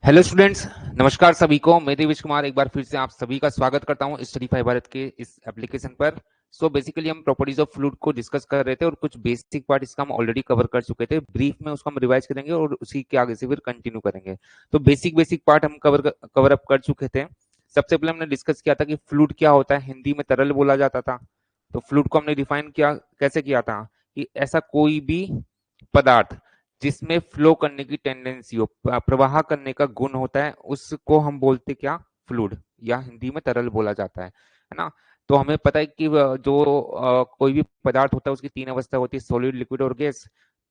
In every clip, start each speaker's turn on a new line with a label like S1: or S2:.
S1: Hello students. नमस्कार सभी को। मैं देवेश कुमार एक बार फिर से आप सभी का स्वागत करता हूं स्टडीफाई भारत के इस एप्लीकेशन पर। बेसिकली हम प्रॉपर्टीज ऑफ फ्लूइड को डिस्कस कर रहे थे और कुछ बेसिक पार्ट इसका हम ऑलरेडी कवर कर चुके थे। ब्रीफ में उसको हम रिवाइज करेंगे और उसी के आगे से फिर कंटिन्यू करेंगे। तो बेसिक बेसिक पार्ट हम कवर अप कर चुके थे। सबसे पहले हमने डिस्कस किया था कि फ्लूइड क्या होता है। हिंदी में तरल बोला जाता था। तो फ्लूइड को हमने डिफाइन किया, कैसे किया था कि ऐसा कोई भी पदार्थ जिसमें फ्लो करने की टेंडेंसी हो, प्रवाह करने का गुण होता है, उसको हम बोलते क्या, फ्लूइड, या हिंदी में तरल बोला जाता है ना। तो हमें पता है कि जो कोई भी पदार्थ होता है उसकी तीन अवस्था होती है, सॉलिड, लिक्विड और गैस।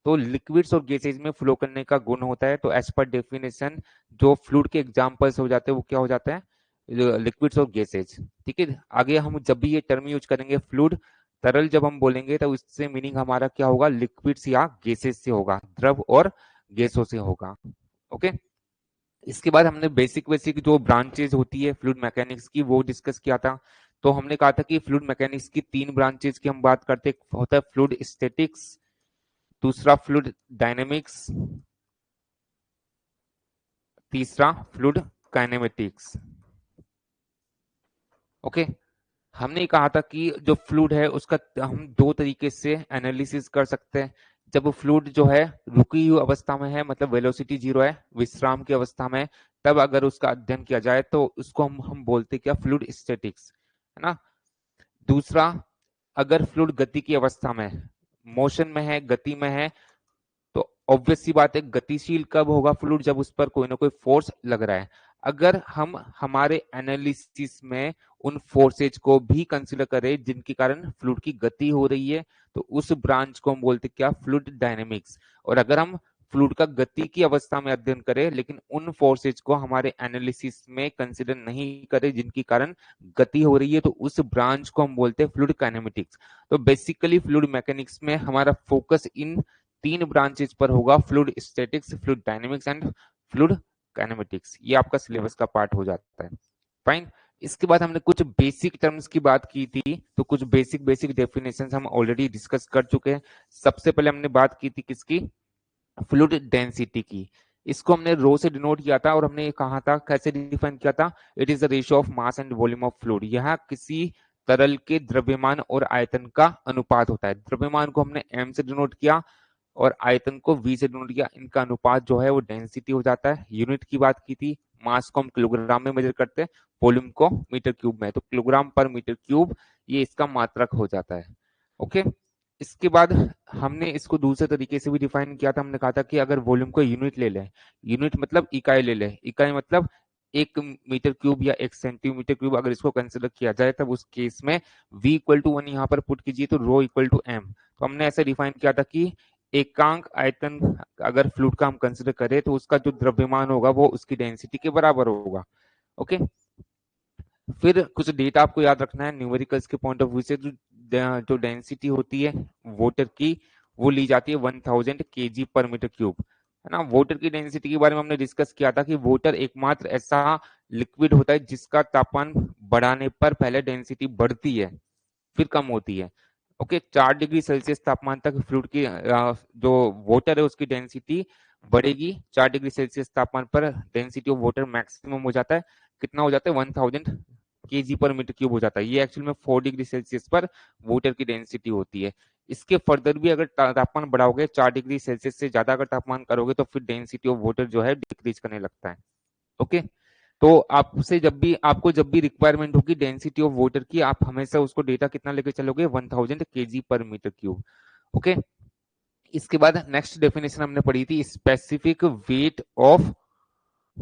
S1: तो लिक्विड्स और गैसेज में फ्लो करने का गुण होता है। तो एज पर डेफिनेशन जो फ्लूइड के एग्जांपल्स हो जाते हैं वो क्या हो जाता है, लिक्विड्स और गैसेज। ठीक है, आगे हम जब भी ये टर्म यूज करेंगे फ्लूइड तरल जब हम बोलेंगे तो उससे मीनिंग हमारा क्या होगा, लिक्विड्स या गैसेस से होगा, द्रव और गैसों से होगा। ओके। इसके बाद हमने बेसिक बेसिक जो ब्रांचेज होती है फ्लूइड मैकेनिक्स की वो डिस्कस किया था। तो हमने कहा था कि फ्लूइड मैकेनिक्स की तीन ब्रांचेज की हम बात करते हैं। होता है फ्लूइड स्टैटिक्स, दूसरा फ्लूइड डायनेमिक्स, तीसरा फ्लूइड काइनेमेटिक्स। ओके। हमने कहा था कि जो फ्लूइड है उसका हम दो तरीके से एनालिसिस कर सकते हैं। जब फ्लूइड जो है रुकी हुई अवस्था में है, मतलब वेलोसिटी जीरो है, विश्राम की अवस्था में, तब अगर उसका अध्ययन किया जाए तो उसको हम बोलते क्या, फ्लूइड स्टैटिक्स, है ना। दूसरा, अगर फ्लूइड गति की अवस्था में, मोशन में है, गति में है, तो ऑब्वियस सी बात है गतिशील कब होगा फ्लूइड, जब उस पर कोई ना कोई फोर्स लग रहा है। अगर हम हमारे एनालिसिस में उन फोर्सेज को भी कंसीडर करें जिनके कारण फ्लूइड की गति हो रही है, तो उस ब्रांच को हम बोलते क्या, फ्लूइड डायनेमिक्स। और अगर हम फ्लूइड का गति की अवस्था में अध्ययन करें लेकिन उन फोर्सेज को हमारे एनालिसिस में कंसीडर नहीं करें जिनके कारण गति हो रही है, तो उस ब्रांच को हम बोलते हैं फ्लूइड काइनेमेटिक्स। तो बेसिकली फ्लूइड मैकेनिक्स में हमारा फोकस इन तीन ब्रांचेज पर होगा, fluid statics, fluid dynamics and fluid kinematics. ये आपका सिलेबस का पार्ट हो जाता है। फाइन। इसके बाद हमने कुछ बेसिक टर्म्स की बात की थी। तो कुछ बेसिक बेसिक डेफिनेशंस हम ऑलरेडी डिस्कस कर चुके हैं। सबसे पहले हमने बात की थी किसकी, फ्लूइड डेंसिटी की। इसको हमने रो से डिनोट किया था और हमने ये कहा था, कैसे डिफाइन किया था, it is the ratio of mass and volume of fluid. यह किसी तरल के द्रव्यमान और आयतन का अनुपात होता है। द्रव्यमान को हमने m से डिनोट किया और आयतन को v से डिनोट किया। इनका अनुपात जो है वो डेंसिटी हो जाता है। यूनिट की बात की थी, मास को हम किलोग्राम में मेजर करते हैं, वॉल्यूम को मीटर क्यूब में। तो किलोग्राम पर मीटर क्यूब ये इसका मात्रक हो जाता है। ओके। इसके बाद हमने इसको दूसरे तरीके से भी डिफाइन किया था। हमने कहा था कि अगर वॉल्यूम को यूनिट ले लें, यूनिट मतलब इकाई ले लें, इकाई मतलब एक मीटर क्यूब या एक सेंटीमीटर क्यूब अगर इसको कंसिडर किया जाए, तब उस केस में v इक्वल टू 1 यहाँ पर पुट कीजिए तो रो इक्वल टू m। तो हमने ऐसे डिफाइन किया था कि एकांक आयतन अगर फ्लूइड का हम कंसिडर करें तो उसका जो द्रव्यमान होगा वो उसकी डेंसिटी के बराबर होगा। ओके। फिर कुछ डेटा आपको याद रखना है न्यूमेरिकल्स के पॉइंट ऑफ व्यू से। जो डेंसिटी होती है वाटर की, वो ली जाती है 1000 kg पर मीटर क्यूब, है ना। वाटर की डेंसिटी के बारे में हमने डिस्कस किया था कि वाटर एकमात्र ऐसा लिक्विड होता है जिसका तापमान बढ़ाने पर पहले डेंसिटी बढ़ती है फिर कम होती है। ओके। 4 डिग्री सेल्सियस तापमान तक फ्लूइड की जो वाटर है उसकी डेंसिटी बढ़ेगी। 4 डिग्री सेल्सियस तापमान पर डेंसिटी ऑफ वाटर मैक्सिमम हो जाता है, कितना हो जाता है, 1000 kg पर मीटर क्यूब हो जाता है। ये एक्चुअल में 4 डिग्री सेल्सियस पर वाटर की डेंसिटी होती है। इसके फर्दर भी अगर तापमान बढ़ाओगे, 4 डिग्री सेल्सियस से ज्यादा अगर तापमान करोगे, तो फिर डेंसिटी ऑफ वाटर जो है डिक्रीज करने लगता है। ओके। तो आपसे जब भी रिक्वायरमेंट होगी डेंसिटी ऑफ वाटर की, आप हमेशा उसको डेटा कितना लेके चलोगे, 1000 kg पर मीटर क्यूब। ओके। इसके बाद नेक्स्ट डेफिनेशन हमने पढ़ी थी, स्पेसिफिक वेट ऑफ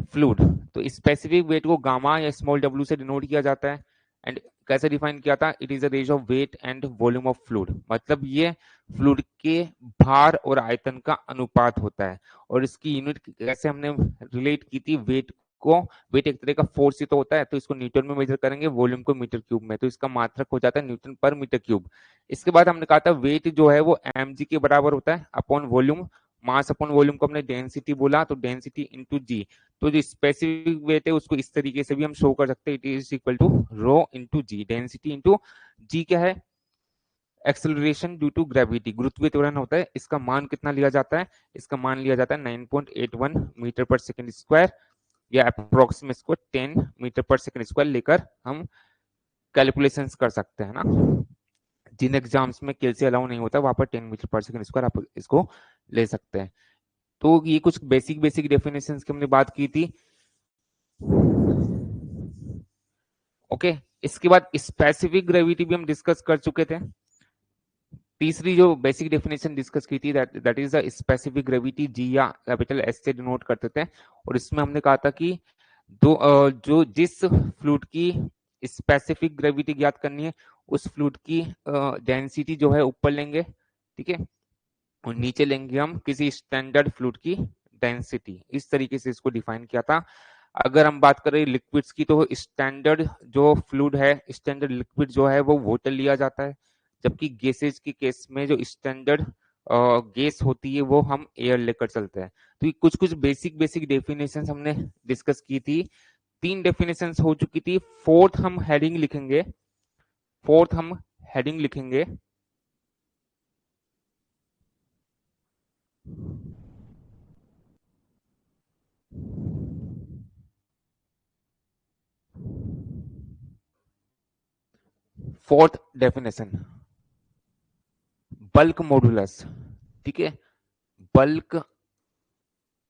S1: फ्लूइड। तो स्पेसिफिक वेट को गामा या स्मॉल w से डिनोट किया जाता है। एंड कैसे डिफाइन किया था, it is the ratio of weight and volume of fluid. मतलब ये फ्लूइड के भार और आयतन का अनुपात होता है। और इसकी यूनिट कैसे हमने रिलेट की थी, वेट को, वेट एक तरह का फोर्स ही तो होता है, तो इसको न्यूटन में मेजर करेंगे, वॉल्यूम को मीटर क्यूब में, तो इसका मात्रक हो जाता है न्यूटन पर मीटर क्यूब। इसके बाद हमने कहा था वेट जो है वो mg के बराबर होता है upon volume. Mass upon volume को हमने डेंसिटी बोला, तो डेंसिटी इंटू जी। तो जो स्पेसिफिक वेट है उसको इस तरीके से भी हम शो कर सकते हैं, it is equal to rho into g. Density into g क्या है, एक्सेलरेशन ड्यू टू ग्रेविटी, गुरुत्वीय त्वरण होता है। इसका मान कितना लिया जाता है, इसका मान लिया जाता है 9.81 मीटर पर सेकंड स्क्वायर। या अप्रोक्सीमेट इसको 10 मीटर पर सेकंड स्क्वायर लेकर हम कैलकुलेशंस कर सकते हैं ना। जिन एग्जाम्स में केएलसी अलाउ नहीं होता वहां पर 10 मीटर पर सेकंड स्क्वायर आप इसको ले सकते हैं। तो ये कुछ बेसिक बेसिक डेफिनेशंस की हमने बात की थी। ओके, इसके बाद स्पेसिफिक ग्रेविटी भी हम डिस्कस कर चुके थे। तीसरी जो बेसिक डेफिनेशन डिस्कस की थी that is the specific gravity, g या कैपिटल एस से डिनोट करते थे। और इसमें हमने कहा था कि जो जिस फ्लूइड की स्पेसिफिक ग्रेविटी ज्ञात करनी है उस फ्लूइड की डेंसिटी जो है ऊपर लेंगे, ठीक है, और नीचे लेंगे हम किसी स्टैंडर्ड फ्लूइड की डेंसिटी। इस तरीके से इसको डिफाइन किया था। अगर हम बात करें लिक्विड्स की तो स्टैंडर्ड जो फ्लूइड है, स्टैंडर्ड लिक्विड जो है वो वाटर लिया जाता है, जबकि गैसेज के केस में जो स्टैंडर्ड गैस होती है वो हम एयर लेकर चलते हैं। तो ये कुछ कुछ बेसिक बेसिक डेफिनेशन हमने डिस्कस की थी। 3 डेफिनेशन हो चुकी थी। फोर्थ हम हेडिंग लिखेंगे, फोर्थ हम हेडिंग लिखेंगे फोर्थ डेफिनेशन बल्क मॉडुलस, ठीक है, बल्क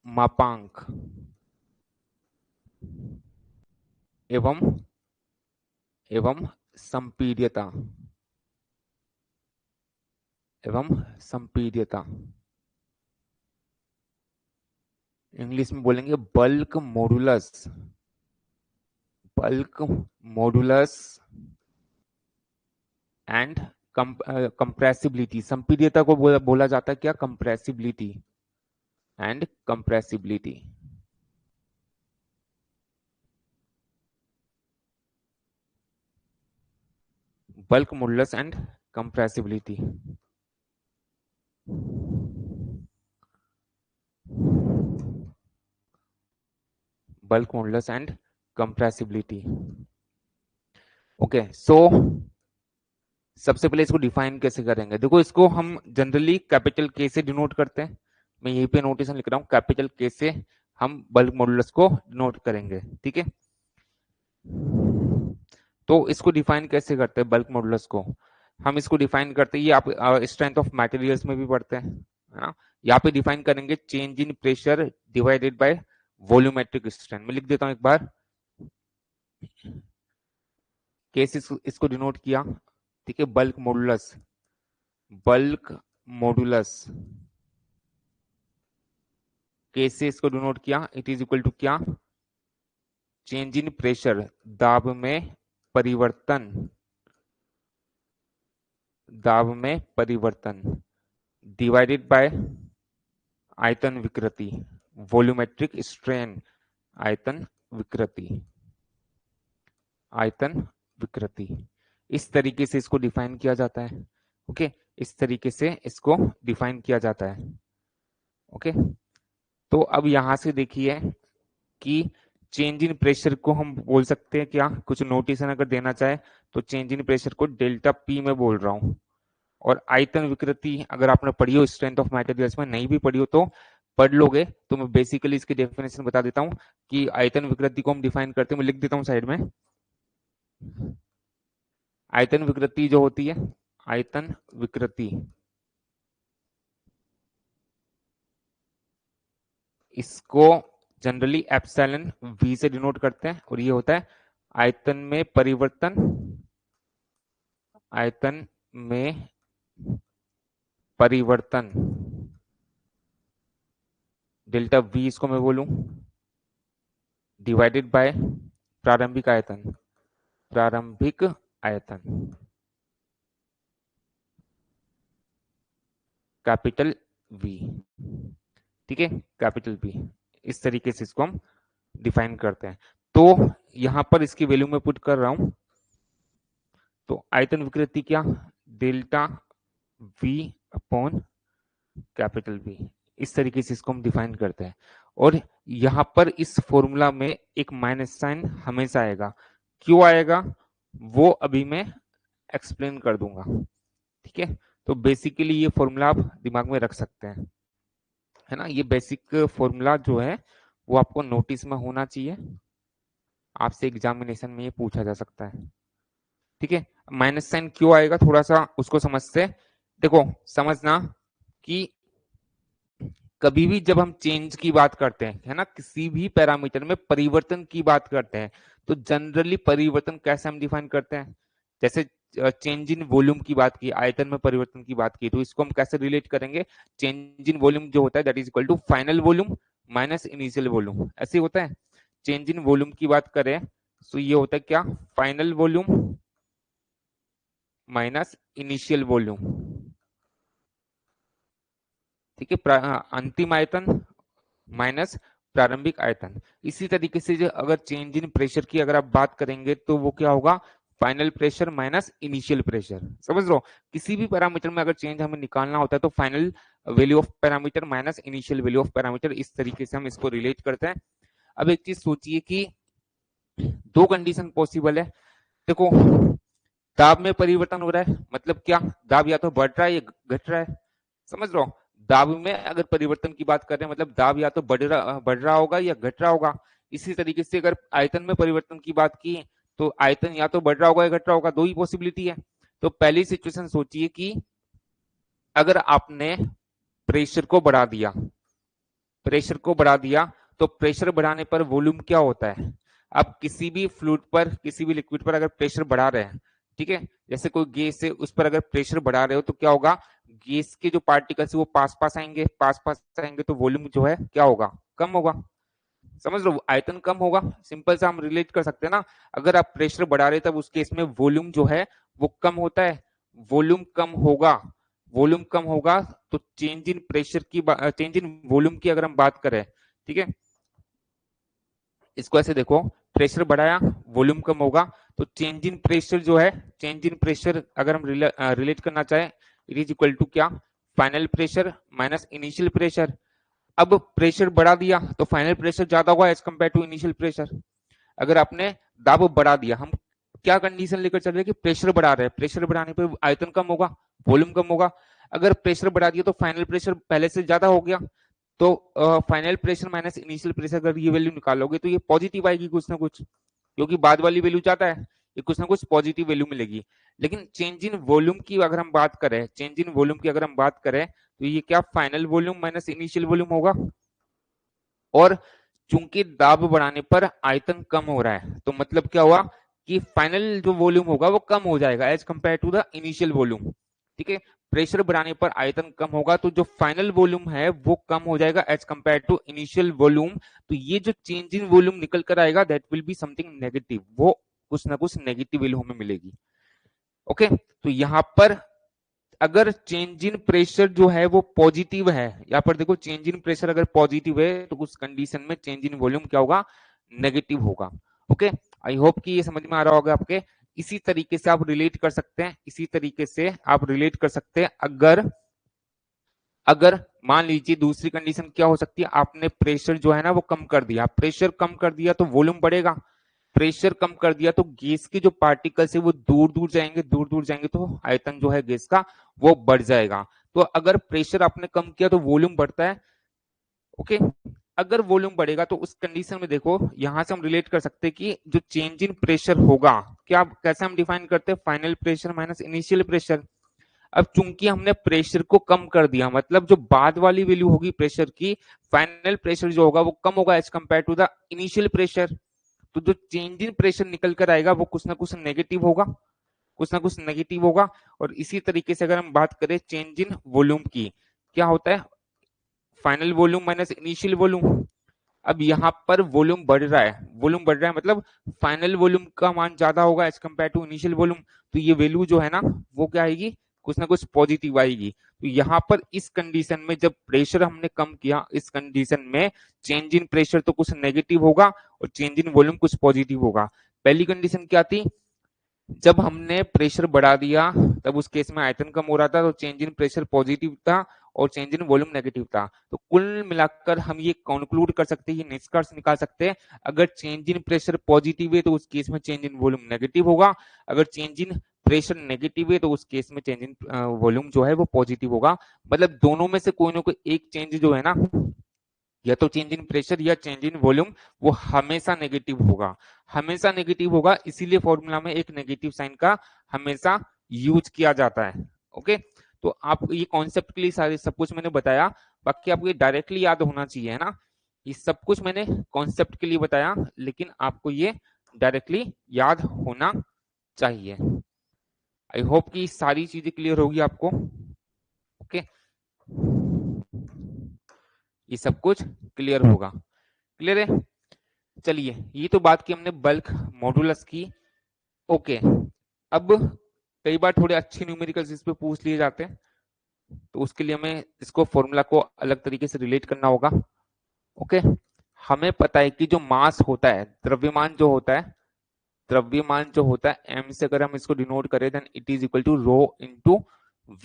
S1: मापांक एवं एवं संपीड्यता एवं संपीड्यता। इंग्लिश में बोलेंगे bulk modulus, bulk modulus and compressibility. संपीड्यता को बोला जाता है क्या, compressibility and compressibility. Bulk modulus and compressibility. Bulk modulus and compressibility. Okay, so सबसे पहले इसको डिफाइन कैसे करेंगे। देखो, इसको हम जनरली कैपिटल के से डिनोट करते हैं। मैं यहीं पे नोटेशन लिख रहा हूं, कैपिटल के से हम बल्क मॉडुलस को डिनोट करेंगे, ठीक है। तो इसको डिफाइन कैसे करते हैं बल्क मॉडुलस को। हम इसको डिफाइन करते हैं, ये आप स्ट्रेंथ ऑफ मटेरियल्स में भी पढ़ते हैं, है ना। यहाँ पे डिफाइन करेंगे change in pressure divided by volumetric strength. मैं लिख देता हूं एक बार, कैसे इसको डिनोट किया, ठीक है। बल्क मॉडुलस, बल्क मॉडुलस कैसे इसको डिनोट किया, इट इज इक्वल टू क्या, चेंज इन प्रेशर, दाब में परिवर्तन, दाब में परिवर्तन डिवाइडेड बाय आयतन विकृति, वॉल्यूमेट्रिक स्ट्रेन, आयतन विकृति, आयतन विकृति। इस तरीके से इसको डिफाइन किया जाता है। ओके, इस तरीके से इसको डिफाइन किया जाता है। ओके, तो अब यहां से देखिए कि चेंज इन प्रेशर को हम बोल सकते हैं क्या, कुछ नोटेशन अगर देना चाहे तो चेंज इन प्रेशर को डेल्टा पी में बोल रहा हूं। और आयतन विकृति अगर आपने पढ़ी हो स्ट्रेंथ ऑफ मटेरियल्स में, नहीं भी पढ़ी हो तो पढ़ लोगे, तो मैं बेसिकली इसकी डेफिनेशन बता देता हूं कि आयतन विकृति को हम डिफाइन करते हैं। मैं लिख देता हूं साइड में, आयतन विकृति जो होती है, आयतन विकृति, इसको जनरली एप्सिलॉन वी से डिनोट करते हैं, और ये होता है आयतन में परिवर्तन, आयतन में परिवर्तन डेल्टा वी इसको मैं बोलूं, डिवाइडेड बाय प्रारंभिक आयतन, प्रारंभिक आयतन कैपिटल वी, ठीक है, कैपिटल वी। इस तरीके से इसको हम डिफाइन करते हैं। तो यहां पर इसकी वैल्यू में पुट कर रहा हूं, तो आयतन विकृति क्या, delta we upon capital V. इस तरीके से इसको हम डिफाइन करते हैं। और यहां पर इस फॉर्मूला में एक माइनस साइन हमेशा आएगा, क्यों आएगा वो अभी मैं एक्सप्लेन कर दूंगा, ठीक है। तो बेसिकली ये फॉर्मूला आप दिमाग में रख सकते हैं, है ना। ये बेसिक फॉर्मूला जो है वो आपको नोटिस में होना चाहिए, आपसे एग्जामिनेशन में ये पूछा जा सकता है। ठीक है, माइनस साइन क्यों आएगा, थोड़ा सा उसको समझते हैं। देखो समझना कि कभी भी जब हम चेंज की बात करते हैं, है ना, किसी भी पैरामीटर में परिवर्तन की बात करते हैं, तो जनरली परिवर्तन कैसे हम डिफाइन करते हैं, जैसे चेंज इन वॉल्यूम की बात की, आयतन में परिवर्तन की बात की, तो इसको हम कैसे रिलेट करेंगे, चेंज इन वॉल्यूम जो होता है that is equal to final volume minus initial volume, ऐसे होता है। चेंज इन वॉल्यूम की बात करें तो ये होता है क्या, final volume minus initial volume. ठीक है, अंतिम आयतन माइनस प्रारंभिक आयतन। इसी तरीके से जो अगर चेंज इन प्रेशर की अगर आप बात करेंगे तो वो क्या होगा, final pressure minus initial pressure. समझ लो, किसी भी पैरामीटर में अगर चेंज हमें निकालना होता है तो final value of parameter minus initial value of parameter, इस तरीके से हम इसको रिलेट करते हैं। अब एक चीज सोचिए कि दो कंडीशन पॉसिबल है। देखो दाब में परिवर्तन हो रहा है, मतलब क्या, दाब या तो बढ़ रहा है या घट रहा है। समझ लो, दाब में अगर परिवर्तन की बात कर रहे हैं मतलब दाब या तो बढ़ रहा होगा या घट रहा होगा। इसी तरीके से अगर आयतन में परिवर्तन की बात की तो आयतन या तो बढ़ रहा होगा या घट रहा होगा, दो ही पॉसिबिलिटी है। तो पहली सिचुएशन सोचिए कि अगर आपने प्रेशर को बढ़ा दिया, प्रेशर को बढ़ा दिया तो प्रेशर बढ़ाने पर वॉल्यूम क्या होता है। आप किसी भी फ्लूइड पर, किसी भी लिक्विड पर अगर प्रेशर बढ़ा रहे हैं, ठीक है, जैसे कोई गैस है उस पर अगर प्रेशर बढ़ा रहे हो तो क्या होगा, गैस के जो पार्टिकल्स है वो पास पास आएंगे, पास पास आएंगे तो वॉल्यूम जो है क्या होगा, कम होगा। समझ लो, आयतन कम होगा। सिंपल सा हम रिलेट कर सकते हैं ना, अगर आप प्रेशर बढ़ा रहे तब उस केस में वॉल्यूम जो है वो कम होता है, वॉल्यूम कम होगा। वॉल्यूम कम होगा तो चेंज इन प्रेशर की, चेंज इन वॉल्यूम की अगर हम बात करें, ठीक है, इसको ऐसे देखो, प्रेशर बढ़ाया वॉल्यूम कम होगा, तो चेंज इन प्रेशर जो है, चेंज इन प्रेशर अगर हम रिलेट करना चाहें, इट इज इक्वल टू क्या, final pressure minus initial pressure. अब प्रेशर बढ़ा दिया तो फाइनल प्रेशर ज्यादा होगा as compare to initial pressure. अगर आपने दाब बढ़ा दिया, हम क्या कंडीशन लेकर चल रहे हैं कि प्रेशर बढ़ा रहे हैं, प्रेशर बढ़ाने पर आयतन कम होगा, वॉल्यूम कम होगा। अगर प्रेशर बढ़ा दिया तो फाइनल प्रेशर पहले से ज्यादा हो गया, तो final pressure minus initial pressure अगर ये वैल्यू निकालोगे तो ये पॉजिटिव आएगी कुछ ना कुछ, क्योंकि बाद वाली वैल्यू ज्यादा है, ये कुछ ना कुछ पॉजिटिव वैल्यू मिलेगी। लेकिन चेंज इन वॉल्यूम की अगर हम बात करें, चेंज इन वॉल्यूम की अगर हम बात करें तो ये क्या, final volume minus initial volume होगा। और चूंकि दाब बढ़ाने पर आयतन कम हो रहा है तो मतलब क्या हुआ कि फाइनल जो वॉल्यूम होगा वो कम हो जाएगा as compare to the initial volume. ठीक है, प्रेशर बढ़ाने पर आयतन कम होगा तो जो फाइनल वॉल्यूम है वो कम हो जाएगा as compare to initial volume. तो ये जो चेंज इन वॉल्यूम निकल कर आएगा that will be something negative, वो कुछ ना कुछ नेगेटिव वैल्यू हमें मिलेगी। ओके, तो यहाँ पर अगर चेंज इन प्रेशर जो है वो पॉजिटिव है, यहाँ पर देखो चेंज इन प्रेशर अगर पॉजिटिव है तो उस कंडीशन में चेंज इन वॉल्यूम क्या होगा, नेगेटिव होगा। ओके, आई होप कि ये समझ में आ रहा होगा आपके। इसी तरीके से आप रिलेट कर सकते हैं, इसी तरीके से आप रिलेट कर सकते हैं। अगर अगर मान लीजिए दूसरी कंडीशन क्या हो सकती है, आपने प्रेशर जो है ना वो कम कर दिया, प्रेशर कम कर दिया तो वॉल्यूम बढ़ेगा, प्रेशर कम कर दिया तो गैस के जो पार्टिकल्स है वो दूर दूर जाएंगे, दूर दूर जाएंगे तो आयतन जो है गैस का वो बढ़ जाएगा। तो अगर प्रेशर आपने कम किया तो वॉल्यूम बढ़ता है। ओके, अगर वॉल्यूम बढ़ेगा तो उस कंडीशन में देखो यहां से हम रिलेट कर सकते हैं कि जो चेंज इन प्रेशर होगा, क्या कैसे हम डिफाइन करते हैं, final pressure minus initial pressure. अब चूंकि हमने प्रेशर को कम कर दिया मतलब जो बाद वाली वैल्यू होगी प्रेशर की, फाइनल प्रेशर जो होगा वो कम होगा as compare to the initial pressure. तो जो चेंज इन प्रेशर निकल कर आएगा वो कुछ ना कुछ नेगेटिव होगा, कुछ ना कुछ नेगेटिव होगा। और इसी तरीके से अगर हम बात करें चेंज इन वॉल्यूम की, क्या होता है, final volume minus initial volume. अब यहाँ पर वॉल्यूम बढ़ रहा है, वॉल्यूम बढ़ रहा है मतलब फाइनल वॉल्यूम का मान ज्यादा होगा as compare to initial volume, तो ये वैल्यू जो है ना वो क्या आएगी, कुछ ना कुछ पॉजिटिव आएगी। तो यहाँ पर इस कंडीशन में जब प्रेशर हमने कम किया, इस कंडीशन में चेंज इन प्रेशर तो कुछ नेगेटिव होगा और चेंज इन वॉल्यूम कुछ पॉजिटिव होगा। पहली कंडीशन क्या थी, जब हमने प्रेशर बढ़ा दिया तब उस केस में आयतन कम हो रहा था तो चेंज इन प्रेशर पॉजिटिव था और चेंज इन वॉल्यूम नेगेटिव था। तो कुल मिलाकर हम ये कंक्लूड कर सकते हैं, ये निष्कर्ष निकाल सकते हैं, अगर चेंज इन प्रेशर पॉजिटिव है तो उस केस में चेंज इन वॉल्यूम नेगेटिव होगा, अगर चेंज इन प्रेशर नेगेटिव है तो उस केस में चेंज इन वॉल्यूम जो है वो पॉजिटिव होगा। मतलब दोनों में से कोई ना कोई एक चेंज जो है ना या तो चेंज इन प्रेशर या चेंज इन वॉल्यूम, वो हमेशा नेगेटिव होगा, हमेशा नेगेटिव होगा। इसीलिए फॉर्मूला में एक नेगेटिव साइन का हमेशा यूज किया जाता है। ओके, तो आप ये कॉन्सेप्ट के लिए सारे सब कुछ मैंने बताया, बाकी आपको ये डायरेक्टली याद होना चाहिए, है ना। ये सब कुछ मैंने कॉन्सेप्ट के लिए बताया, लेकिन आपको ये डायरेक्टली याद होना चाहिए। आई होप कि सारी चीजें क्लियर होगी आपको। ओके, ये सब कुछ क्लियर होगा। क्लियर है? चलिए, ये तो बात की हमने बल्क मॉडुलस की। ओके, अब कई बार थोड़े अच्छे न्यूमेरिकल्स इस पे पूछ लिए जाते हैं, तो उसके लिए हमें इसको फॉर्मूला को अलग तरीके से रिलेट करना होगा। ओके, हमें पता है कि जो मास होता है, द्रव्यमान जो होता है, द्रव्यमान जो होता है m से अगर हम इसको डिनोट करें, then it is equal to rho into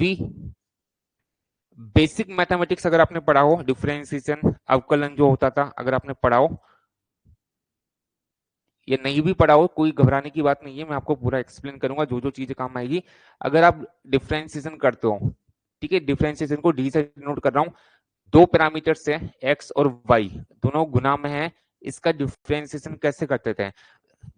S1: v। Basic mathematics अगर आपने पढ़ा हो, डिफरेंशिएशन अवकलन जो होता था, अगर आपने पढ़ा हो या नहीं भी पढ़ा हो, कोई घबराने की बात नहीं है, मैं आपको पूरा एक्सप्लेन करूंगा जो जो चीजें काम आएगी। अगर आप डिफरेंशिएशन करते हो, ठीक है, डिफरेंशिएशन को डी से डिनोट कर रहा हूं, दो पैरामीटर से x और y दोनों गुना में है, इसका डिफरेंशिएशन कैसे करते थे?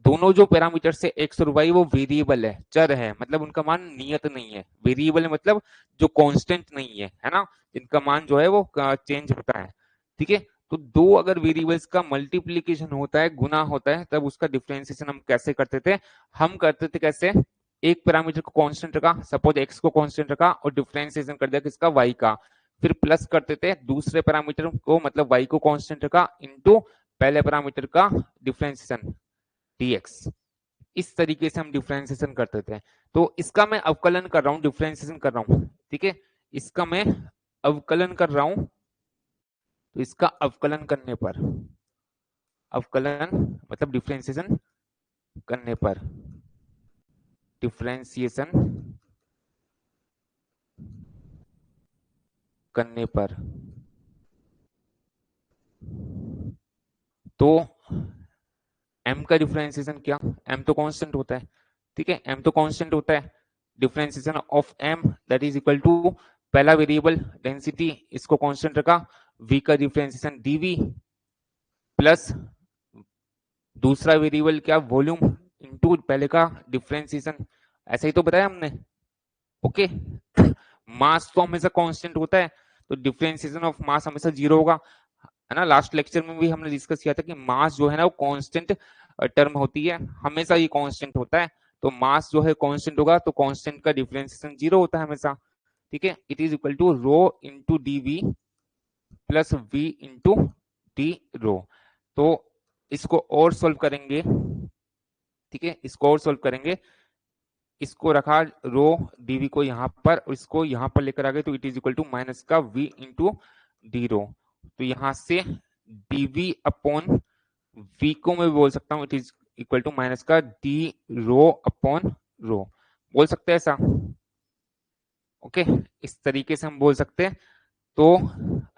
S1: दोनों जो पैरामीटर से x और y वो वेरिएबल है, चर है, मतलब उनका मान नियत नहीं है। वेरिएबल है मतलब जो कांस्टेंट नहीं है ना, जिनका मान जो है वो चेंज होता है। ठीक है, तो दो अगर वेरिएबल्स का मल्टीप्लीकेशन होता है, गुना होता है, तब उसका डिफरेंशिएशन हम कैसे करते थे? हम करते थे कैसे? एक पैरामीटर को कांस्टेंट रखा, सपोज x को कांस्टेंट रखा, और डिफरेंशिएशन कर दिया किसका? y का। फिर प्लस करते थे दूसरे पैरामीटर को, मतलब y को कांस्टेंट रखा, इनटू पहले पैरामीटर का डिफरेंशिएशन dx। इस तरीके से हम डिफरेंशिएशन करते थे। तो इसका मैं अवकलन कर रहा हूं, डिफरेंशिएशन कर रहा हूं, ठीक है, इसका मैं अवकलन कर रहा हूं। तो इसका अवकलन करने पर, अवकलन मतलब डिफरेंशिएशन करने पर, डिफरेंशिएशन करने पर, तो m का डिफरेंशिएशन क्या? m तो कांस्टेंट होता है, ठीक है, m तो कांस्टेंट होता है। Differentiation of m that is equal to पहला वेरिएबल डेंसिटी, इसको कांस्टेंट रखा, v का डिफरेंशिएशन dv, प्लस दूसरा वेरिएबल क्या? वॉल्यूम, इनटू पहले का डिफरेंशिएशन। ऐसा ही तो बताया हमने। ओके, मास तो हमेशा कांस्टेंट होता है, तो डिफरेंशिएशन ऑफ मास हमेशा जीरो होगा, है ना। लास्ट लेक्चर में भी हमने डिस्कस किया था कि मास जो है ना वो कांस्टेंट टर्म होती है, हमेशा ये कांस्टेंट होता है। तो मास जो है कांस्टेंट होगा, तो कांस्टेंट का डिफरेंशिएशन जीरो होता है हमेशा। ठीक है, it is equal to rho into d V plus V into D rho. तो इसको और सोल्व करेंगे, ठीक है, इसको और सोल्व करेंगे, इसको रखा रो डीवी को यहाँ पर, और इसको यहाँ पर लेकर आ गए, तो it is equal to minus का वी इंटू डी रो। तो यहाँ से डीवी अपॉन वी को मैं बोल सकता हूँ it is equal to minus का डी रो अपॉन रो, बोल सकते हैं ऐसा। ओके, इस तरीके से हम बोल सकते हैं। तो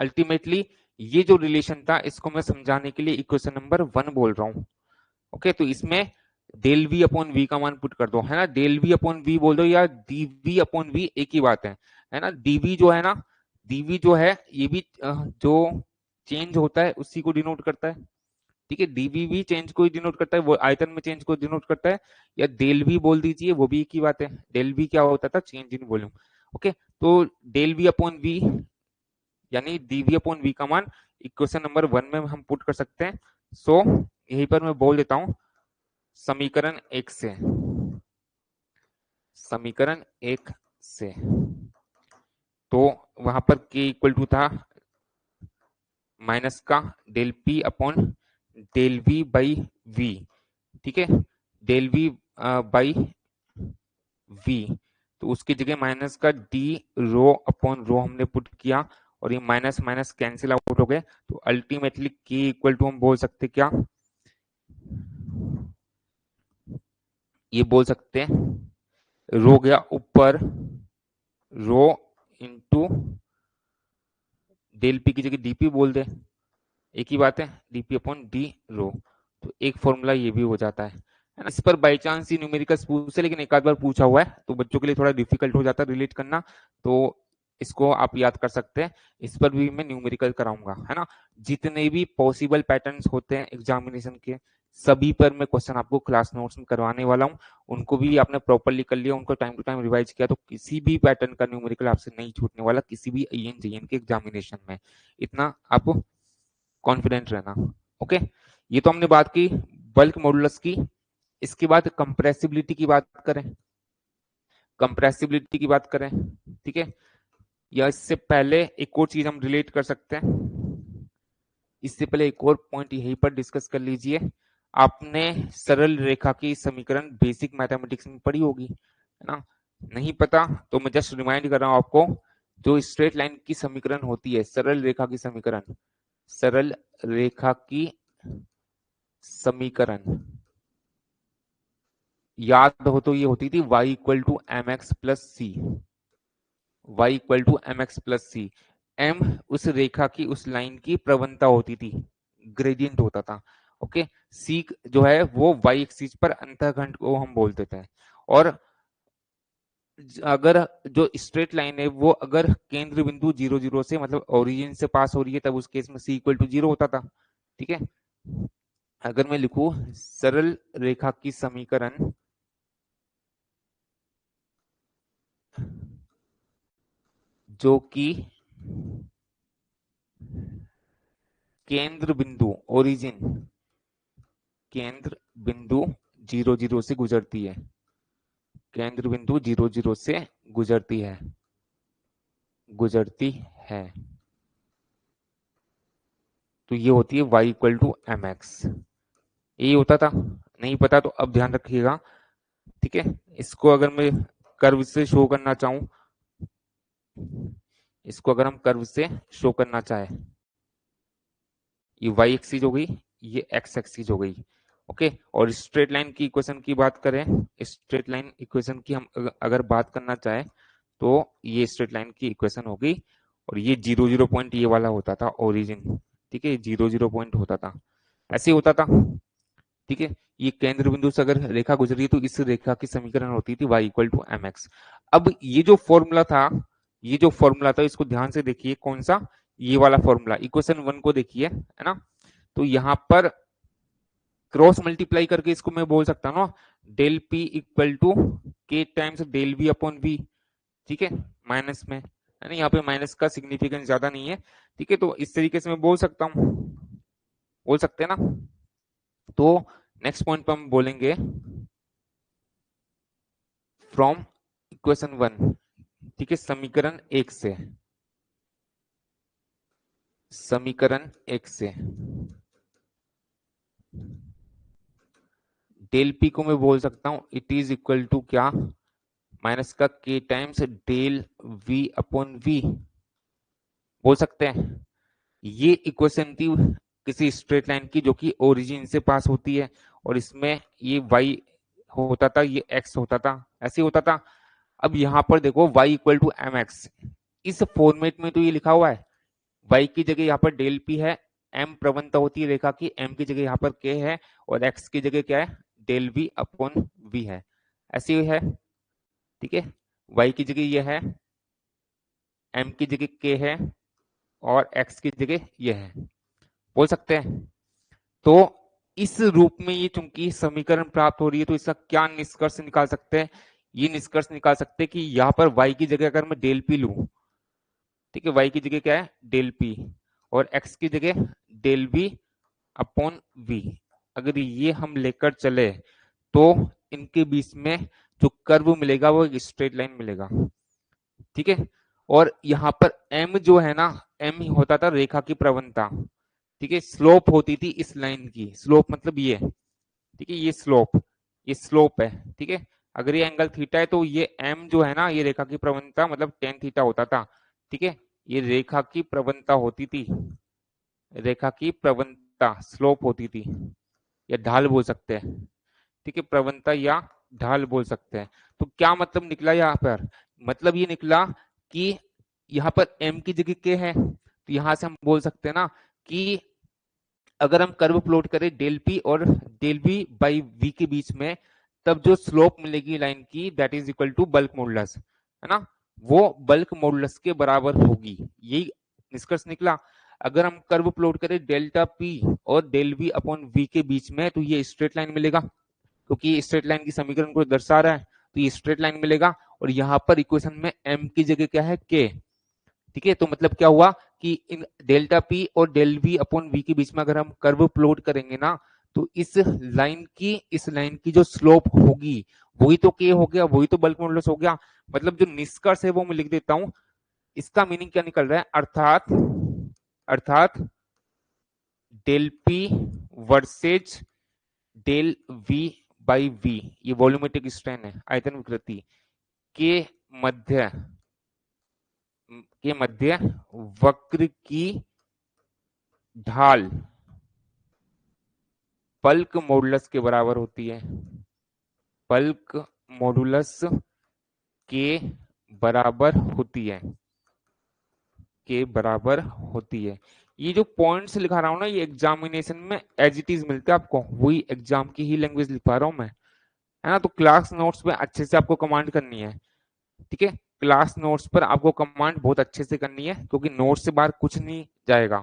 S1: अल्टीमेटली ये जो रिलेशन था, इसको मैं समझाने के लिए इक्वेशन नंबर 1 बोल रहा हूँ। ओके, तो इसमें डेल वी अपॉन वी का मान पुट कर दो, है ना। डेल वी अपॉन वी बोल दो या डी वी अपॉन वी, एक ही बात है ना। डीवी जो है ना, डीवी जो है ये भी जो चेंज होता है उसी को डिनोट करता है, ठीक है। डीवी भी चेंज को ही डिनोट करता है, वो आयतन में चेंज को डिनोट करता है, या डेल वी बोल दीजिए, वो भी एक ही बात है। डेल वी क्या होता था? Change in volume. ओके, तो डेल वी अपॉन वी यानी डीवी अपॉन वी का मान इक्वेशन नंबर 1 में हम पुट कर सकते हैं। सो यहीं पर मैं बोल देता हूं, समीकरण 1 से, समीकरण 1 से, तो वहां पर k इक्वल टू था माइनस का del P upon del V by V, ठीक है, डेल वी बाई वी। तो उसकी जगह माइनस का डी रो अपॉन रो हमने पुट किया, और ये माइनस माइनस कैंसिल आउट हो गए, तो अल्टीमेटली k इक्वल टू हम बोल सकते क्या? ये बोल सकते हैं रो गया ऊपर, रो इंटू डेल पी की जगह डीपी बोल दे, एक ही बात है, डीपी अपॉन डी रो। तो एक फॉर्मूला ये भी हो जाता है ना। इस पर बाई चांस ही न्यूमेरिकल्स पूछे, लेकिन एक आध बार पूछा हुआ है, तो बच्चों के लिए थोड़ा डिफिकल्ट हो जाता है रिलेट करना। तो इसको आप याद कर सकते हैं, इस पर भी मैं न्यूमेरिकल कराऊंगा, है ना। जितने भी पॉसिबल पैटर्न्स होते हैं एग्जामिनेशन के, सभी पर मैं क्वेश्चन आपको क्लास नोट्स में करवाने वाला हूँ। उनको भी आपने प्रॉपरली कर लिया, उनको टाइम टू टाइम रिवाइज किया, तो किसी भी पैटर्न का न्यूमेरिकल आपसे नहीं छूटने वाला किसी भी AN JN के एग्जामिनेशन में, इतना आप कॉन्फिडेंट रहना। ओके, ये तो हमने बात की बल्क मॉडुलस की। इसके बाद कंप्रेसिबिलिटी की बात करें, कंप्रेसिबिलिटी की बात करें, ठीक है, या इससे पहले एक और चीज हम रिलेट कर सकते हैं। इससे पहले एक और पॉइंट यहीं पर डिस्कस कर लीजिए। आपने सरल रेखा की समीकरण बेसिक मैथमेटिक्स में पढ़ी होगी, है ना। नहीं पता तो मैं जस्ट रिमाइंड कर रहा हूं आपको, जो स्ट्रेट लाइन की समीकरण होती है, सरल रेखा की समीकरण, सरल रेखा की समीकरण याद हो तो ये होती थी y equal to M X plus C, y equal to M X plus C. m उस रेखा की, उस लाइन की प्रवणता होती थी, ग्रेडियंट होता था। ओके, c जो है वो y एक्सिस पर अंतःखंड को हम बोलते थे। और अगर जो स्ट्रेट लाइन है वो अगर केंद्र बिंदु 0 0 से मतलब ओरिजिन से पास हो रही है, तब उस केस में c इक्वल टू 0 होता था, ठीक है। अगर मैं लिखूं सरल रेखा की समीकरण जो कि केंद्र बिंदु ओरिजिन, केंद्र बिंदु 0 0 से गुजरती है, केंद्र बिंदु 0 0 से गुजरती है, गुजरती है, तो ये होती है y equal to M X. यही होता था, नहीं पता तो अब ध्यान रखिएगा, ठीक है। इसको अगर मैं कर्व से शो करना चाहूं, इसको अगर हम कर्व से शो करना चाहे, ये y एक्सिस हो गई, ये x एक्सिस हो गई। ओके, और स्ट्रेट लाइन की इक्वेशन की बात करें, स्ट्रेट लाइन इक्वेशन की हम अगर बात करना चाहे तो ये स्ट्रेट लाइन की इक्वेशन होगी, और ये 0 0 पॉइंट ये वाला होता था ओरिजिन, ठीक है, 0 0 पॉइंट होता था, ऐसे ही होता था, ठीक है। ये केंद्र बिंदु से अगर रेखा गुजरी तो इस रेखा की समीकरण होती थी y equal to M X. अब ये जो फॉर्मूला था, ये जो फॉर्मूला था, इसको ध्यान से देखिए, कौन सा, ये वाला फॉर्मूला, इक्वेशन 1 को देखिए, है ना। तो यहाँ पर क्रॉस मल्टीप्लाई करके इसको मैं बोल सकता हूँ ना, del P equal to K times del V upon V, ठीक है, माइनस में, है ना, यहाँ पे माइनस का सिग्निफिकेंस ज्यादा नहीं है, ठीक है। तो इस तरीके से मैं बोल सकता हूँ, बोल सकते हैं ना। तो नेक्स्ट पॉइंट पर हम बोलेंगे फ्रॉम इक्वेशन 1, ठीक है, समीकरण 1 से, समीकरण 1 से डेल पी को मैं बोल सकता हूं इट इज इक्वल टू क्या, माइनस का K times del V upon V, बोल सकते हैं। ये इक्वेशन थी किसी स्ट्रेट लाइन की जो कि ओरिजिन से पास होती है, और इसमें ये y होता था, ये x होता था, ऐसे होता था। अब यहाँ पर देखो y equal to M X, इस फॉर्मेट में तो ये लिखा हुआ है, y की जगह यहाँ पर डेल पी है, m प्रवणता होती है रेखा की, m की जगह यहाँ पर k है, और x की जगह क्या है, डेल v अपॉन v है, ऐसे ही है, ठीक है। y की जगह ये है, m की जगह k है, और x की जगह ये है, बोल सकते हैं। तो इस रूप में ये चूंकि समीकरण प्राप्त हो रही है, तो इसका क्या निष्कर्ष निकाल सकते हैं, ये निष्कर्ष निकाल सकते हैं कि यहाँ पर y की जगह अगर मैं डेल पी लूं, ठीक है, y की जगह क्या है, डेल पी, और x की जगह डेल वी अपॉन वी, अगर ये हम लेकर चले तो इनके बीच में जो कर्व मिलेगा वो एक स्ट्रेट लाइन मिलेगा, ठीक है। और यहाँ पर m जो है ना, m ही होता था रेखा की प्रवणता, ठीक है, स्लोप होती थी इस लाइन की, स्लोप मतलब ये, ठीक है, ये स्लोप, ये स्लोप है, ठीक है। अगर ये एंगल थीटा है तो ये m जो है ना, ये रेखा की प्रवणता मतलब टेन थीटा होता था, ठीक है। ये रेखा की प्रवणता होती थी, रेखा की प्रवणता स्लोप होती थी, या ढाल बोल सकते हैं, ठीक है, प्रवणता या ढाल बोल सकते हैं। तो क्या मतलब निकला यहाँ पर, मतलब ये निकला कि यहाँ पर m की जगह k है, तो यहां से हम बोल सकते हैं ना कि अगर हम कर्व प्लॉट करें डेल पी और डेल वी बाई वी के बीच में, तब जो स्लोप मिलेगी लाइन की that is equal to bulk modulus, है ना। वो बल्क मॉडुलस के बराबर होगी। यही निष्कर्ष निकला। अगर हम कर्व प्लॉट करें डेल्टा पी और डेल वी अपॉन वी के बीच में, तो ये स्ट्रेट लाइन मिलेगा, क्योंकि स्ट्रेट लाइन की समीकरण को दर्शा रहा है, तो ये स्ट्रेट लाइन मिलेगा। और यहाँ पर इक्वेशन में एम की जगह क्या है, के। ठीक है, तो मतलब क्या हुआ कि इन डेल्टा पी और डेल वी अपॉन वी के बीच में अगर हम कर्व प्लॉट करेंगे ना, तो इस लाइन की जो स्लोप होगी वही तो के हो गया, वही तो बल्क मॉडुलस हो गया। मतलब जो निष्कर्ष है वो मैं लिख देता हूं। इसका मीनिंग क्या निकल रहा है, अर्थात del P versus del V by V, ये वॉल्यूमेट्रिक स्ट्रेन है, आयतन विकृति के मध्य वक्र की ढाल बल्क मॉडुलस के बराबर होती है। बल्क मॉडुलस के बराबर होती है, के बराबर होती है। ये जो पॉइंट्स लिखा रहा हूं ना, ये एग्जामिनेशन में एज इट इज मिलता है आपको, वही एग्जाम की ही लैंग्वेज लिख पा रहा हूं मैं, है ना। तो क्लास नोट्स में अच्छे से आपको कमांड करनी है। ठीक है, क्लास नोट्स पर आपको कमांड बहुत अच्छे से करनी है, क्योंकि नोट्स से बाहर कुछ नहीं जाएगा।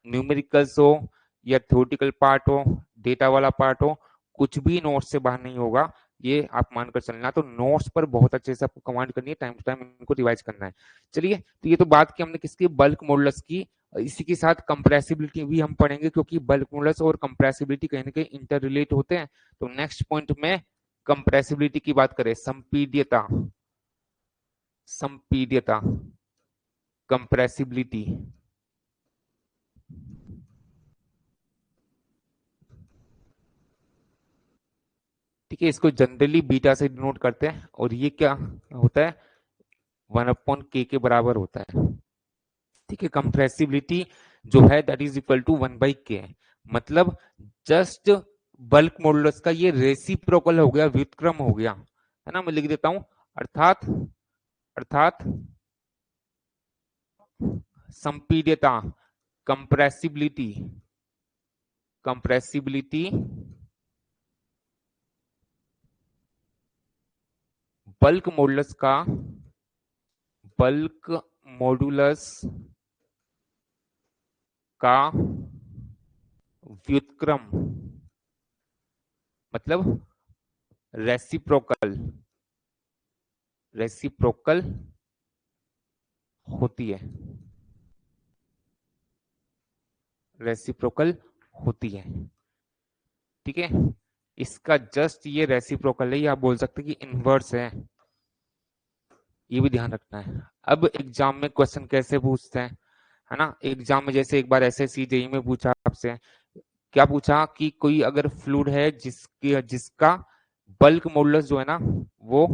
S1: न्यूमेरिकल्स हो या थ्योरेटिकल पार्ट हो, डेटा वाला पार्ट हो, कुछ भी नोट्स से बाहर नहीं होगा, ये आप मानकर चलना। तो नोट्स पर बहुत अच्छे से आपको कमांड करनी है, टाइम टू टाइम इनको रिवाइज करना है। चलिए, तो ये तो बात की हमने किसकी, बल्क मॉडुलस की। इसी के साथ कंप्रेसिबिलिटी भी हम पढ़ेंगे, क्योंकि बल्क मॉडुलस और कंप्रेसिबिलिटी कहीं ना कहीं इंटर रिलेट होते हैं। तो नेक्स्ट पॉइंट में कंप्रेसिबिलिटी की बात करें, संपीड्यता, संपीड्यता कंप्रेसिबिलिटी। ठीक है, इसको जनरली बीटा से डिनोट करते हैं, और ये क्या होता है, 1/k के बराबर होता है। ठीक है, कंप्रेसिबिलिटी जो है that is equal to 1/k, मतलब जस्ट बल्क मॉडुलस का ये रेसिप्रोकल हो गया, व्युत्क्रम हो गया, है ना। मैं लिख देता हूं, अर्थात अर्थात संपीड्यता, कंप्रेसिबिलिटी, कंप्रेसिबिलिटी बल्क मॉडुलस का, बल्क मॉडुलस का व्युत्क्रम, मतलब रेसिप्रोकल, रेसिप्रोकल होती है, रेसिप्रोकल होती है। ठीक है, इसका जस्ट ये रेसिप्रोकल है, या आप बोल सकते हैं कि इनवर्स है, ये भी ध्यान रखना है। अब एग्जाम में क्वेश्चन कैसे पूछते हैं, है ना। एग्जाम में जैसे एक बार एसएससी जेईई में पूछा आपसे, क्या पूछा कि कोई अगर फ्लूइड है जिसका बल्क मॉडुलस जो है ना वो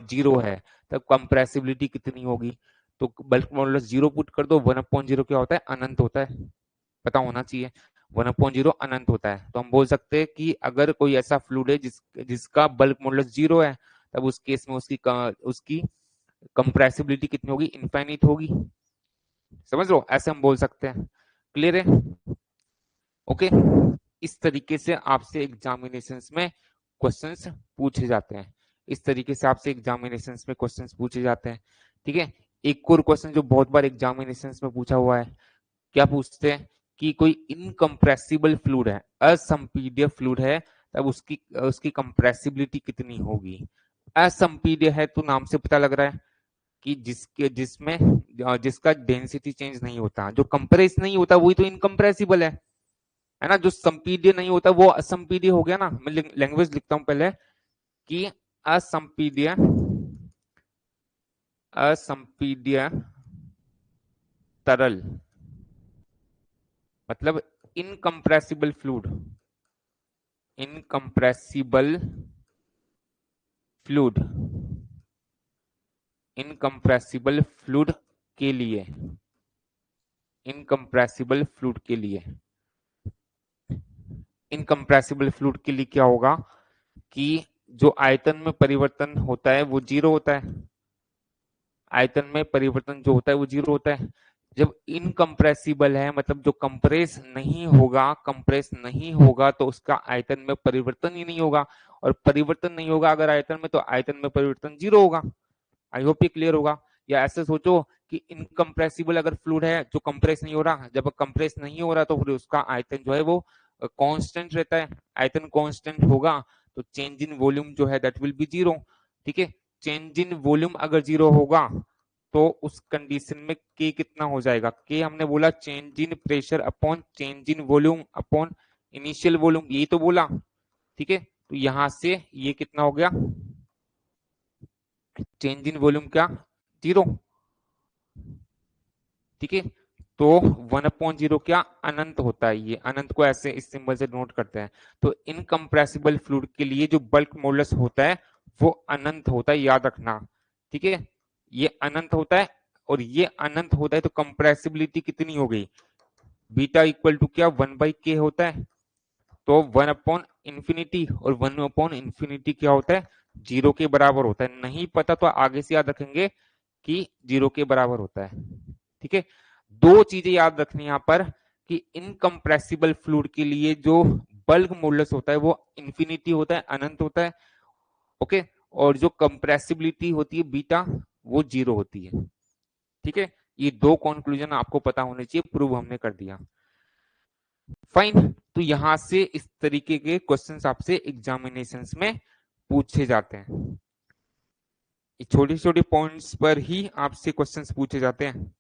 S1: 0 है, तब कंप्रेसिबिलिटी कितनी होगी। तो बल्क मॉडुलस 0 पुट कर दो, 1/0 क्या होता है, अनंत होता है, पता होना चाहिए। 1/0 अनंत होता है, तो हम बोल सकते हैं कि अगर कोई ऐसा फ्लूइड है जिसका बल्क मॉडुलस 0 है, तब उस केस में उसकी कंप्रेसिबिलिटी कितनी होगी, इनफाइनाइट होगी। समझ लो, ऐसे हम बोल सकते हैं। क्लियर है, ओके। इस तरीके से आपसे एग्जामिनेशंस में क्वेश्चंस पूछे जाते हैं, इस तरीके से आपसे एग्जामिनेशंस में क्वेश्चंस पूछे जाते हैं। ठीक है, एक और क्वेश्चन जो बहुत बार एग्जामिनेशंस में पूछा हुआ है, क्या पूछते हैं कि कोई इनकम्प्रेसिबल फ्लूइड है, असंपीड्य फ्लूइड है, तब उसकी उसकी कंप्रेसिबिलिटी कितनी होगी। असंपीड्य है तो नाम से पता लग रहा है कि जिसका डेंसिटी चेंज नहीं होता, जो कंप्रेस नहीं होता वही तो इनकम्प्रेसिबल है ना। जो संपीड्य नहीं होता वो असंपीड्य हो गया ना। मैं लैंग्वेज लिखता हूं पहले कि असंपीड्य, असंपीड्य तरल, मतलब incompressible fluid, incompressible fluid, incompressible fluid के लिए, इनकम्प्रेसिबल फ्लूइड के लिए, इनकम्प्रेसिबल फ्लूइड के लिए क्या होगा कि जो आयतन में परिवर्तन होता है वो 0 होता है, आयतन में परिवर्तन जो होता है वो 0 होता है। जब इनकम्प्रेसिबल है मतलब जो कंप्रेस नहीं होगा, कंप्रेस नहीं होगा तो उसका आयतन में परिवर्तन ही नहीं होगा, और परिवर्तन नहीं होगा अगर आयतन में, तो आयतन में परिवर्तन 0 होगा। आई होप ये क्लियर होगा। या ऐसे सोचो कि इनकम्प्रेसिबल अगर फ्लूइड है जो कंप्रेस नहीं हो रहा, जब कंप्रेस नहीं हो रहा तो फिर उसका आयतन जो है वो कांस्टेंट रहता है। आयतन कांस्टेंट होगा तो चेंज इन वॉल्यूम जो है दैट विल बी जीरो। ठीक है, चेंज इन वॉल्यूम अगर जीरो होगा तो उस कंडीशन में के कितना हो जाएगा, के हमने बोला change in pressure upon change in volume upon initial volume, यही तो बोला। ठीक है, तो यहां से ये कितना हो गया, चेंज इन वॉल्यूम क्या, जीरो। ठीक है, तो 1/0 क्या अनंत होता है, ये अनंत को ऐसे इस सिंबल से नोट करते हैं। तो इनकम्प्रेसिबल फ्लूइड के लिए जो बल्क मॉडुलस होता है वो अनंत होता है, याद रखना। ठीक है, ये अनंत होता है और ये अनंत होता है, तो कंप्रेसिबिलिटी कितनी हो गई, बीटा इक्वल टू क्या 1/k होता है। तो 1/इंफिनिटी और 1/इंफिनिटी क्या होता है, जीरो के बराबर होता है। नहीं पता तो आगे से याद रखेंगे कि जीरो के बराबर होता है। ठीक है, दो चीजें याद रखनी यहाँ पर कि इनकम्प्रेसिबल फ्लूइड के लिए जो बल्क मॉडुलस होता है वो इंफिनिटी होता है, अनंत होता है। ओके, और जो कंप्रेसिबिलिटी होती है बीटा वो जीरो होती है। ठीक है, ये दो कंक्लूजन आपको पता होने चाहिए, प्रूव हमने कर दिया। फाइन, तो यहां से इस तरीके के क्वेश्चंस आपसे एग्जामिनेशंस में पूछे जाते हैं। छोटे छोटे पॉइंट्स पर ही आपसे क्वेश्चंस पूछे जाते हैं।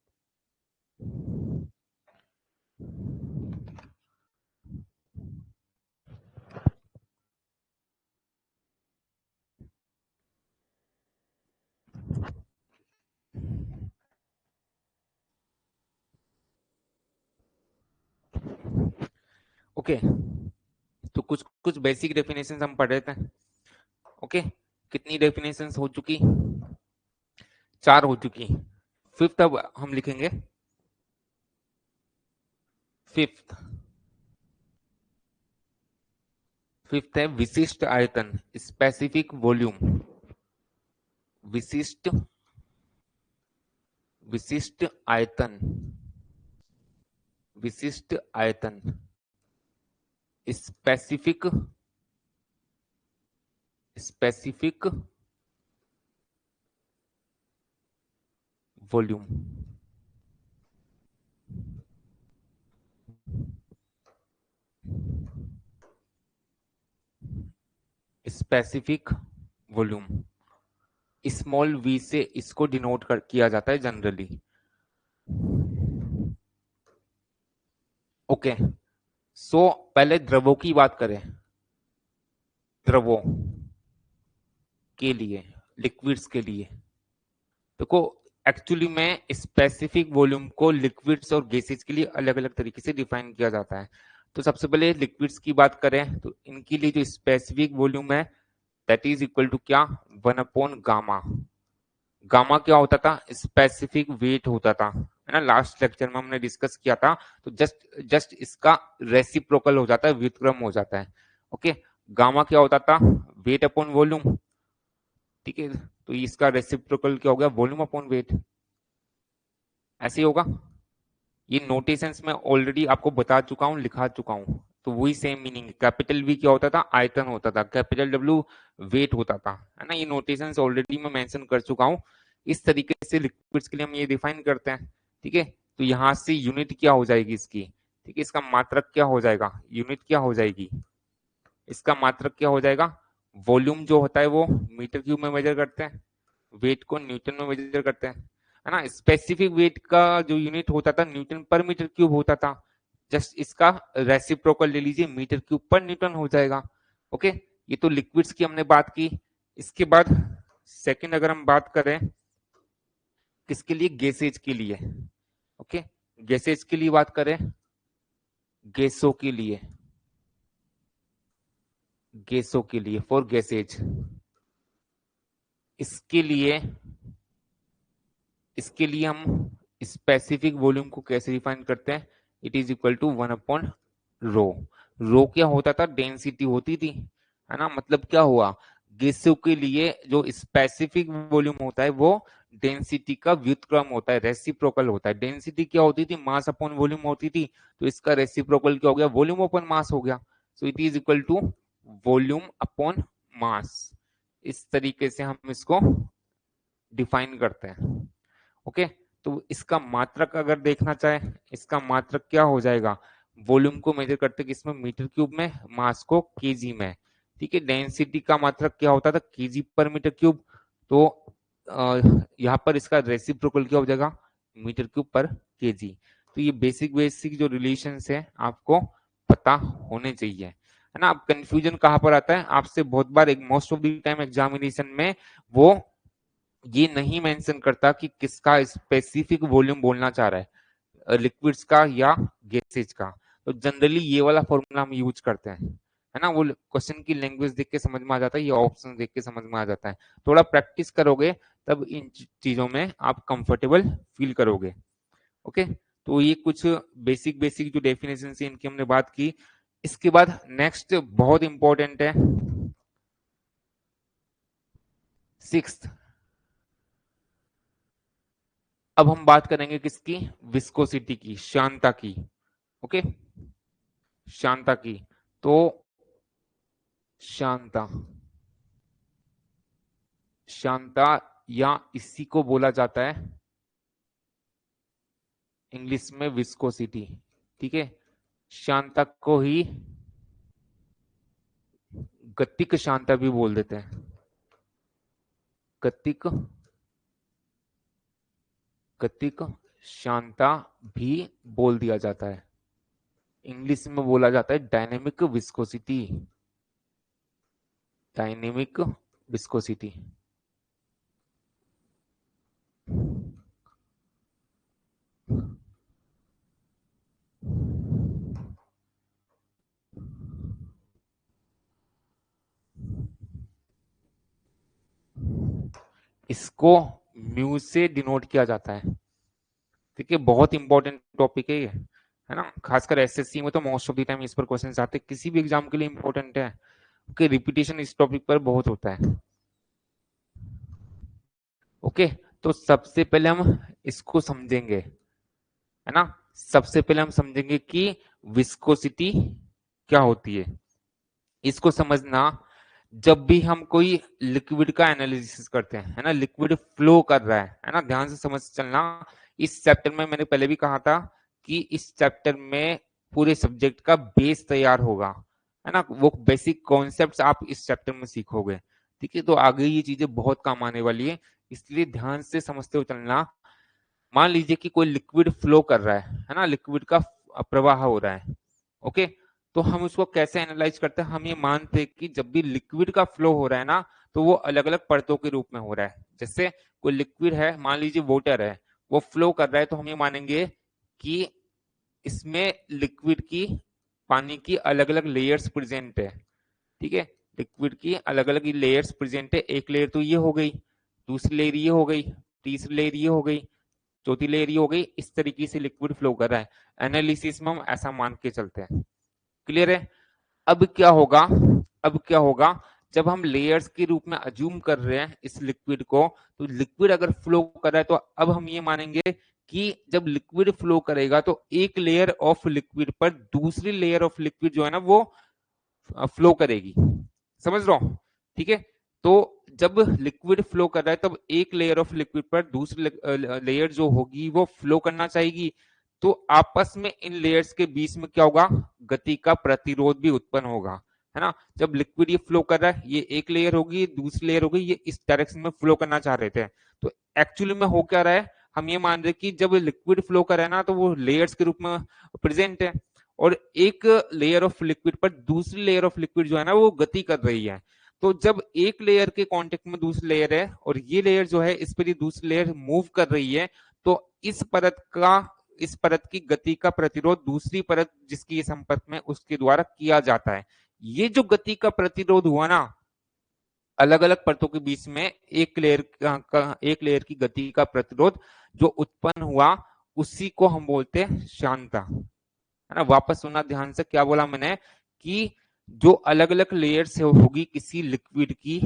S1: ओके, तो कुछ कुछ बेसिक डेफिनेशंस हम पढ़ रहे थे। ओके, कितनी डेफिनेशंस हो चुकी, 4 हो चुकी। फिफ्थ अब हम लिखेंगे। फिफ्थ फिफ्थ है विशिष्ट आयतन, स्पेसिफिक वॉल्यूम। विशिष्ट विशिष्ट आयतन, विशिष्ट आयतन, specific specific volume. Specific volume, small V से इसको डिनोट किया जाता है जनरली। ओके, सो पहले द्रवों की बात करें, द्रवों के लिए, लिक्विड्स के लिए देखो, एक्चुअली में स्पेसिफिक वॉल्यूम को लिक्विड्स और गैसेज के लिए अलग अलग तरीके से डिफाइन किया जाता है। तो सबसे पहले लिक्विड्स की बात करें तो इनके लिए जो स्पेसिफिक वॉल्यूम है दैट इज इक्वल टू क्या, 1/गामा। गामा क्या होता था, स्पेसिफिक वेट होता था, है ना, लास्ट लेक्चर में हमने डिस्कस किया था। तो जस्ट जस्ट इसका रेसिप्रोकल हो जाता है, व्युत्क्रम हो जाता है। ओके, गामा क्या होता था, वेट अपॉन वॉल्यूम। ठीक है, तो इसका रेसिप्रोकल क्या हो गया, वॉल्यूम अपॉन वेट, ऐसे ही होगा। ये नोटेशंस में ऑलरेडी आपको बता चुका हूं, लिखा चुका हूं, तो वही सेम मीनिंग। कैपिटल वी क्या होता था, आयतन होता था, कैपिटल डब्ल्यू वेट होता था, है ना। ये नोटेशंस ऑलरेडी मैं मेंशन कर चुका हूं। इस तरीके से लिक्विड्स के लिए हम ये डिफाइन करते हैं। ठीक है, तो यहां से यूनिट क्या हो जाएगी इसकी, ठीक है, इसका मात्रक क्या हो जाएगा, यूनिट क्या हो जाएगी, इसका मात्रक क्या हो जाएगा, वॉल्यूम जो होता है वो मीटर क्यूब में मेजर करते हैं, वेट को न्यूटन में मेजर करते हैं, है ना। स्पेसिफिक वेट का जो यूनिट होता था न्यूटन पर मीटर क्यूब होता था, जस्ट इसका रेसिप्रोकल ले लीजिए, मीटर क्यूब पर न्यूटन हो जाएगा। ओके, ये तो लिक्विड्स की हमने बात की। इसके बाद सेकंड अगर हम बात करें किसके लिए, गैसेज के लिए। ओके, गैसेज के लिए बात करें, गैसों के लिए, गैसों के लिए, फॉर गैसेज, इसके लिए इसके लिए हम स्पेसिफिक वॉल्यूम को कैसे डिफाइन करते हैं, इट इज इक्वल टू 1/रो। रो क्या होता था, डेंसिटी होती थी, है ना। मतलब क्या हुआ, गैसों के लिए जो स्पेसिफिक वॉल्यूम होता है वो डेंसिटी का व्युत्क्रम होता है, रेसिप्रोकल होता है। डेंसिटी क्या होती थी, मास अपॉन वॉल्यूम होती थी, तो इसका रेसिप्रोकल क्या हो गया, वॉल्यूम अपॉन मास हो गया। So it is equal to volume upon mass. इस तरीके से हम इसको डिफाइन करते हैं। ओके, तो इसका मात्रक अगर देखना चाहे, इसका मात्रक क्या हो जाएगा, वॉल्यूम को मेजर करते किसमें, मीटर क्यूब में, मास को केजी में। ठीक है, डेंसिटी का मात्रक क्या होता था, केजी पर मीटर क्यूब। तो यहाँ पर इसका रेसिप्रोकल क्या हो जाएगा, मीटर क्यूब पर केजी। तो ये बेसिक बेसिक जो रिलेशंस है आपको पता होने चाहिए, है ना। अब कंफ्यूजन कहाँ पर आता है, आपसे बहुत बार एक most of the time examination में वो ये नहीं मेंशन करता कि किसका स्पेसिफिक वॉल्यूम बोलना चाह रहा है, लिक्विड्स का या गैसेज का। तो जनरली ये वाला फॉर्मूला हम यूज करते हैं, है ना। वो क्वेश्चन की लैंग्वेज देख के समझ में आ जाता है, ये ऑप्शन देख के समझ में आ जाता है। थोड़ा प्रैक्टिस करोगे तब इन चीजों में आप कंफर्टेबल फील करोगे। ओके, तो ये कुछ बेसिक बेसिक जो डेफिनेशन है इनकी हमने बात की। इसके बाद नेक्स्ट बहुत इंपॉर्टेंट है, सिक्स्थ। अब हम बात करेंगे किसकी, विस्कोसिटी की, श्यानता की। ओके, श्यानता की। तो श्यानता, श्यानता या इसी को बोला जाता है इंग्लिश में विस्कोसिटी। ठीक है, श्यानता को ही गतिक श्यानता भी बोल देते हैं, गतिक, गतिक श्यानता भी बोल दिया जाता है। इंग्लिश में बोला जाता है डायनेमिक विस्कोसिटी, डायनेमिक विस्कोसिटी। इसको म्यू से डिनोट किया जाता है। ठीक है, बहुत इंपॉर्टेंट टॉपिक है ये, है ना। खासकर एसएससी में तो मोस्ट ऑफ द टाइम इस पर क्वेश्चन आते हैं, किसी भी एग्जाम के लिए इंपॉर्टेंट है कि रिपीटेशन इस टॉपिक पर बहुत होता है। ओके, तो सबसे पहले हम इसको समझेंगे, है ना। सबसे पहले हम समझेंगे कि विस्कोसिटी क्या होती है। इसको समझना, जब भी हम कोई लिक्विड का एनालिसिस करते हैं, है ना, लिक्विड फ्लो कर रहा है ना, ध्यान से समझ चलना। इस चैप्टर में मैंने पहले भी कहा था कि इस चैप्टर में पूरे सब्जेक्ट का बेस तैयार होगा, है ना। वो बेसिक कॉन्सेप्ट्स आप इस चैप्टर में सीखोगे। ठीक है, तो आगे ये चीजें बहुत काम आने वाली है, इसलिए ध्यान से समझते हुए चलना। मान लीजिए कि कोई लिक्विड फ्लो कर रहा है ना, लिक्विड का प्रवाह हो रहा है। ओके, तो हम उसको कैसे एनालाइज करते हैं, हम ये मानते हैं कि जब भी लिक्विड का फ्लो हो रहा है ना, तो वो अलग अलग परतों के रूप में हो रहा है। जैसे कोई लिक्विड है, मान लीजिए वाटर है, वो फ्लो कर रहा है, तो हम ये मानेंगे कि इसमें लिक्विड की, पानी की अलग अलग लेयर्स प्रेजेंट है। ठीक है, लिक्विड की अलग अलग लेयर्स प्रेजेंट है। एक लेयर तो ये हो गई, दूसरी लेयर ये हो गई, तीसरी लेयर ये हो गई, चौथी लेयर ये हो गई। इस तरीके से लिक्विड फ्लो कर रहा है। एनालिसिस में हम ऐसा मान के चलते हैं। क्लियर है। अब क्या होगा, अब क्या होगा, जब हम लेयर्स के रूप में अज्यूम कर रहे हैं इस लिक्विड को, तो लिक्विड अगर फ्लो कर रहा है तो अब हम ये मानेंगे कि जब लिक्विड फ्लो करेगा तो एक लेयर ऑफ लिक्विड पर दूसरी लेयर ऑफ लिक्विड जो है ना वो फ्लो करेगी। समझ रहा हूं, ठीक है। तो जब लिक्विड फ्लो कर रहा है तब एक लेयर ऑफ लिक्विड पर दूसरी लेयर जो होगी वो फ्लो करना चाहेगी। तो आपस में इन लेयर्स के बीच में क्या होगा, गति का प्रतिरोध भी उत्पन्न होगा, है ना। जब लिक्विड ये फ्लो कर रहा है, ये एक लेयर होगी, दूसरी लेयर होगी, ये इस डायरेक्शन में फ्लो करना चाह रहे थे। तो एक्चुअली में हो क्या रहा है, हम ये मान रहे कि जब लिक्विड फ्लो कर रहा है ना, तो वो लेयर्स के रूप में प्रेजेंट है, और एक लेयर ऑफ लिक्विड पर दूसरी लेयर ऑफ लिक्विड जो है ना वो गति कर रही है। तो जब एक लेयर के कांटेक्ट में दूसरी लेयर है और ये लेयर जो है इस पर दूसरी लेयर मूव कर रही है, तो इस परत की गति का प्रतिरोध दूसरी परत जिसकी संपर्क में उसके द्वारा किया जाता है। ये जो गति का प्रतिरोध हुआ ना, अलग अलग परतों के बीच में एक लेयर की गति का प्रतिरोध जो उत्पन्न हुआ, उसी को हम बोलते हैं श्यानता, है ना। वापस सुनना ध्यान से, क्या बोला मैंने कि जो अलग अलग लेयर्स होगी किसी लिक्विड की,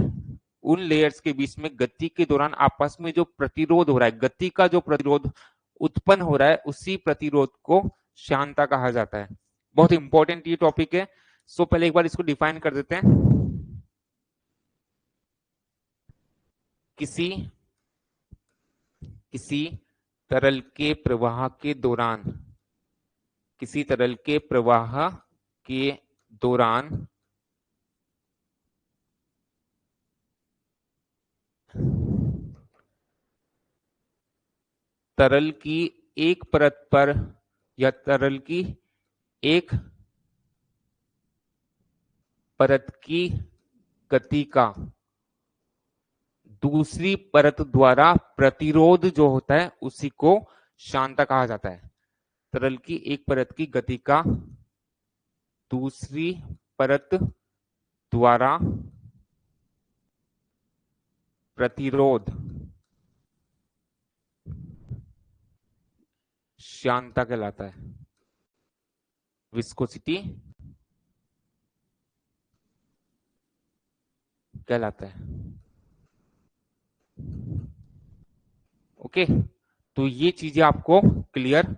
S1: उन लेयर्स के बीच में गति के दौरान आपस में जो प्रतिरोध हो रहा है, गति का जो प्रतिरोध उत्पन्न हो रहा है, उसी प्रतिरोध को श्यानता कहा जाता है। बहुत इंपॉर्टेंट ये टॉपिक है। सो पहले एक बार इसको डिफाइन कर देते हैं। किसी किसी तरल के प्रवाह के दौरान, किसी तरल के प्रवाह के दौरान तरल की एक परत पर या तरल की एक परत की गति का दूसरी परत द्वारा प्रतिरोध जो होता है उसी को श्यानता कहा जाता है। तरल की एक परत की गति का दूसरी परत द्वारा प्रतिरोध श्यानता कहलाता है, विस्कोसिटी कहलाता है। ओके, तो ये चीजें आपको क्लियर।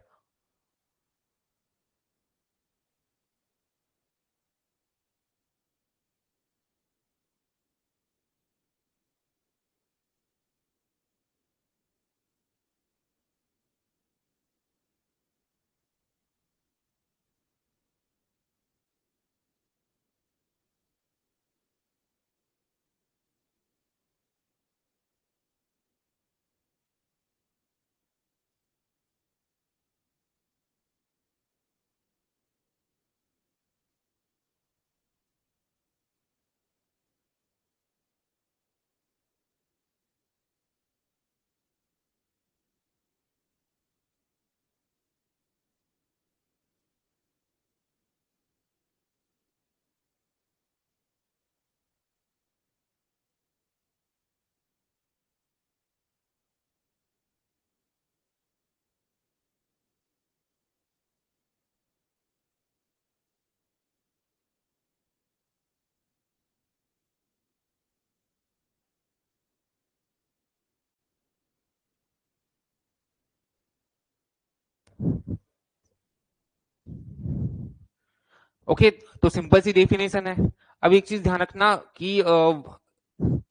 S1: ओके, तो सिंपल सी डेफिनेशन है। अब एक चीज ध्यान रखना कि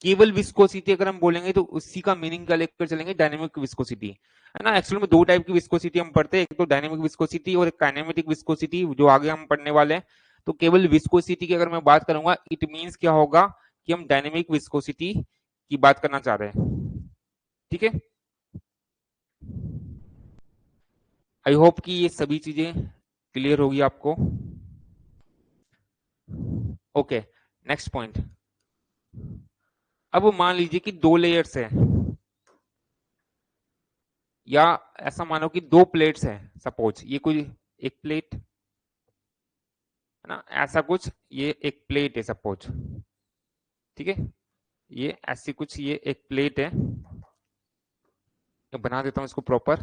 S1: केवल विस्कोसिटी अगर हम बोलेंगे तो उसी का मीनिंग क्या लेकर चलेंगे, डायनेमिक विस्कोसिटी, है ना। एक्चुअली में दो टाइप की विस्कोसिटी हम पढ़ते हैं, एक तो डायनेमिक विस्कोसिटी और एक काइनेमेटिक विस्कोसिटी, जो आगे हम पढ़ने वाले हैं। तो केवल विस्कोसिटी की अगर मैं बात करूंगा, इट मीन्स क्या होगा कि हम डायनेमिक विस्कोसिटी की बात करना चाह रहे हैं। ठीक है, आई होप कि ये सभी चीजें क्लियर होगी आपको। Okay, next point. अब मान लीजिए कि दो लेयर्स है, या ऐसा मानो कि दो प्लेट्स हैं, सपोज ये कोई एक प्लेट है ना, ऐसा कुछ ये एक प्लेट है सपोज। ठीक है, ये ऐसी कुछ ये एक प्लेट है, बना देता हूं इसको प्रॉपर।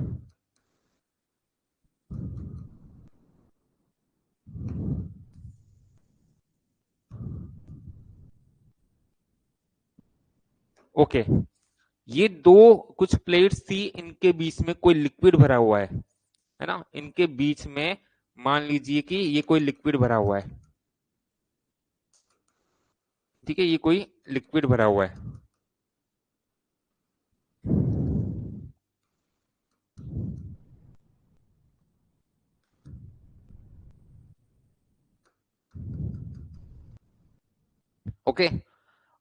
S1: ओके, ये दो कुछ प्लेट्स थी, इनके बीच में कोई लिक्विड भरा हुआ है ना, इनके बीच में मान लीजिए कि ये कोई लिक्विड भरा हुआ है। ठीक है, ये कोई लिक्विड भरा हुआ है। ओके,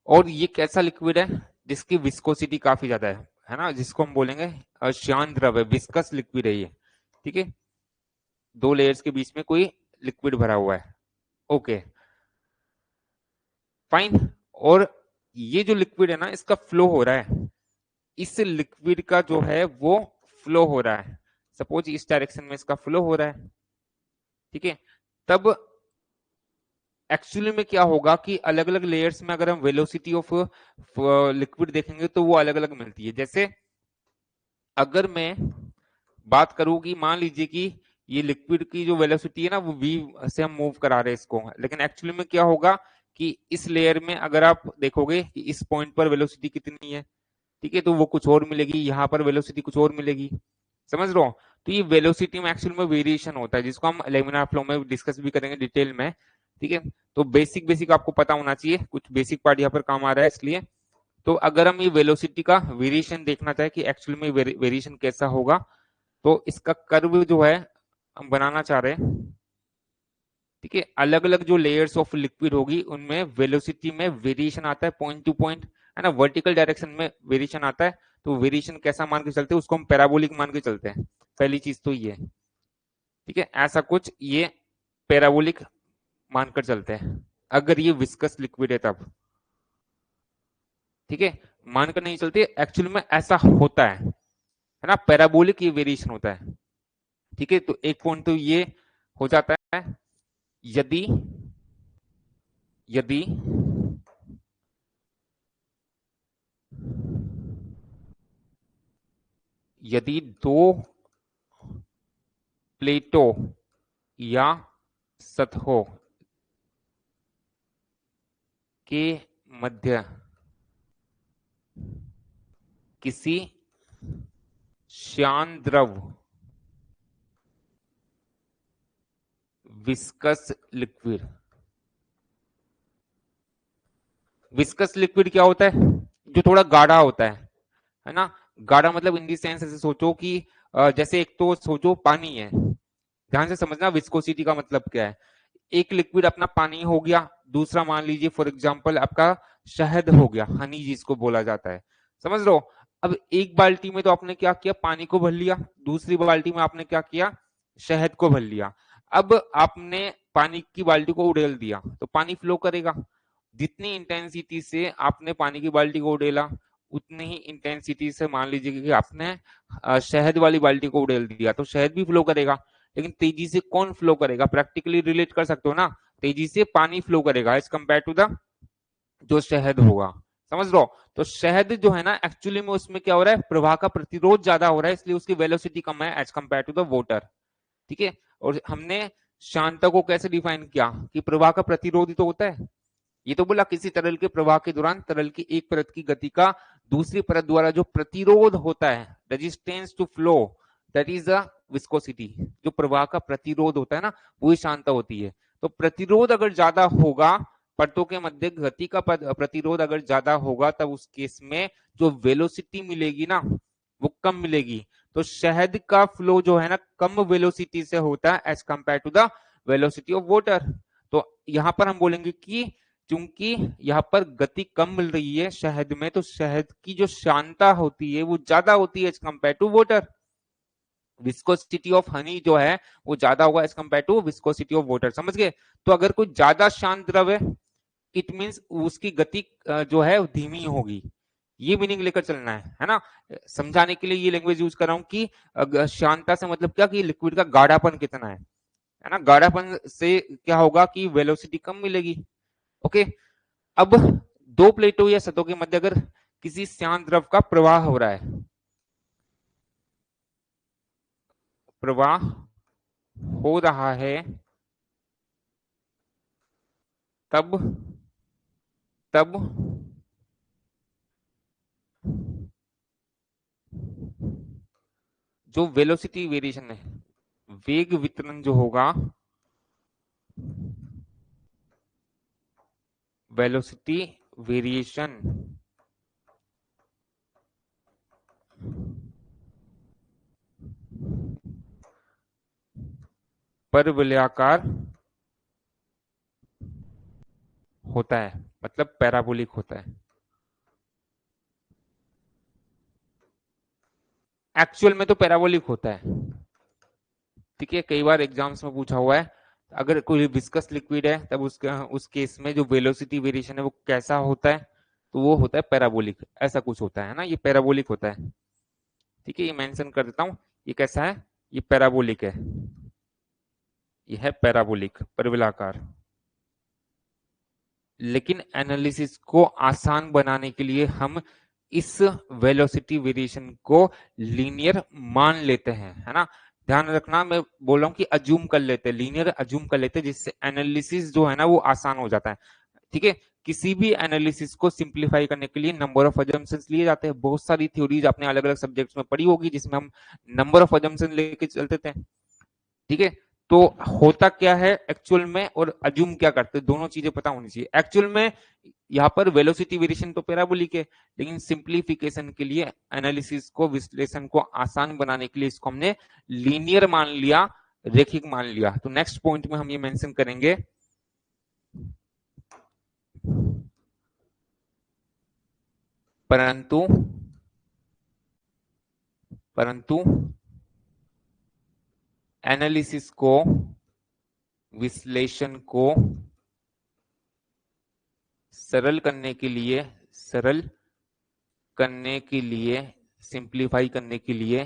S1: और ये कैसा लिक्विड है जिसकी विस्कोसिटी काफी ज्यादा है ना, जिसको हम बोलेंगे श्यान द्रव है, विस्कस लिक्विड है ये। ठीक है, दो लेयर्स के बीच में कोई लिक्विड भरा हुआ है। Okay, fine. और ये जो लिक्विड है ना, इसका फ्लो हो रहा है, इस लिक्विड का जो है वो फ्लो हो रहा है, सपोज इस डायरेक्शन में इसका फ्लो हो रहा है। ठीक है, तब एक्चुअली में क्या होगा कि अलग अलग लेयर्स में अगर हम वेलोसिटी ऑफ लिक्विड देखेंगे तो वो अलग अलग मिलती है। जैसे अगर मैं बात करूं कि मान लीजिए कि ये लिक्विड की जो वेलोसिटी है ना, वो v से हम मूव करा रहे हैं इसको, लेकिन एक्चुअली में क्या होगा कि इस लेयर में अगर आप देखोगे कि इस पॉइंट पर वेलोसिटी कितनी है, ठीक है, तो वो कुछ और मिलेगी, यहाँ पर वेलोसिटी कुछ और मिलेगी। समझ रहे हो? तो ये वेलोसिटी में एक्चुअल में वेरिएशन होता है, जिसको हम लेमिनार फ्लो में डिस्कस भी करेंगे डिटेल में। ठीक है, तो बेसिक बेसिक आपको पता होना चाहिए, कुछ बेसिक पार्ट यहाँ पर काम आ रहा है इसलिए। तो अगर हम ये वेलोसिटी का वेरिएशन देखना चाहे कि एक्चुअली में वेरिएशन कैसा होगा, तो इसका कर्व जो है हम बनाना चाह रहे हैं। ठीक है, अलग अलग जो लेयर्स ऑफ लिक्विड होगी उनमें वेलोसिटी में वेरिएशन आता है पॉइंट टू पॉइंट, है ना, वर्टिकल डायरेक्शन में वेरिएशन आता है। तो वेरिएशन कैसा मान के चलते हैं, उसको हम पैराबोलिक मान के चलते हैं। पहली चीज तो ये, ठीक है, ऐसा कुछ ये पैराबोलिक मानकर चलते हैं अगर ये विस्कस लिक्विड है तब। ठीक है, मानकर नहीं चलते, एक्चुअली में ऐसा होता है ना, पैराबोलिक ये वेरिएशन होता है। ठीक है, तो एक पॉइंट तो ये हो जाता है, यदि यदि यदि दो प्लेटों या सतहों के मध्य किसी श्यान द्रव विस्कस लिक्विड, विस्कस लिक्विड क्या होता है, जो थोड़ा गाढ़ा होता है ना। गाढ़ा मतलब इन दी सेंस ऐसे सोचो कि जैसे एक तो सोचो पानी है, ध्यान से समझना विस्कोसिटी का मतलब क्या है। एक लिक्विड अपना पानी हो गया, दूसरा मान लीजिए फॉर एग्जांपल आपका शहद हो गया, हनी जिसको बोला जाता है, समझ लो। अब एक बाल्टी में तो आपने क्या किया, पानी को भर लिया, दूसरी बाल्टी में आपने क्या किया, शहद को भर लिया। अब आपने पानी की बाल्टी को उड़ेल दिया तो पानी फ्लो करेगा। जितनी इंटेंसिटी से आपने पानी की बाल्टी को उड़ेला, उतनी ही इंटेंसिटी से मान लीजिए कि आपने शहद वाली बाल्टी को उड़ेल दिया तो शहद भी फ्लो करेगा। लेकिन तेजी से कौन फ्लो करेगा, प्रैक्टिकली रिलेट कर सकते हो ना, तेजी से पानी फ्लो करेगा एज कंपेयर टू द जो शहद होगा, समझ लो। तो शहद जो है ना, एक्चुअली में उसमें क्या हो रहा है, प्रवाह का प्रतिरोध ज्यादा हो रहा है, इसलिए उसकी वेलोसिटी कम है as compare to the water. ठीक है, और हमने शांता को कैसे डिफाइन किया कि प्रवाह का प्रतिरोध ही तो होता है। ये तो बोला किसी तरल के प्रवाह के दौरान तरल की एक परत की गति का दूसरी परत द्वारा जो प्रतिरोध होता है, resistance to flow, that is the viscosity. जो प्रवाह का प्रतिरोध होता है ना, वही शांता होती है। तो प्रतिरोध अगर ज्यादा होगा, परतों के मध्य गति का प्रतिरोध अगर ज्यादा होगा, तब उस केस में जो वेलोसिटी मिलेगी ना, वो कम मिलेगी। तो शहद का फ्लो जो है ना, कम वेलोसिटी से होता है as compare to the velocity of water. तो यहां पर हम बोलेंगे कि चूंकि यहाँ पर गति कम मिल रही है शहद में, तो शहद की जो शांता होती है वो ज्यादा होती है as compare to water. Viscosity of honey जो है वो ज्यादा होगा as compare to viscosity of water, समझ गए। तो अगर कोई ज्यादा शांत द्रव है, इट मीन्स उसकी गति जो है धीमी होगी, ये मीनिंग लेकर चलना है ना। समझाने के लिए ये लैंग्वेज यूज कर रहा हूं कि शांता से मतलब क्या, कि लिक्विड का गाढ़ापन कितना है ना। गाढ़ापन से क्या होगा कि वेलोसिटी कम मिलेगी। ओके, अब दो प्लेटों या सतहों के मध्य अगर किसी शांत द्रव का प्रवाह हो रहा है, प्रवाह हो रहा है, तब तब जो वेलोसिटी वेरिएशन है, वेग वितरण जो होगा, वेलोसिटी वेरिएशन परवलयाकार होता है, मतलब पैराबोलिक होता है। एक्चुअल में तो पैराबोलिक होता है। ठीक है, कई बार एग्जाम्स में पूछा हुआ है, अगर कोई विस्कस लिक्विड है तब उसका उस केस में जो वेलोसिटी वेरिएशन है वो कैसा होता है, तो वो होता है पैराबोलिक, ऐसा कुछ होता है ना, ये पैराबोलिक होता है। ठीक है, ये मेंशन कर देता हूं, ये कैसा है, ये पैराबोलिक है, ये है पैराबोलिक, परवलयाकार। लेकिन एनालिसिस को आसान बनाने के लिए हम इस वेलोसिटी वेरिएशन को लीनियर मान लेते हैं, है ना। ध्यान रखना, मैं बोल रहा हूँ कि अज्यूम कर लेते हैं, लीनियर अज्यूम कर लेते हैं, जिससे एनालिसिस जो है ना वो आसान हो जाता है। ठीक है, किसी भी एनालिसिस को सिंप्लीफाई करने के लिए नंबर ऑफ अजम्पशंस लिए जाते हैं। बहुत सारी थ्योरीज आपने अलग अलग सब्जेक्ट्स में पढ़ी होगी जिसमें हम नंबर ऑफ अजम्पशन लेके चलते थे। ठीक है, तो होता क्या है एक्चुअल में और अज्यूम क्या करते हैं, दोनों चीजें पता होनी चाहिए। एक्चुअल में यहाँ पर वेलोसिटी वेरिएशन तो पैराबोलिक है, लेकिन सिंप्लीफिकेशन के लिए, एनालिसिस को, विश्लेषण को आसान बनाने के लिए इसको हमने लीनियर मान लिया, रेखिक मान लिया। तो नेक्स्ट पॉइंट में हम ये मेंशन करेंगे, परंतु परंतु एनालिसिस को, विश्लेषण को सरल करने के लिए, सरल करने के लिए, सिंप्लीफाई करने के लिए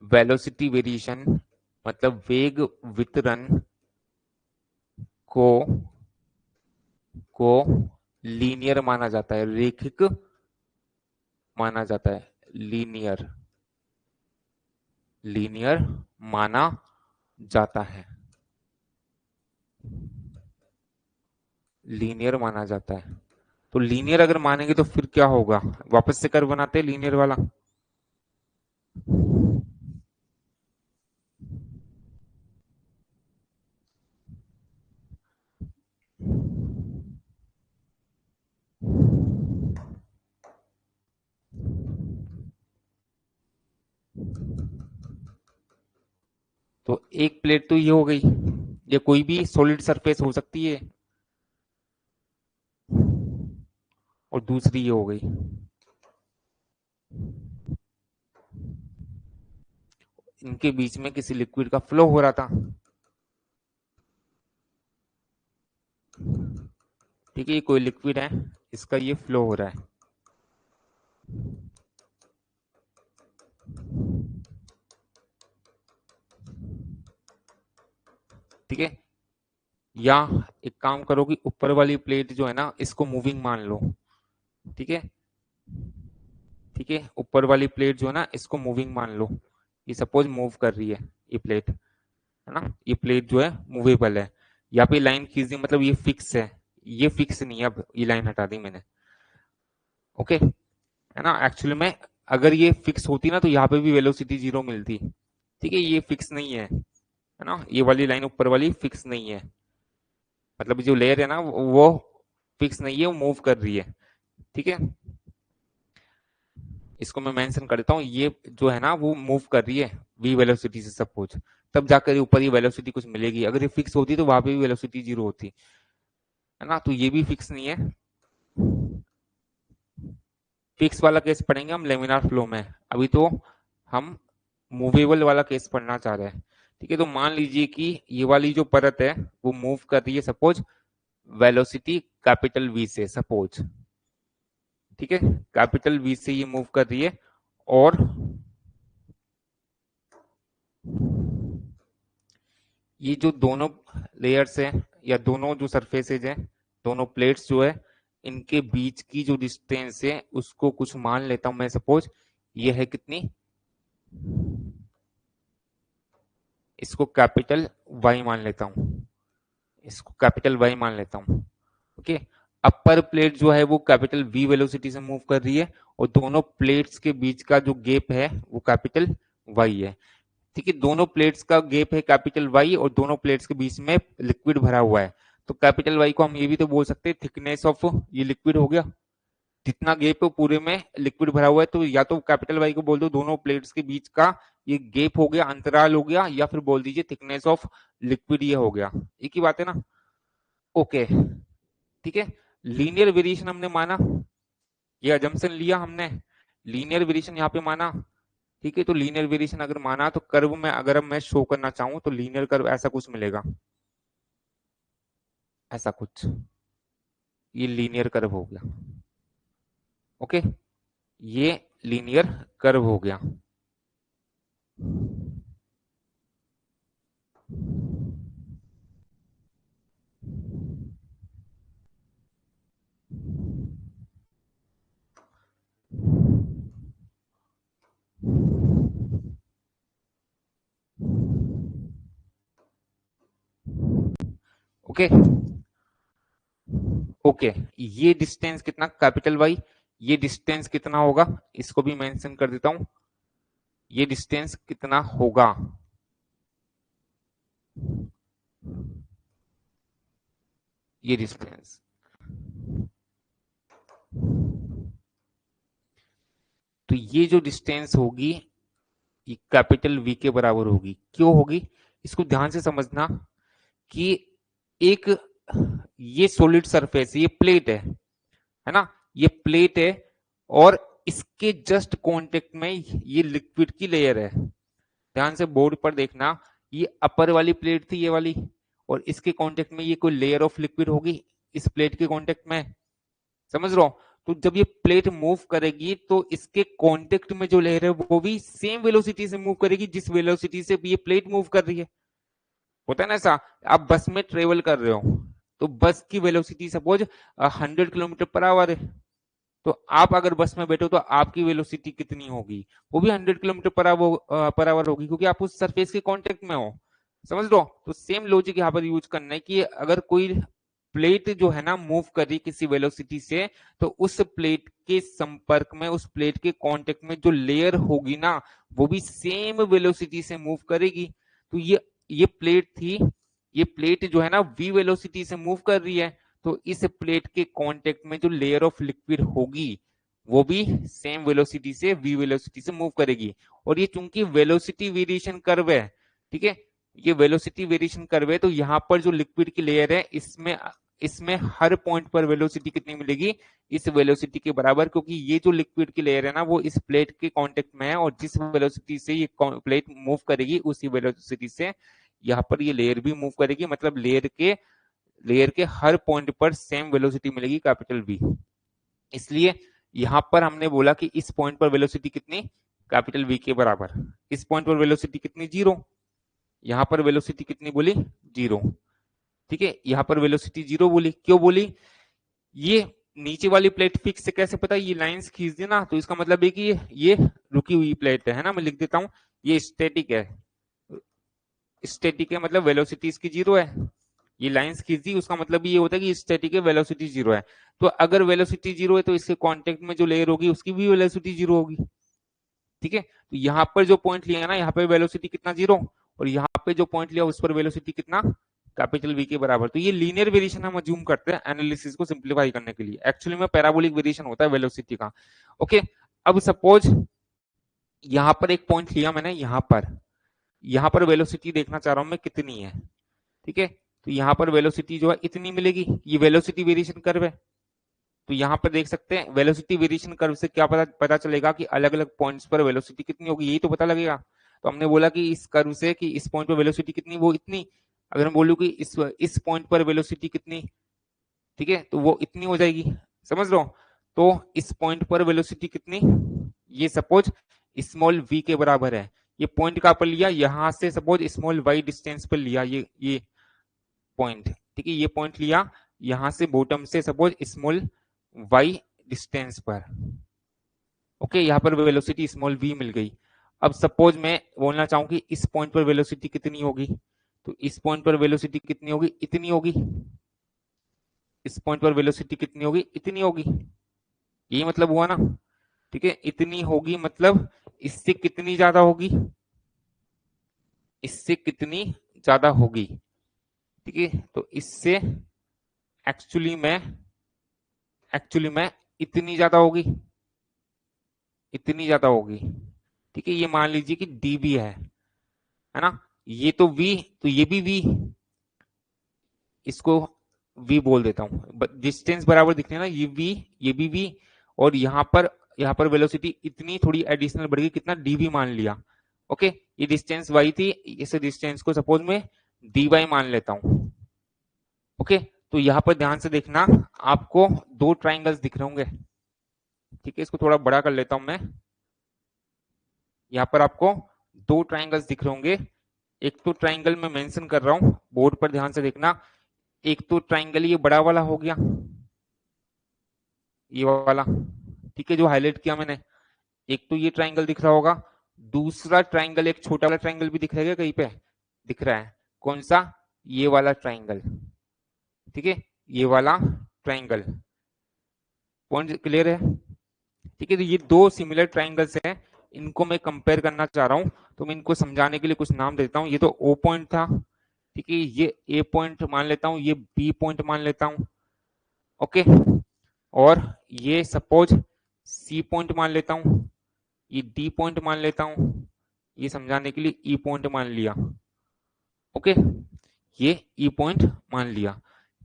S1: वेलोसिटी वेरिएशन मतलब वेग वितरण को लीनियर माना जाता है, रेखिक माना जाता है, लीनियर लीनियर माना जाता है, लीनियर माना जाता है। तो लीनियर अगर मानेंगे तो फिर क्या होगा, वापस से कर्व बनाते हैं लीनियर वाला। तो एक प्लेट तो ये हो गई, ये कोई भी सॉलिड सरफेस हो सकती है, और दूसरी ये हो गई, इनके बीच में किसी लिक्विड का फ्लो हो रहा था, ठीक है, ये कोई लिक्विड है, इसका ये फ्लो हो रहा है, ठीक है। या एक काम करो कि ऊपर वाली प्लेट जो है ना, इसको मूविंग मान लो, ठीक है, ठीक है, ऊपर वाली प्लेट जो है ना, इसको मूविंग मान लो, ये सपोज मूव कर रही है, ये प्लेट है ना, ये प्लेट जो है मूवेबल है। यहाँ पे लाइन खींच दी, मतलब ये फिक्स है, ये फिक्स नहीं है, अब ये लाइन हटा दी मैंने, ओके, है ना। एक्चुअली में अगर ये फिक्स होती ना तो यहाँ पे भी वेलोसिटी जीरो मिलती, ठीक है, ये फिक्स नहीं है ना, ये वाली लाइन ऊपर वाली फिक्स नहीं है, मतलब जो लेयर है ना वो फिक्स नहीं है, वो मूव कर रही है, ठीक है। इसको मैं मेंशन कर देता हूँ, ये जो है ना वो मूव कर रही है वी वेलोसिटी से सपोज, तब जाकर ये ऊपर ये वेलोसिटी कुछ मिलेगी, अगर ये फिक्स होती तो वहां पे भी वेलोसिटी जीरो होती, है ना। तो ये भी फिक्स नहीं है, फिक्स वाला केस पढ़ेंगे हम लेमिनार फ्लो में, अभी तो हम मूवेबल वाला केस पढ़ना चाह रहे हैं, ठीक है। तो मान लीजिए कि ये वाली जो परत है वो मूव कर रही है सपोज वेलोसिटी कैपिटल वी से सपोज, ठीक है, कैपिटल वी से ये मूव कर रही है, और ये जो दोनों लेयर्स है या दोनों जो सरफेसेज है, दोनों प्लेट्स जो है, इनके बीच की जो डिस्टेंस है उसको कुछ मान लेता हूं मैं, सपोज ये है कितनी, इसको कैपिटल वाई मान लेता हूं, इसको कैपिटल वाई मान लेता हूं, ओके। अपर प्लेट जो है वो कैपिटल वी वेलोसिटी से मूव कर रही है, और दोनों प्लेट्स के बीच का जो गैप है वो कैपिटल वाई है, ठीक है। दोनों प्लेट्स का गैप है कैपिटल वाई, और दोनों प्लेट्स के बीच में लिक्विड भरा हुआ है, तो कैपिटल वाई को हम ये भी तो बोल सकते हैं थिकनेस ऑफ ये लिक्विड हो गया, जितना गैप है पूरे में लिक्विड भरा हुआ है, तो या तो कैपिटल वाई को बोल दो दोनों प्लेट्स के बीच का ये गैप हो गया, अंतराल हो गया, या फिर बोल दीजिए थिकनेस ऑफ लिक्विड ये हो गया, एक ही बात है ना, ओके, ठीक है। लीनियर वेरिएशन हमने माना, ये अजम्पशन लिया हमने, लीनियर वेरिएशन यहाँ पे माना, ठीक है। तो लीनियर वेरिएशन अगर माना तो कर्व में अगर मैं शो करना चाहूं तो लीनियर कर्व ऐसा कुछ मिलेगा, ऐसा कुछ, ये लीनियर कर्व हो गया, ओके, ये लीनियर कर्व हो गया, ओके, ओके। ये डिस्टेंस कितना कैपिटल वाई, ये डिस्टेंस कितना होगा, इसको भी मेंशन कर देता हूं, ये डिस्टेंस कितना होगा। ये डिस्टेंस तो ये जो डिस्टेंस होगी ये कैपिटल वी के बराबर होगी। क्यों होगी, इसको ध्यान से समझना कि एक ये सॉलिड सरफेस, ये प्लेट है ना, ये प्लेट है और इसके जस्ट कांटेक्ट में ये लिक्विड की लेयर है। ध्यान से बोर्ड पर देखना, ये अपर वाली प्लेट थी ये वाली, और इसके कांटेक्ट में ये कोई लेयर ऑफ लिक्विड होगी इस प्लेट के कांटेक्ट में, समझ रहे हो। तो जब ये प्लेट मूव करेगी तो इसके कांटेक्ट में जो लेयर है वो भी सेम वेलोसिटी से मूव करेगी जिस वेलोसिटी से ये प्लेट मूव कर रही है। होता है ना ऐसा, आप बस में ट्रेवल कर रहे हो तो बस की velocity suppose 100 kilometre per hour है, तो आप अगर बस में बैठो तो आपकी वेलोसिटी कितनी होगी, वो भी 100 किलोमीटर पर आवर होगी, क्योंकि आप उस सरफेस के कांटेक्ट में हो। समझ लो, तो सेम लॉजिक यहाँ पर यूज करना है कि अगर कोई प्लेट जो है ना मूव कर रही किसी वेलोसिटी से, तो उस प्लेट के संपर्क में, उस प्लेट के कांटेक्ट में जो लेयर होगी ना वो भी सेम वेलोसिटी से मूव करेगी। तो ये प्लेट थी, ये प्लेट जो है ना वी वेलोसिटी से मूव कर रही है, तो इस प्लेट के कांटेक्ट में जो लेयर ऑफ लिक्विड होगी वो भी सेम वेलोसिटी से, वी वेलोसिटी से मूव करेगी। और ये चूंकि वेलोसिटी वेरिएशन कर्व है, ठीक है, ये वेलोसिटी वेरिएशन कर्व है, तो यहाँ पर जो लिक्विड की लेयर है इसमें इसमें हर पॉइंट पर वेलोसिटी कितनी मिलेगी, इस वेलोसिटी के बराबर, क्योंकि ये जो लिक्विड की लेयर है ना वो इस प्लेट के कांटेक्ट में है, और जिस वेलोसिटी से ये प्लेट मूव करेगी उसी वेलोसिटी से यहाँ पर ये लेयर भी मूव करेगी, मतलब लेयर के हर पॉइंट पर सेम वेलोसिटी मिलेगी कैपिटल वी। इसलिए यहां पर हमने बोला कि इस पॉइंट पर वेलोसिटी कितनी, कैपिटल वी के बराबर। इस पॉइंट पर वेलोसिटी कितनी, 0। यहां पर वेलोसिटी कितनी बोली, 0। ठीक है, यहां पर वेलोसिटी 0 बोली, क्यों बोली, ये नीचे वाली प्लेट फिक्स से कैसे पता, ये लाइंस खींच दी ना, तो इसका मतलब है कि ये रुकी हुई प्लेट है ना, मैं लिख देता हूं, ये स्टैटिक है। स्टैटिक है मतलब वेलोसिटी इसकी 0 है, ये लाइंस खींच दी उसका मतलब ये होता है कि स्टैटिक है, वेलोसिटी 0 है। तो अगर वेलोसिटी 0 है तो इसके कांटेक्ट में जो लेयर होगी उसकी भी वेलोसिटी 0 होगी। ठीक है, तो यहाँ पर जो पॉइंट लिया ना, यहाँ पे वेलोसिटी कितना, 0, और यहाँ पे जो पॉइंट लिया उस पर वेलोसिटी कितना, कैपिटल वी के बराबर। तो ये लीनियर वेरिएशन हम अज्यूम करते हैं एनालिसिस को सिंप्लीफाई करने के लिए, एक्चुअली में पैराबोलिक वेरिएशन होता है वेलोसिटी का। ओके, अब सपोज यहाँ पर एक पॉइंट लिया मैंने, यहाँ पर वेलोसिटी देखना चाह रहा हूं मैं कितनी है। ठीक है, तो यहाँ पर वेलोसिटी जो है इतनी मिलेगी, ये वेलोसिटी वेरिएशन कर्व है। तो यहाँ पर देख सकते हैं वेलोसिटी वेरिएशन कर्व से क्या पता चलेगा कि अलग अलग पॉइंट्स पर वेलोसिटी कितनी होगी, यही तो पता लगेगा। तो हमने बोला कि इस कर्व से कि इस पॉइंट पर वेलोसिटी कितनी, वो इतनी। अगर हम बोलूँ कि इस पॉइंट पर वेलोसिटी कितनी, ठीक है, तो वो इतनी हो जाएगी। समझ लो, तो इस पॉइंट पर वेलोसिटी कितनी, ये सपोज स्मॉल v के बराबर है। ये पॉइंट कहां पर लिया, यहां से सपोज स्मॉल y डिस्टेंस पर लिया, ये पॉइंट, ठीक है, ये पॉइंट लिया यहां से बॉटम से सपोज स्मॉल y डिस्टेंस पर। ओके, यहाँ पर वेलोसिटी स्मॉल v मिल गई। अब सपोज मैं बोलना चाहूं कि इस पॉइंट पर वेलोसिटी कितनी होगी, तो इस पॉइंट पर वेलोसिटी कितनी होगी, इतनी होगी। इस पॉइंट पर वेलोसिटी कितनी होगी, इतनी होगी। यही मतलब हुआ ना, ठीक है, इतनी होगी मतलब इससे कितनी ज्यादा होगी, इससे कितनी ज्यादा होगी। ठीक है, तो इससे एक्चुअली में इतनी ज्यादा होगी, इतनी ज्यादा होगी। ठीक है, ये मान लीजिए कि db है ना, ये तो v, तो ये भी v, इसको v बोल देता हूं, डिस्टेंस बराबर दिख रहे हैं ना, ये v, ये भी v, और यहाँ पर वेलोसिटी इतनी थोड़ी एडिशनल बढ़ गई, कितना dv मान लिया। ओके, ये डिस्टेंस y थी, इस डिस्टेंस को सपोज मैं dy मान लेता हूं। ओके, तो यहाँ पर ध्यान से देखना, आपको दो ट्राइंगल्स दिख रहे होंगे। ठीक है, इसको थोड़ा बड़ा कर लेता हूं मैं। यहाँ पर आपको दो ट्राइंगल्स दिख रहे होंगे। एक तो ट्राइंगल मैं मेंशन कर रहा हूं, बोर्ड पर ध्यान से देखना। एक तो ट्राइंगल ये बड़ा वाला हो गया, ये वाला, ठीक है, जो हाईलाइट किया मैंने। एक तो ये ट्राइंगल दिख रहा होगा, दूसरा ट्राइंगल, एक छोटा वाला ट्राइंगल भी दिख रहा है कहीं पे, दिख रहा है, कौन सा, ये वाला ट्राइंगल। ठीक है, ये वाला ट्राइंगल, पॉइंट क्लियर है। ठीक है, तो ये दो सिमिलर ट्राइंगल्स हैं, इनको मैं कंपेयर करना चाह रहा हूं, तो मैं इनको समझाने के लिए कुछ नाम देता हूं। ये तो ओ पॉइंट था, ठीक है, ये ए पॉइंट मान लेता हूं, ये बी पॉइंट मान लेता हूं, ओके, और ये सपोज सी पॉइंट मान लेता हूं, ये डी पॉइंट मान लेता हूं, ये समझाने के लिए ई पॉइंट मान लिया, ओके, ये ई पॉइंट मान लिया।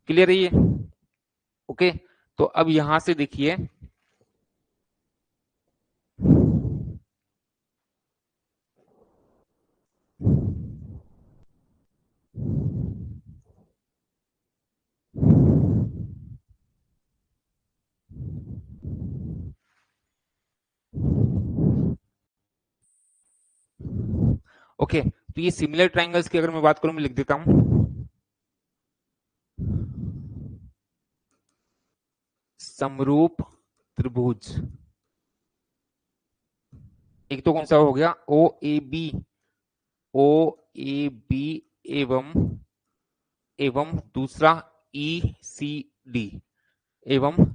S1: क्लियर है ये? ओके, तो अब यहां से देखिए, ओके, तो ये सिमिलर ट्रायंगल्स की अगर मैं बात करूं, मैं लिख देता हूं समरूप त्रिभुज। एक तो कौन सा हो गया, ओ A B, O A B एवं एवं दूसरा ई सी डी, एवं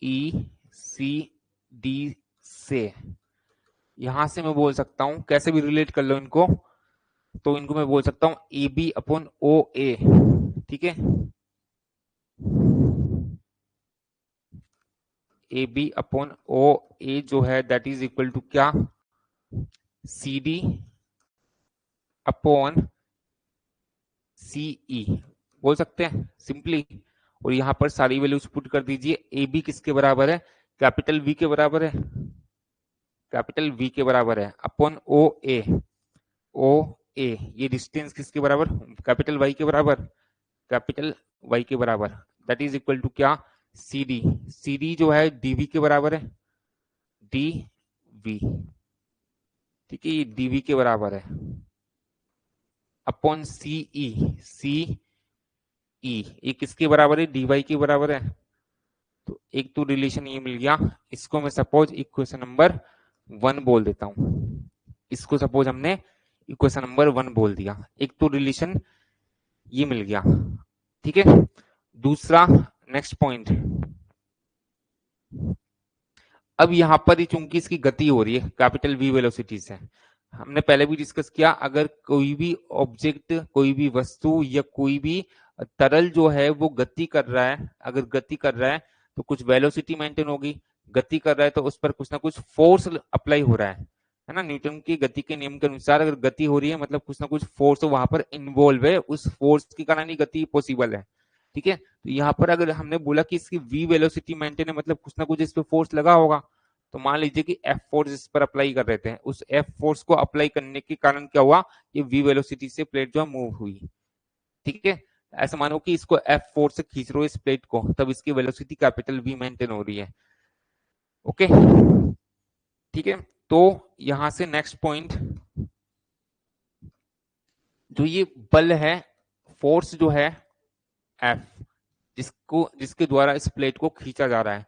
S1: ई सी डी से। यहां से मैं बोल सकता हूं, कैसे भी रिलेट कर लो इनको, तो इनको मैं बोल सकता हूं ए बी अपॉन ओ ए, ठीक है, ए बी अपॉन ओ ए जो है दैट इज इक्वल टू क्या, सी डी अपॉन सीई बोल सकते हैं सिंपली। और यहां पर सारी वैल्यूज पुट कर दीजिए। ए बी किसके बराबर है, कैपिटल वी के बराबर है, कैपिटल वी के बराबर है, अपॉन ओ ए, ओ ए ये डिस्टेंस किसके बराबर, कैपिटल वाई के बराबर, कैपिटल वाई के बराबर, दैट इज इक्वल टू क्या, सी डी, सी डी जो है डीवी के बराबर है, डी वी, ठीक है, ये डीवी के बराबर है, अपॉन सीई, सी ई ये किसके बराबर है, डीवाई के बराबर है। तो एक तो रिलेशन ये मिल गया, इसको मैं सपोज इक्वेशन नंबर 1 बोल देता हूं, इसको सपोज हमने इक्वेशन नंबर 1 बोल दिया, एक तो रिलेशन ये मिल गया, ठीक है। दूसरा नेक्स्ट पॉइंट, अब यहां पर चूंकि इसकी गति हो रही है कैपिटल वी वेलोसिटी से, हमने पहले भी डिस्कस किया, अगर कोई भी ऑब्जेक्ट, कोई भी वस्तु या कोई भी तरल जो है वो गति कर रहा है, अगर गति कर रहा है तो कुछ वेलोसिटी मेंटेन होगी, गति कर रहा है तो उस पर कुछ ना कुछ फोर्स अप्लाई हो रहा है ना, न्यूटन की गति के नियम के अनुसार अगर गति हो रही है मतलब कुछ ना कुछ फोर्स वहां पर इन्वॉल्व है, उस फोर्स के कारण ही गति पॉसिबल है, ठीक है। तो यहाँ पर अगर हमने बोला कि इसकी वी वेलोसिटी मेंटेन है मतलब कुछ ना कुछ इस पे फोर्स लगा होगा, तो मान लीजिए कि एफ फोर्स इस पर अप्लाई कर रहे थे, उस एफ फोर्स को अप्लाई करने के कारण क्या हुआ, ये वी वेलोसिटी से प्लेट जो मूव हुई, ठीक है। ऐसा मानो कि इसको एफ फोर्स से खींच रहे हो इस प्लेट को, तब इसकी वेलोसिटी कैपिटल वी मेंटेन हो रही है, ओके, ठीक है। तो यहां से नेक्स्ट पॉइंट, जो ये बल है, फोर्स जो है एफ, जिसके द्वारा इस प्लेट को खींचा जा रहा है,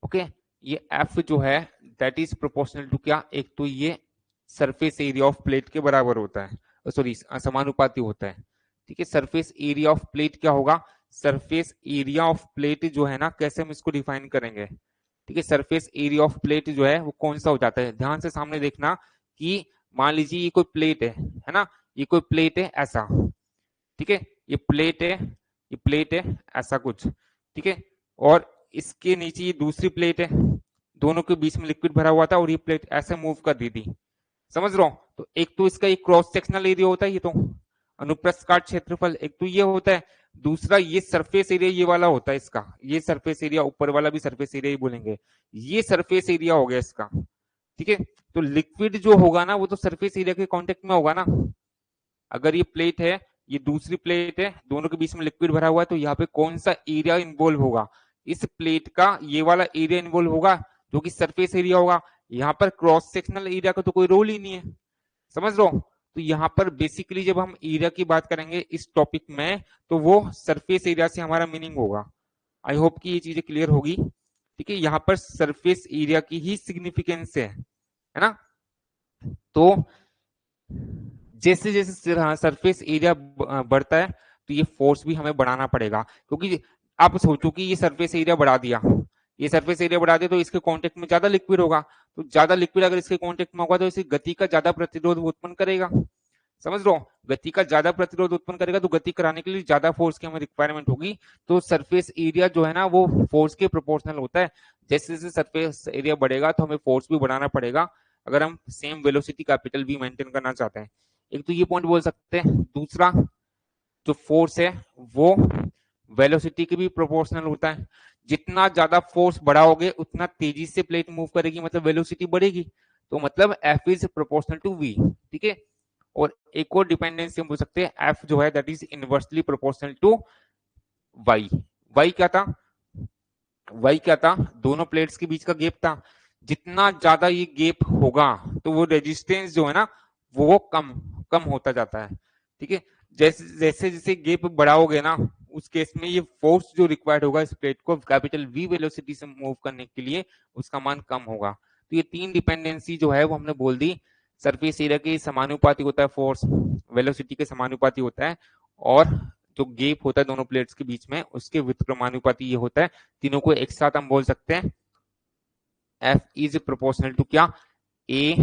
S1: ओके, ये एफ जो है दैट इज प्रोपोर्शनल टू क्या, एक तो ये सरफेस एरिया ऑफ प्लेट के बराबर होता है, सॉरी समानुपाती होता है, ठीक है। सरफेस एरिया ऑफ प्लेट क्या होगा, सरफेस एरिया ऑफ प्लेट जो है ना, कैसे हम इसको डिफाइन करेंगे, ठीक है, सरफेस एरिया ऑफ प्लेट जो है वो कौन सा हो जाता है, ध्यान से सामने देखना कि मान लीजिए ये कोई प्लेट है ना, ये कोई प्लेट है ऐसा, ठीक है, ये प्लेट है, ये प्लेट है ऐसा कुछ, ठीक है, और इसके नीचे ये दूसरी प्लेट है, दोनों के बीच में लिक्विड भरा हुआ था और ये प्लेट ऐसे मूव कर दी थी, समझ रहा हूं। तो एक तो इसका ये क्रॉस सेक्शनल एरिया होता है, ये तो अनुप्रस्थ काट क्षेत्रफल, एक तो ये होता है, दूसरा ये सरफेस एरिया ये वाला होता है इसका, ये सरफेस एरिया, ऊपर वाला भी सरफेस एरिया ही बोलेंगे, ये सरफेस एरिया हो गया इसका, ठीक है। तो लिक्विड जो होगा ना वो तो सरफेस एरिया के कांटेक्ट में होगा ना, अगर ये प्लेट है, ये दूसरी प्लेट है, दोनों के बीच में लिक्विड भरा हुआ है, तो यहाँ पे कौन सा एरिया इन्वॉल्व होगा, इस प्लेट का ये वाला एरिया इन्वॉल्व होगा जो कि सरफेस एरिया होगा, यहाँ पर क्रॉस सेक्शनल एरिया का तो कोई रोल ही नहीं है, समझ लो। तो यहाँ पर बेसिकली जब हम एरिया की बात करेंगे इस टॉपिक में, तो वो सरफेस एरिया से हमारा मीनिंग होगा। आई होप कि ये चीजें क्लियर होगी, ठीक है। यहाँ पर सरफेस एरिया की ही सिग्निफिकेंस है ना। तो जैसे जैसे सरफेस एरिया बढ़ता है तो ये फोर्स भी हमें बढ़ाना पड़ेगा, क्योंकि आप सोचो कि ये सरफेस एरिया बढ़ा दिया, ये सरफेस एरिया बढ़ा दे तो इसके कांटेक्ट में ज्यादा लिक्विड होगा, तो ज्यादा लिक्विड अगर इसके कांटेक्ट में होगा तो इसी गति का ज्यादा प्रतिरोध उत्पन्न करेगा। समझ लो, गति का ज्यादा प्रतिरोध उत्पन्न करेगा तो गति कराने के लिए ज्यादा फोर्स की हमें रिक्वायरमेंट होगी। तो सरफेस एरिया जो है ना वो फोर्स के प्रोपोर्शनल होता है। जैसे जैसे सरफेस एरिया बढ़ेगा तो हमें फोर्स भी बढ़ाना पड़ेगा, अगर हम same velocity capital V maintain करना चाहते हैं। एक तो ये पॉइंट बोल सकते हैं। दूसरा, जो फोर्स है वो वेलोसिटी के भी प्रोपोर्शनल होता है। जितना ज्यादा फोर्स बढ़ाओगे उतना तेजी से प्लेट मूव करेगी, मतलब वेलोसिटी बढ़ेगी, तो मतलब F is proportional to V। ठीक है। और एक और डिपेंडेंसी हम बोल सकते हैं F जो है that is inversely proportional to Y। Y क्या था? Y क्या था? दोनों प्लेट्स के बीच का गैप था। जितना ज्यादा ये गैप होगा तो वो रेजिस्टेंस जो है ना वो कम कम होता जाता है। ठीक है। जैसे जैसे जैसे गैप बढ़ाओगे ना उस केस में ये फोर्स जो रिक्वायर्ड होगा इस प्लेट को कैपिटल V वेलोसिटी से मूव करने के लिए उसका मान कम होगा। तो ये तीन डिपेंडेंसी जो है वो हमने बोल दी। सरफेस एरिया के समानुपाती होता है फोर्स, वेलोसिटी के समानुपाती होता है, और जो गैप होता है दोनों प्लेट्स के बीच में उसके व्युत्क्रमानुपाती ये होता है। तीनों को एक साथ हम बोल सकते हैं F इज प्रोपोर्शनल टू क्या? A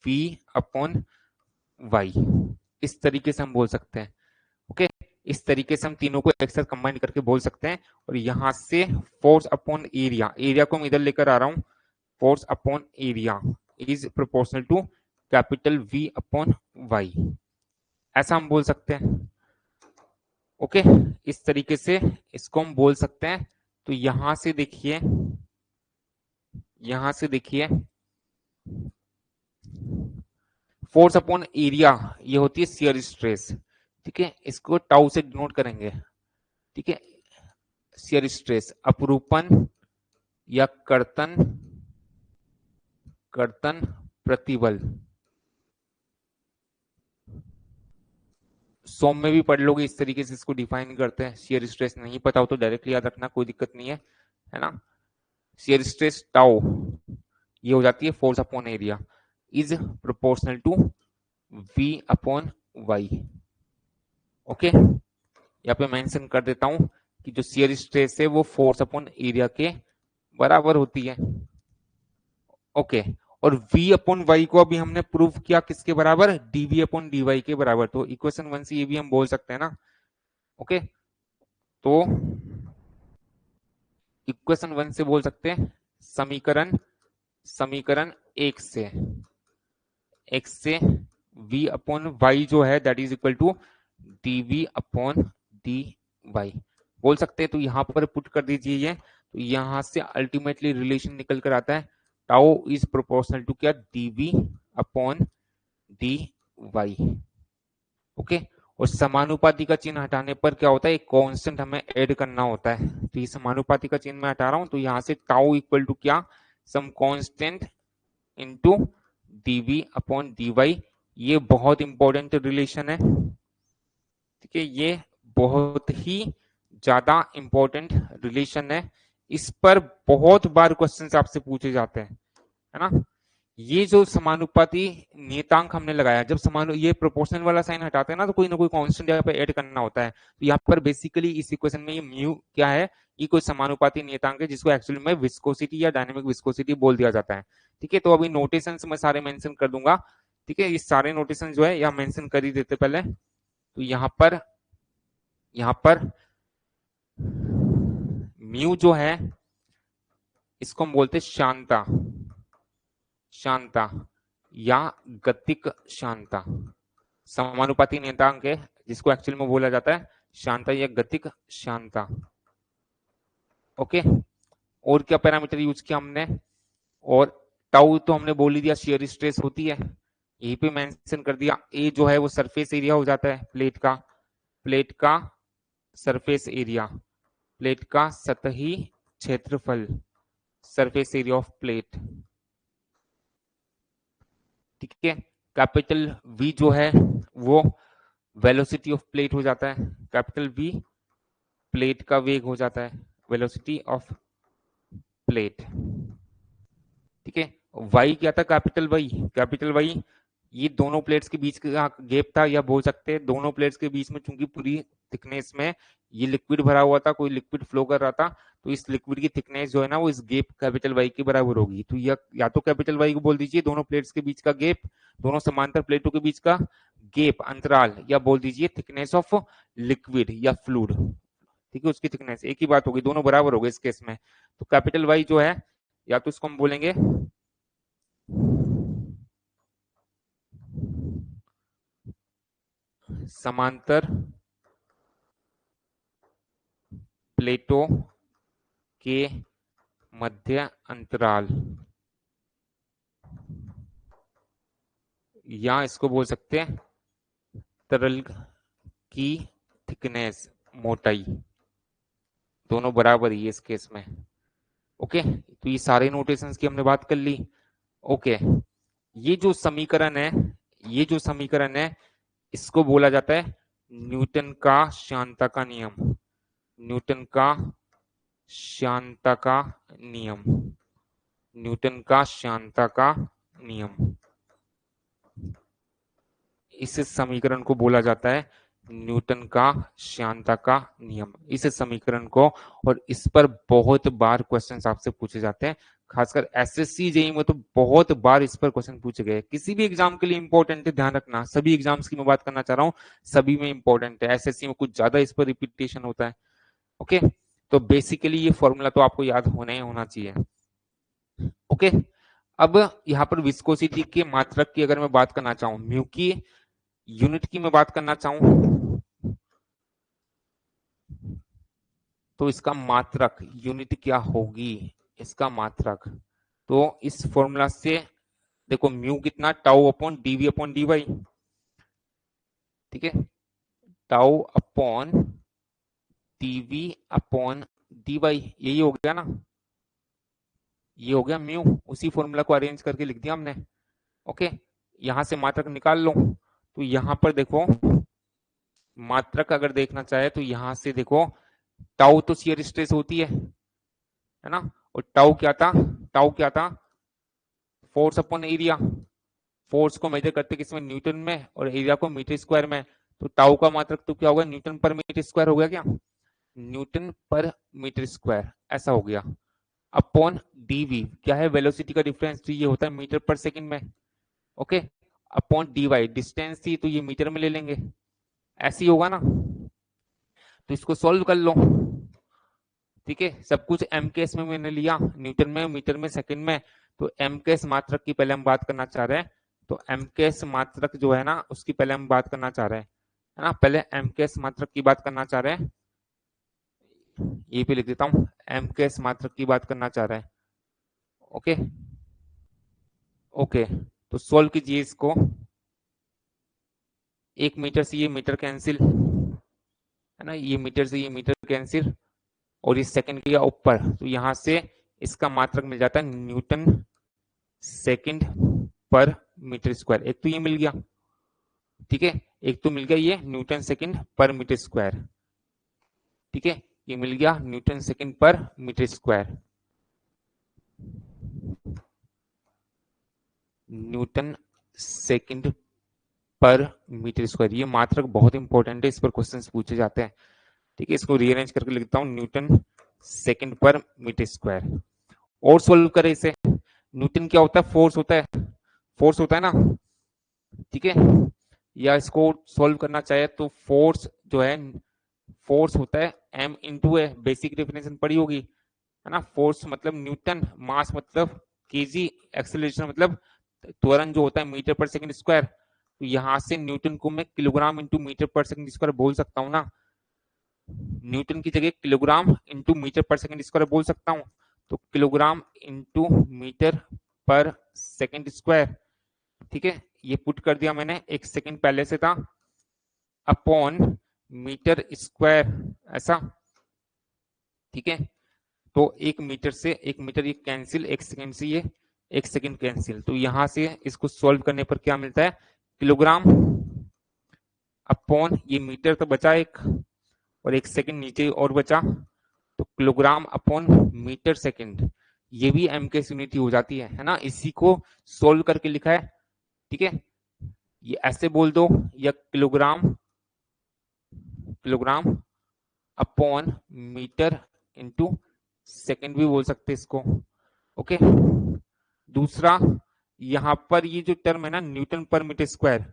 S1: V upon Y। इस तरीके से हम बोल सकते हैं। ओके, इस तरीके से हम तीनों को एक साथ कंबाइन करके बोल सकते हैं। और यहां से फोर्स अपॉन एरिया, एरिया को हम इधर लेकर आ रहा हूं, force upon area is proportional to capital V upon Y, ऐसा हम बोल सकते हैं। ओके, इस तरीके से इसको हम बोल सकते हैं। तो यहां से देखिए, यहां से देखिए फोर्स अपॉन एरिया ये होती है शियर स्ट्रेस। ठीक है, इसको टाउ से डिनोट करेंगे। ठीक है, शियर स्ट्रेस अपरूपण या कर्तन कर्तन प्रतिबल। सोम में भी पढ़ लोगे, इस तरीके से इसको डिफाइन करते हैं। शियर स्ट्रेस नहीं पता हो तो डायरेक्टली याद रखना, कोई दिक्कत नहीं है ना। शियर स्ट्रेस टाउ ये हो जाती है force upon area is proportional to V upon Y। Okay, यहाँ पे मेंशन कर देता हूं कि जो शियर स्ट्रेस है वो फोर्स अपॉन एरिया के बराबर होती है। ओके, और V अपॉन Y को अभी हमने प्रूव किया किसके बराबर? dV अपॉन dy के बराबर। तो इक्वेशन 1 से ये भी हम बोल सकते हैं ना। ओके, तो इक्वेशन 1 से बोल सकते हैं समीकरण समीकरण 1 से V अपॉन Y जो है that is equal to dV upon dy बोल सकते हैं। तो यहां पर पुट कर दीजिए ये, तो यहां से अल्टीमेटली रिलेशन निकल कर आता है टाउ इज प्रोपोर्शनल टू क्या? dV upon dy। ओके, और समानुपाती का चिन्ह हटाने पर क्या होता है? एक कांस्टेंट हमें ऐड करना होता है। तो ये समानुपाती का चिन्ह मैं हटा रहा हूं, तो यहां से टाउ इक्वल टू क्या? Some constant into dV upon dy। ये बहुत इंपॉर्टेंट रिलेशन है। ठीक है, ये बहुत ही ज्यादा इंपॉर्टेंट रिलेशन है। इस पर बहुत बार क्वेश्चंस आपसे पूछे जाते हैं, है ना। ये जो समानुपाती नियतांक हमने लगाया, जब समानु ये प्रोपोर्शनल वाला साइन हटाते हैं ना तो कोई ना कोई कांस्टेंट यहाँ पे ऐड करना होता है। तो यहाँ पर बेसिकली इस इक्वेशन में ये म्यू क्या है? ये कोई समानुपाती नियतांक है जिसको एक्चुअली में विस्कोसिटी या डायनेमिक विस्कोसिटी बोल दिया जाता है। ठीक है, तो अभी नोटेशन मैं सारे मेंशन कर दूंगा। ठीक है, ये सारे नोटेशन जो है यहाँ मेंशन कर ही देते पहले। तो यहाँ पर म्यू जो है इसको हम बोलते शांता शांता या गतिक शांता। समानुपाती नियतांक है जिसको एक्चुअली में बोला जाता है शांता या गतिक शांता। ओके, और क्या पैरामीटर यूज किया हमने? और टाउ तो हमने बोल ही दिया शियर स्ट्रेस होती है, यहीं पे मेंशन कर दिया। ए जो है वो सरफेस एरिया हो जाता है प्लेट का सरफेस एरिया, प्लेट का सतही क्षेत्रफल, सरफेस एरिया ऑफ प्लेट। ठीक है, कैपिटल V जो है वो वेलोसिटी ऑफ प्लेट हो जाता है, कैपिटल V प्लेट का वेग हो जाता है, वेलोसिटी ऑफ प्लेट। ठीक है, Y क्या था? कैपिटल Y ये दोनों प्लेट्स के बीच का गैप था, या बोल सकते हैं दोनों प्लेट्स के बीच में चूंकि पूरी थिकनेस में ये लिक्विड भरा हुआ था, कोई लिक्विड फ्लो कर रहा था, तो इस लिक्विड की थिकनेस जो है ना वो इस गैप कैपिटल वाई के बराबर होगी। तो या तो कैपिटल वाई को बोल दीजिए दोनों प्लेट्स के बीच का गैप, दोनों समांतर प्लेटों के बीच का गैप अंतराल, या बोल दीजिए थिकनेस ऑफ लिक्विड या फ्लूइड। ठीक है, उसकी थिकनेस एक ही बात होगी, दोनों बराबर हो गए इस केस में। तो कैपिटल वाई जो है या तो इसको हम बोलेंगे समांतर प्लेटों के मध्य अंतराल, या इसको बोल सकते हैं तरल की थिकनेस, मोटाई, दोनों बराबर ही है इस केस में। ओके, तो ये सारे नोटेशंस की हमने बात कर ली। ओके, ये जो समीकरण है, ये जो समीकरण है इसको बोला जाता है न्यूटन का श्यानता का नियम। न्यूटन का श्यानता का नियम, न्यूटन का श्यानता का नियम, इस समीकरण को बोला जाता है न्यूटन का श्यानता का नियम, इस समीकरण को। और इस पर बहुत बार क्वेश्चंस आपसे पूछे जाते हैं, खासकर एसएससी जेईई में तो बहुत बार इस पर क्वेश्चन पूछे गए। किसी भी एग्जाम के लिए इंपॉर्टेंट है, ध्यान रखना, सभी एग्जाम्स की मैं बात करना चाह रहा हूँ, सभी में इंपॉर्टेंट है, एसएससी में कुछ ज्यादा इस पर रिपीटेशन होता है। ओके, तो बेसिकली ये फॉर्मूला तो आपको याद होना चाहिए। ओके, अब यहाँ पर विस्कोसिटी के मात्रक की अगर मैं बात करना चाहूँ, म्यू की यूनिट की मैं बात करना चाहूं, तो इसका मात्रक यूनिट क्या होगी, इसका मात्रक, तो इस फॉर्मूला से देखो म्यू कितना, tau upon DV upon D Y. ठीक है, tau upon DV upon D Y, यही हो गया ना, ये हो गया म्यू, उसी फॉर्मूला को अरेंज करके लिख दिया हमने। ओके, यहां से मात्रक निकाल लो, तो यहां पर देखो मात्रक अगर देखना चाहे तो यहां से देखो टाउ तो शियर स्ट्रेस होती है ना, और टाउ क्या था, टाउ क्या था, फोर्स अपॉन एरिया। फोर्स को मेजर करते किसमें, न्यूटन में, और एरिया को मीटर स्क्वायर में। तो टाउ का मात्रक तो क्या होगा, न्यूटन पर मीटर स्क्वायर हो गया क्या, न्यूटन पर मीटर स्क्वायर ऐसा हो गया, अपॉन डीवी क्या है, वेलोसिटी का डिफरेंस, तो ये होता है मीटर पर सेकंड में। Okay, upon D Y distance थी तो ये मीटर में ले लेंगे, ऐसे ही होगा ना। तो इसको सॉल्व कर लो। ठीक है, सब कुछ एम के एस में मैंने लिया, न्यूटन में, मीटर में, सेकंड में। तो एम के एस मात्रक की पहले हम बात करना चाह रहे हैं, तो एम के एस मात्रक जो है ना उसकी पहले हम बात करना चाह रहे हैं, है ना, पहले एम के एस मात्रक की बात करना चाह रहे हैं, ये पे लिख देता हूँ, एम के एस मात्रक की बात करना चाह रहे हैं। ओके, ओके, तो सोल्व कीजिए इसको, एक मीटर से ये मीटर कैंसिल, है ना, ये मीटर से ये मीटर कैंसिल, और इस सेकंड किया ऊपर, तो यहां से इसका मात्रक मिल जाता है न्यूटन सेकंड पर मीटर स्क्वायर, एक तो ये मिल गया। ठीक है, एक तो मिल गया ये न्यूटन सेकंड पर मीटर स्क्वायर। ठीक है, ये मिल गया न्यूटन सेकंड पर मीटर स्क्वायर, न्यूटन सेकंड पर मीटर स्क्वायर, ये मात्रक बहुत इंपॉर्टेंट है, इस पर क्वेश्चंस पूछे जाते हैं। ठीक है, इसको रीअरेंज करके लिखता हूँ, न्यूटन सेकंड पर मीटर स्क्वायर। और सोल्व करें इसे, न्यूटन क्या होता है, फोर्स होता है, फोर्स होता है ना। ठीक है, या इसको सोल्व करना चाहे तो फोर्स जो है, फोर्स होता है एम इंटू है, बेसिक डेफिनेशन पड़ी होगी, है ना, फोर्स मतलब न्यूटन, मास मतलब केजी, एक्सेलरेशन मतलब त्वरण जो होता है मीटर पर सेकंड स्क्वायर। तो यहां से न्यूटन को मैं किलोग्राम इंटू मीटर पर सेकंड स्क्वायर बोल सकता हूँ ना, न्यूटन की जगह किलोग्राम इंटू मीटर पर सेकंड स्क्वायर बोल सकता हूँ, तो किलोग्राम इंटू मीटर पर सेकंड स्क्वायर। ठीक है, ये पुट कर दिया मैंने, एक सेकंड पहले से था, अपॉन मीटर स्क्वायर ऐसा। ठीक है, तो एक मीटर से एक मीटर ये कैंसिल, एक सेकंड से ये एक सेकंड कैंसिल, तो यहां से इसको सॉल्व करने पर क्या मिलता है, किलोग्राम अपॉन ये मीटर तो बचा एक, और एक सेकंड नीचे और बचा, तो किलोग्राम अपॉन मीटर सेकंड, ये भी एम के यूनिट हो जाती है ना, इसी को सोल्व करके लिखा है। ठीक है, ये ऐसे बोल दो, या kilogram kilogram upon metre into second भी बोल सकते हैं इसको। ओके, दूसरा यहां पर ये जो टर्म है ना न्यूटन पर मीटर स्क्वायर,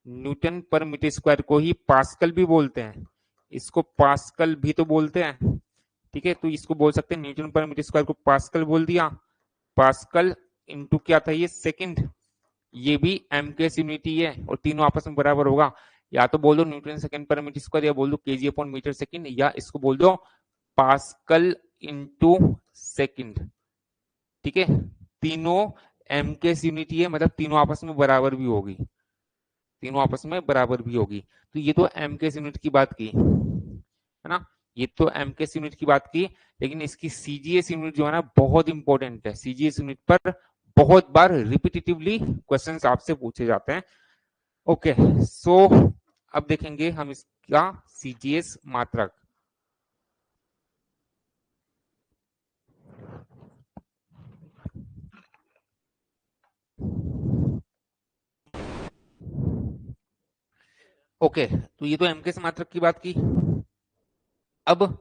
S1: न्यूटन पर मीटर स्क्वायर को ही पास्कल भी बोलते हैं, इसको पास्कल भी तो बोलते हैं। ठीक है, तो इसको बोल सकते हैं न्यूटन पर मीटर स्क्वायर को पास्कल बोल दिया। पास्कल इंटू क्या था ये सेकंड, ये भी एम के यूनिटी है और तीनों आपस में बराबर होगा। या तो बोल दो न्यूटन सेकंड पर मीटर स्क्वायर, या बोल दो केजी अपॉन मीटर सेकंड, या इसको बोल दो पास्कल इंटू सेकंड। ठीक है, तीनों एम के यूनिटी है, मतलब तीनों आपस में बराबर भी होगी, तीनों आपस में बराबर भी होगी। तो ये तो एम के यूनिट की बात की है ना, ये तो एम के यूनिट की बात की, लेकिन इसकी सीजीएस यूनिट जो है ना बहुत इंपॉर्टेंट है। सीजीएस यूनिट पर बहुत बार रिपीटेटिवली क्वेश्चंस आपसे पूछे जाते हैं। ओके, सो अब देखेंगे हम इसका सीजीएस मात्रक। ओके, तो ये तो एमकेएस मात्रक की बात की, अब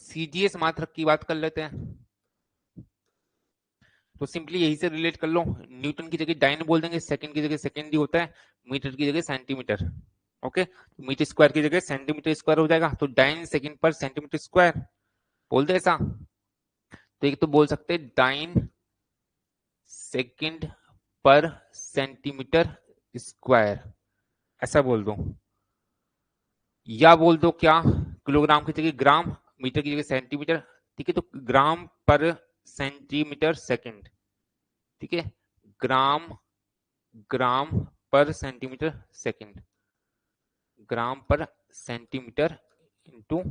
S1: सीजीएस मात्रक की बात कर लेते हैं। तो सिंपली यही से रिलेट कर लो, न्यूटन की जगह डाइन बोल देंगे, सेकंड की जगह सेकंड ही होता है, मीटर की जगह सेंटीमीटर। ओके, तो मीटर स्क्वायर की जगह सेंटीमीटर स्क्वायर हो जाएगा, तो डाइन सेकंड पर सेंटीमीटर स्क्वायर बोल दे ऐसा। तो एक तो बोल सकते हैं डाइन सेकंड पर सेंटीमीटर स्क्वायर, ऐसा बोल दो, या बोल दो क्या किलोग्राम की जगह ग्राम, मीटर की जगह सेंटीमीटर। ठीक है, तो ग्राम पर सेंटीमीटर सेकंड। ठीक है, ग्राम ग्राम पर सेंटीमीटर सेकंड, ग्राम पर सेंटीमीटर इंटू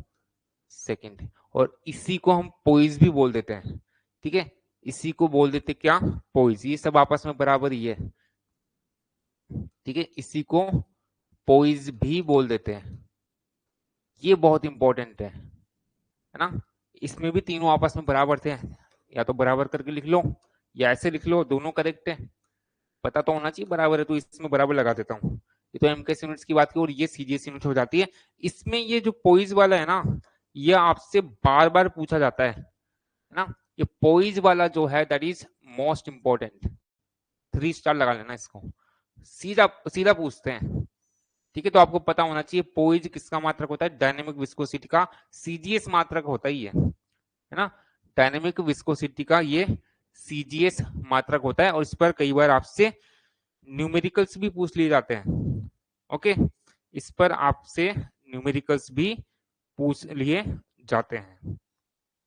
S1: सेकंड, और इसी को हम पोइज भी बोल देते हैं। ठीक है, इसी को बोल देते क्या, पोइज। ये सब आपस में बराबर ही है। ठीक है, इसी को पोइज भी बोल देते हैं, ये बहुत इंपॉर्टेंट है ना। इसमें भी तीनों आपस में बराबर थे, या तो बराबर करके लिख लो या ऐसे लिख लो, दोनों करेक्ट है। पता तो होना चाहिए बराबर है, तो इसमें बराबर लगा देता हूँ। ये तो एमकेएस यूनिट्स की बात की, और ये सीजीएस यूनिट हो जाती है। इसमें ये जो पोइज वाला है ना, ये आपसे बार बार पूछा जाता है ना। ये पोइज वाला जो है that is most important, 3 star लगा लेना इसको, सीधा सीधा पूछते हैं। ठीक है, तो आपको पता होना चाहिए पोइज किसका मात्रक होता है, डायनेमिक विस्कोसिटी का सीजीएस मात्रक होता ही है ना। डायनेमिक विस्कोसिटी का ये सीजीएस मात्रक होता है, और इस पर कई बार आपसे न्यूमेरिकल्स भी पूछ लिए जाते हैं। ओके, इस पर आपसे न्यूमेरिकल्स भी पूछ लिए जाते हैं।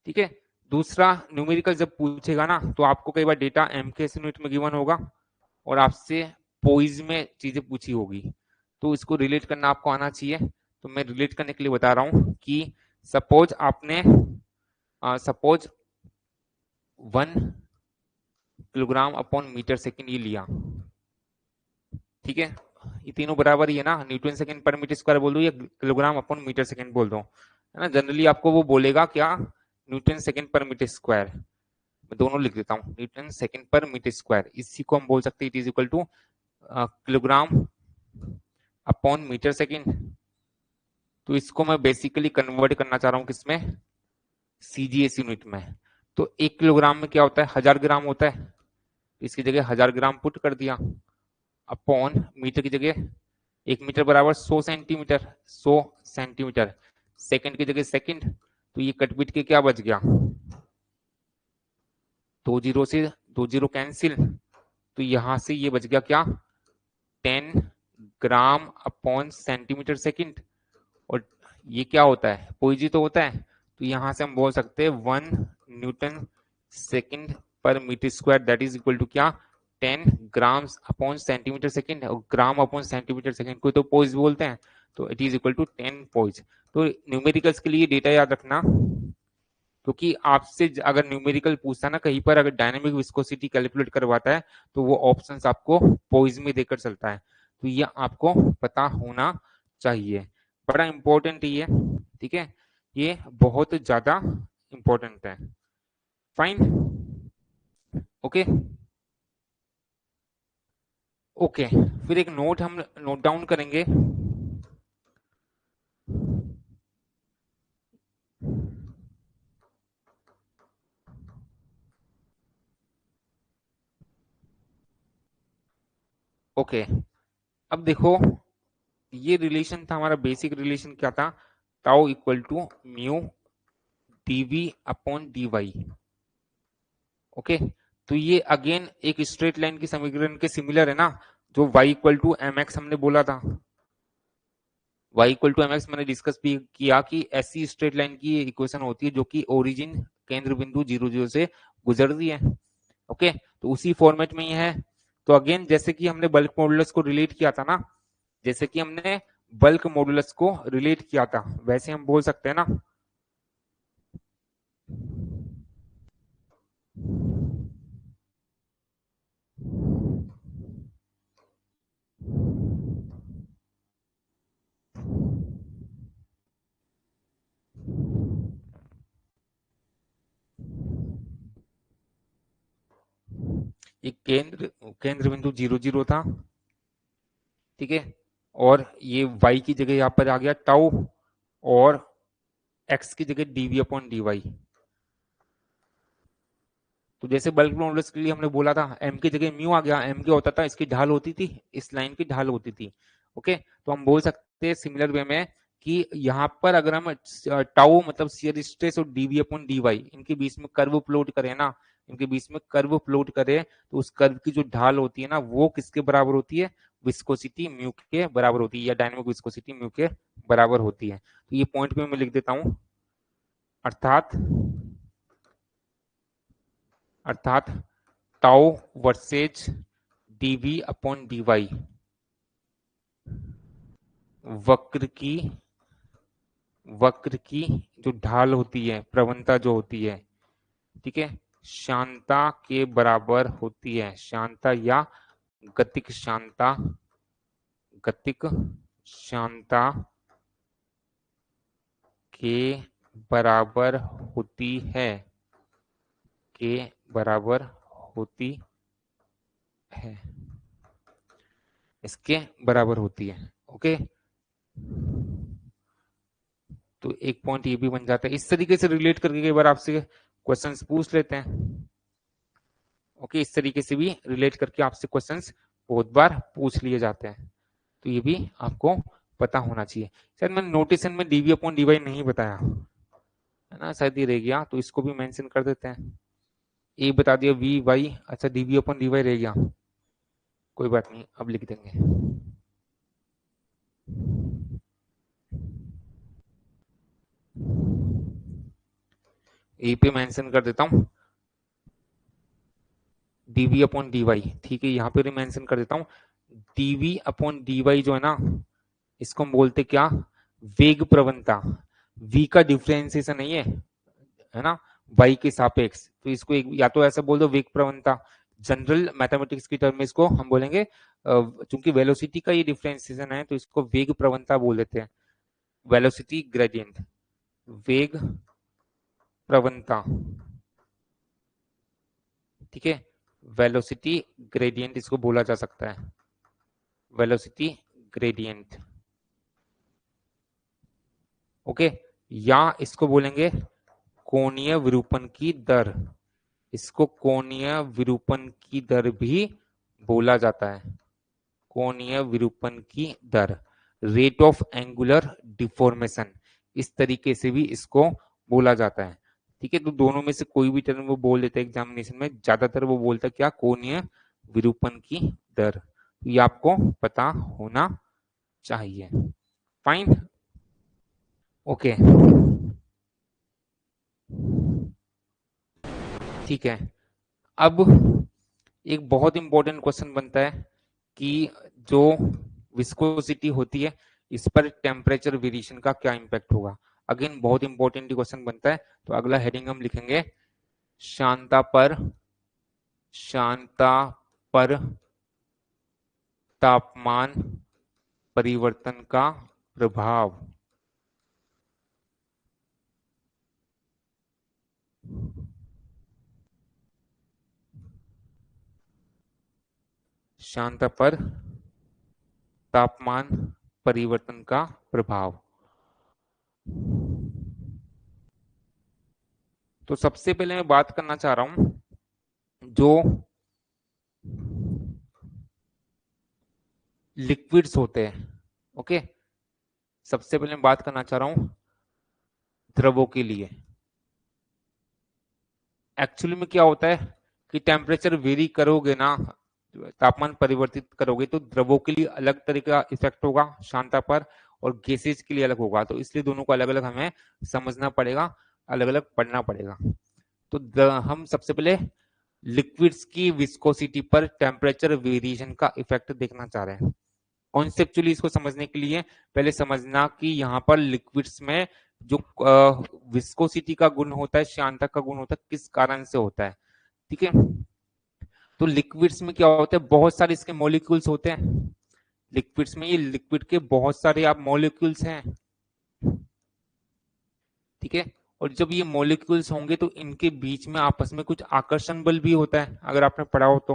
S1: ठीक है, दूसरा न्यूमेरिकल जब पूछेगा ना, तो आपको कई बार डेटा एमकेएस यूनिट में गिवन होगा और आपसे पोइज में चीजें पूछी होगी, तो इसको रिलेट करना आपको आना चाहिए। तो मैं रिलेट करने के लिए बता रहा हूं कि सपोज आपने suppose 1 kilogram upon metre second ये लिया। ठीक है, ये तीनों बराबर ही है ना, न्यूटन सेकंड पर मीटर स्क्वायर बोल दो या किलोग्राम अपॉन मीटर सेकंड बोल दो, है ना। जनरली आपको वो बोलेगा क्या, न्यूटन सेकंड पर मीटर स्क्वायर। मैं दोनों लिख देता हूँ, न्यूटन सेकंड पर मीटर स्क्वायर, इसी को हम बोल सकते हैं it is equal to kilogram upon metre second. तो इसको मैं बेसिकली कन्वर्ट करना चाह रहा हूँ किसमें, सीजीएस यूनिट में। तो 1 किलोग्राम में क्या होता है, 1000 ग्राम होता है, इसकी जगह 1000 ग्राम पुट कर दिया, अपॉन मीटर की जगह 1 मीटर बराबर 100 सेंटीमीटर, 100 सेंटीमीटर, सेकंड की जगह सेकंड, तो ये कटपिट के क्या बच गया, 2 जीरो से 2 जीरो कैंसिल, तो यहां से ये बच गया क्या, 10 ग्राम अपॉन सेंटीमीटर सेकंड। और ये क्या होता है, पोइजी तो होता है, तो यहां से हम बोल सकते हैं 1 न्यूटन सेकंड पर metre square that is equal to क्या, 10 ग्राम्स अपॉन सेंटीमीटर सेकंड, और ग्राम अपॉन सेंटीमीटर सेकंड को तो पोइज बोलते हैं, तो it is equal to 10 poise. तो न्यूमेरिकल्स के लिए डेटा याद रखना, क्योंकि आपसे अगर न्यूमेरिकल पूछता ना कहीं पर, अगर डायनेमिक विस्कोसिटी कैलकुलेट करवाता है, तो वो ऑप्शंस आपको पोइज में देकर चलता है, तो ये आपको पता होना चाहिए, बड़ा इंपॉर्टेंट ये। ठीक है, ये बहुत ज्यादा इंपॉर्टेंट है। फाइन, ओके ओके, फिर एक नोट हम नोट डाउन करेंगे। ओके, अब देखो ये रिलेशन था हमारा, बेसिक रिलेशन क्या था, tau equal to mu DV upon D Y. Okay, तो ये अगेन एक स्ट्रेट लाइन की समीकरण के सिमिलर है ना, जो y equal to M X हमने बोला था। y equal to M X मैंने डिस्कस भी किया कि ऐसी स्ट्रेट लाइन की इक्वेशन होती है जो कि ओरिजिन केंद्र बिंदु 0 0 से गुजरती है। ओके, तो उसी फॉर्मेट में ये है। तो अगेन जैसे कि हमने बल्क मॉडुलस को रिलेट किया था ना, जैसे कि हमने बल्क मॉडुलस को रिलेट किया था, वैसे हम बोल सकते हैं ना। ये केंद्र केंद्र बिंदु 0 0 था, ठीक है, और ये y की जगह यहाँ पर आ गया टाउ, और x की जगह dv अपॉन dy। तो जैसे बल्क मॉडुलस के लिए हमने बोला था m की जगह म्यू आ गया, m क्या होता था, इसकी ढाल होती थी, इस लाइन की ढाल होती थी। ओके, तो हम बोल सकते हैं सिमिलर वे में कि यहाँ पर अगर हम टाउ मतलब शियर स्ट्रेस और dv अपॉन dy इनके बीच में कर्व प्लॉट करें ना, इनके बीच में कर्व प्लॉट करें, तो उस कर्व की जो ढाल होती है ना वो किसके बराबर होती है, विस्कोसिटी म्यू के बराबर होती है, या डायनेमिक विस्कोसिटी म्यू के बराबर होती है। तो ये पॉइंट में मैं लिख देता हूं, अर्थात अर्थात tau versus DV upon D Y वक्र की वक्र की जो ढाल होती है, प्रवणता जो होती है, ठीक है, शांता के बराबर होती है। शांता या गतिक शांता, गतिक शांता के बराबर होती है, के बराबर होती है, इसके बराबर होती है। ओके, तो एक पॉइंट ये भी बन जाता है। इस तरीके से रिलेट करके कई बार आपसे क्वेश्चंस पूछ लेते हैं। ओके, इस तरीके से भी रिलेट करके आपसे क्वेश्चंस बहुत बार पूछ लिए जाते हैं, तो ये भी आपको पता होना चाहिए। शायद मैंने नोटेशन में डीवी अपॉन डीवाई नहीं बताया है ना, शायद ये रह गया, तो इसको भी मेंशन कर देते हैं। ए बता दिया वी वाई, अच्छा डीवी अपॉन डीवाई रह गया, कोई बात नहीं, अब लिख देंगे। ए पे मेंशन कर देता हूँ डीवी अपॉन डीवाई, ठीक है, यहाँ पे भी मेंशन कर देता हूँ डीवी अपॉन डीवाई जो है ना, इसको हम बोलते क्या, वेग प्रवणता। v का डिफरेंशिएशन नहीं है ना, y के सापेक्ष, तो इसको एक या तो ऐसा बोल दो वेग प्रवणता, जनरल मैथमेटिक्स की टर्म में इसको हम बोलेंगे, चूंकि वेलोसिटी का ये डिफरेंशिएशन है तो इसको वेग प्रवणता बोल देते हैं, वेलोसिटी ग्रेडियंट, वेग प्रवणता, ठीक है, वेलोसिटी ग्रेडियंट इसको बोला जा सकता है, वेलोसिटी ग्रेडियंट। ओके, या इसको बोलेंगे कोणीय विरूपण की दर, इसको कोणीय विरूपण की दर भी बोला जाता है, कोणीय विरूपण की दर, रेट ऑफ एंगुलर डिफॉर्मेशन, इस तरीके से भी इसको बोला जाता है। ठीक है, तो दोनों में से कोई भी टर्म वो बोल देते हैं एग्जामिनेशन में, ज्यादातर वो बोलता है क्या, कोणीय विरूपण की दर, तो ये आपको पता होना चाहिए। फाइन, ओके, ठीक है। अब एक बहुत इंपॉर्टेंट क्वेश्चन बनता है कि जो विस्कोसिटी होती है इस पर टेम्परेचर वेरिएशन का क्या इम्पैक्ट होगा। अगेन बहुत इंपॉर्टेंट क्वेश्चन बनता है, तो अगला हेडिंग हम लिखेंगे शांता पर, शांता पर तापमान परिवर्तन का प्रभाव। शांता पर तापमान परिवर्तन का प्रभाव। तो सबसे पहले मैं बात करना चाह रहा हूं जो लिक्विड्स होते हैं। ओके, सबसे पहले मैं बात करना चाह रहा हूं द्रवों के लिए। एक्चुअली में क्या होता है कि टेम्परेचर वेरी करोगे ना, तापमान परिवर्तित करोगे तो द्रवों के लिए अलग तरह का इफेक्ट होगा शांता पर, और गैसेज के लिए अलग होगा। तो इसलिए दोनों को अलग अलग हमें समझना पड़ेगा, अलग अलग पढ़ना पड़ेगा। तो हम सबसे पहले लिक्विड्स की विस्कोसिटी पर टेम्परेचर वेरिएशन का इफेक्ट देखना चाह रहे हैं। कॉन्सेप्चुअली इसको समझने के लिए पहले समझना कि यहाँ पर लिक्विड्स में जो विस्कोसिटी का गुण होता है, श्यानता का गुण होता है, किस कारण से होता है। ठीक है, तो लिक्विड्स में क्या होता है, बहुत सारे इसके मॉलिक्यूल्स होते हैं। लिक्विड्स में ये लिक्विड के बहुत सारे आप मॉलिक्यूल्स हैं। ठीक है, और जब ये मॉलिक्यूल्स होंगे तो इनके बीच में आपस में कुछ आकर्षण बल भी होता है, अगर आपने पढ़ा हो तो,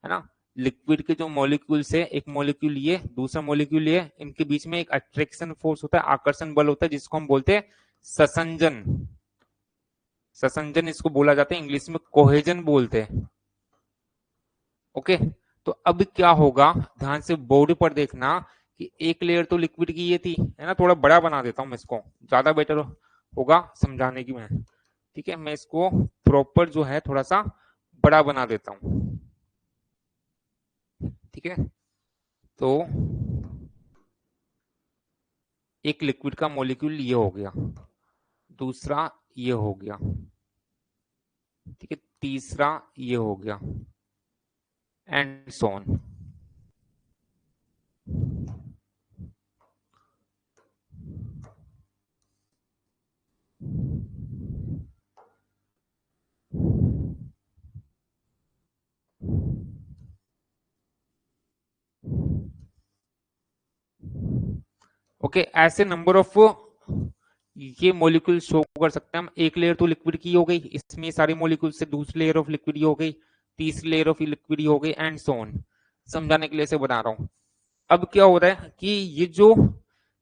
S1: है ना। लिक्विड के जो मॉलिक्यूल्स है, एक मॉलिक्यूल ये, दूसरा मॉलिक्यूल ये, इनके बीच में एक अट्रैक्शन फोर्स होता है, आकर्षण बल होता है, जिसको हम बोलते हैं ससंजन। ससंजन इसको बोला जाता है, इंग्लिश में कोहेजन बोलते हैं। ओके, तो अब क्या होगा, ध्यान से बोर्ड पर देखना कि एक लेयर तो लिक्विड की ये थी, है ना। थोड़ा बड़ा बना देता हूं मैं इसको, ज्यादा बेटर होगा समझाने की मैं। ठीक है, मैं इसको प्रॉपर जो है थोड़ा सा बड़ा बना देता हूं। ठीक है, तो एक लिक्विड का मॉलिक्यूल ये हो गया, दूसरा ये हो गया, ठीक है, तीसरा ये हो गया, एंड सो ऑन। ओके, ऐसे नंबर ऑफ ये मॉलिक्यूल शो कर सकते हैं हम। एक लेयर तो लिक्विड की हो गई, इसमें सारे मॉलिक्यूल से, दूसरी लेयर ऑफ लिक्विड हो गई, तीसरी लेयर ऑफ लिक्विड हो गई, एंड सो ऑन। समझाने के लिए से बना रहा हूं। अब क्या हो रहा है कि ये जो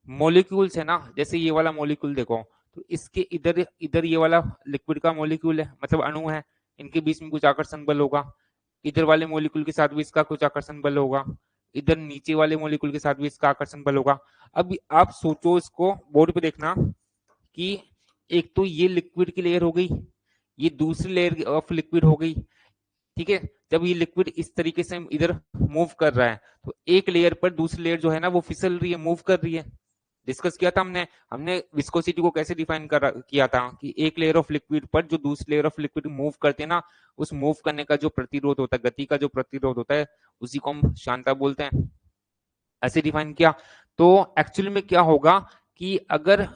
S1: मॉलिक्यूल्स है ना, जैसे ये वाला मॉलिक्यूल देखो, तो इसके इधर इधर ये वाला लिक्विड का मॉलिक्यूल है, मतलब अणु है, इनके बीच में कुछ आकर्षण बल होगा। इधर वाले मॉलिक्यूल के साथ भी इसका कुछ आकर्षण बल होगा, इधर नीचे वाले मॉलिक्यूल के साथ भी इसका आकर्षण बल होगा। अब आप सोचो, इसको बोर्ड पे देखना कि एक तो ये लिक्विड की लेयर हो गई, ये दूसरी लेयर ऑफ लिक्विड हो गई। ठीक है, जब ये लिक्विड इस तरीके से इधर मूव कर रहा है तो एक लेयर पर दूसरी लेयर जो है ना वो फिसल रही है, मूव कर रही है। डिस्कस किया था हमने हमने विस्कोसिटी को कैसे डिफाइन किया था कि एक लेयर ऑफ लिक्विड पर जो दूसरी लेयर ऑफ लिक्विड मूव करते हैं ना, उस मूव करने का जो प्रतिरोध होता है, गति का जो प्रतिरोध होता है, उसी को हम श्यानता बोलते हैं। ऐसे डिफाइन किया। तो एक्चुअली में क्या होगा कि अगर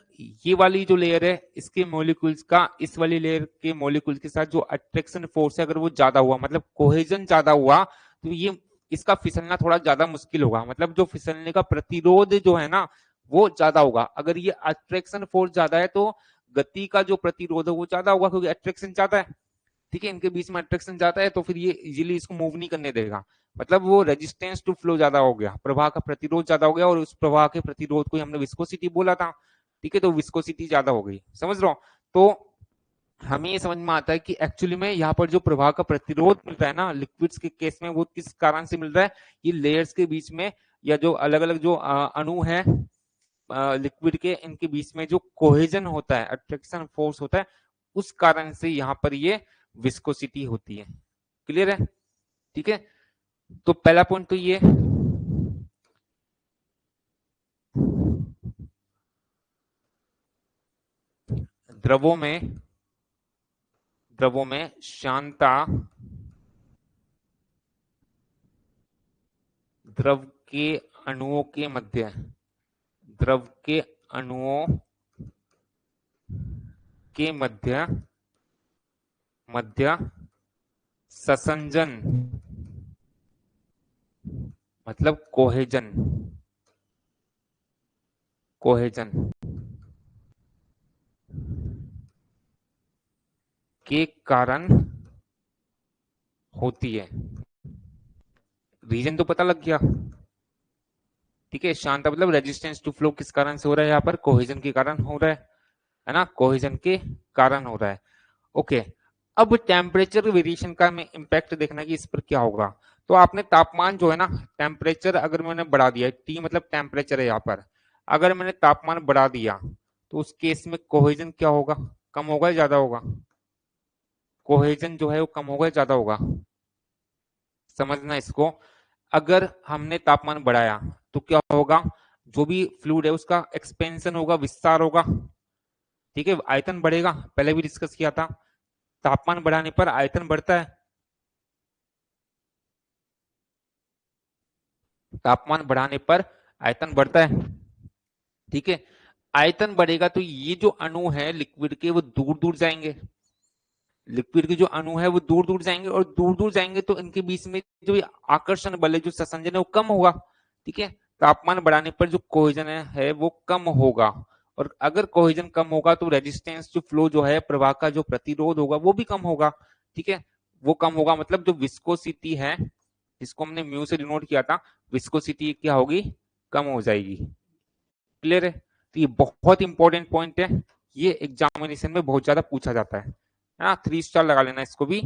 S1: ये वाली जो लेयर है इसके मॉलिक्यूल्स का इस वाली लेयर के मॉलिक्यूल्स के साथ जो अट्रैक्शन फोर्स है अगर वो ज्यादा हुआ, मतलब कोहेजन ज्यादा हुआ, तो ये इसका फिसलना थोड़ा ज्यादा मुश्किल होगा। मतलब जो फिसलने का प्रतिरोध जो है ना वो ज्यादा होगा। अगर ये अट्रैक्शन फोर्स ज्यादा है तो गति का जो प्रतिरोध है वो ज्यादा होगा, क्योंकि अट्रैक्शन ज्यादा है। ठीक है, इनके बीच में अट्रैक्शन ज्यादा है तो फिर ये इजीली इसको मूव नहीं करने देगा। मतलब वो रेजिस्टेंस टू फ्लो ज्यादा हो गया, प्रवाह का प्रतिरोध ज्यादा हो गया, और उस प्रवाह के प्रतिरोध को हमने विस्कोसिटी बोला था। ठीक है, तो विस्कोसिटी ज्यादा हो गई, समझ रहा हूं। तो हमें ये समझ में आता है कि एक्चुअली में यहाँ पर जो प्रवाह का प्रतिरोध मिल रहा है ना लिक्विड्स के केस में, वो किस कारण से मिल रहा है, ये लेयर्स के बीच में या जो अलग अलग जो अणु है लिक्विड के, इनके बीच में जो कोहेजन होता है, अट्रैक्शन फोर्स होता है, उस कारण से यहाँ पर ये विस्कोसिटी होती है। क्लियर है? ठीक है, तो पहला पॉइंट तो ये, द्रवों में श्यानता द्रव के अणुओं के मध्य, द्रव के अणुओं के मध्य मध्य ससंजन, मतलब कोहेजन, कोहेजन के कारण होती है। रीजन तो पता लग गया। ठीक है, शांता मतलब रेजिस्टेंस टू फ्लो किस कारण से हो रहा है, यहाँ पर कोहेजन के कारण हो रहा है ना, कोहेजन के कारण हो रहा है। ओके, अब टेम्परेचर वेरिएशन का हमें इम्पैक्ट देखना कि इस पर क्या होगा। तो आपने तापमान जो है ना, टेम्परेचर अगर मैंने बढ़ा दिया, टी मतलब टेम्परेचर है यहाँ पर, अगर मैंने तापमान बढ़ा दिया तो उस केस में कोहेजन क्या होगा, कम होगा या ज्यादा होगा? कोहेजन जो है वो कम होगा या ज्यादा होगा? समझना इसको। अगर हमने तापमान बढ़ाया तो क्या होगा, जो भी फ्लूइड है उसका एक्सपेंशन होगा, विस्तार होगा। ठीक है, आयतन बढ़ेगा, पहले भी डिस्कस किया था। तापमान बढ़ाने पर आयतन बढ़ता है, तापमान बढ़ाने पर आयतन बढ़ता है। ठीक है, आयतन बढ़ेगा तो ये जो अणु है लिक्विड के वो दूर दूर जाएंगे, लिक्विड के जो अणु है वो दूर दूर जाएंगे, और दूर दूर जाएंगे तो इनके बीच में जो आकर्षण बल है, जो संसंजन है वो कम होगा। ठीक है, तापमान बढ़ाने पर जो कोहेजन है वो कम होगा, और अगर कोहेजन कम होगा तो रेजिस्टेंस, जो फ्लो जो है, प्रवाह का जो प्रतिरोध होगा वो भी कम होगा। ठीक है, वो कम होगा मतलब जो विस्कोसिटी है, जिसको हमने म्यू से डिनोट किया था, विस्कोसिटी क्या होगी, कम हो जाएगी। क्लियर है? तो ये बहुत इंपॉर्टेंट पॉइंट है, ये एग्जामिनेशन में बहुत ज्यादा पूछा जाता है ना, 3 स्टार लगा लेना इसको भी।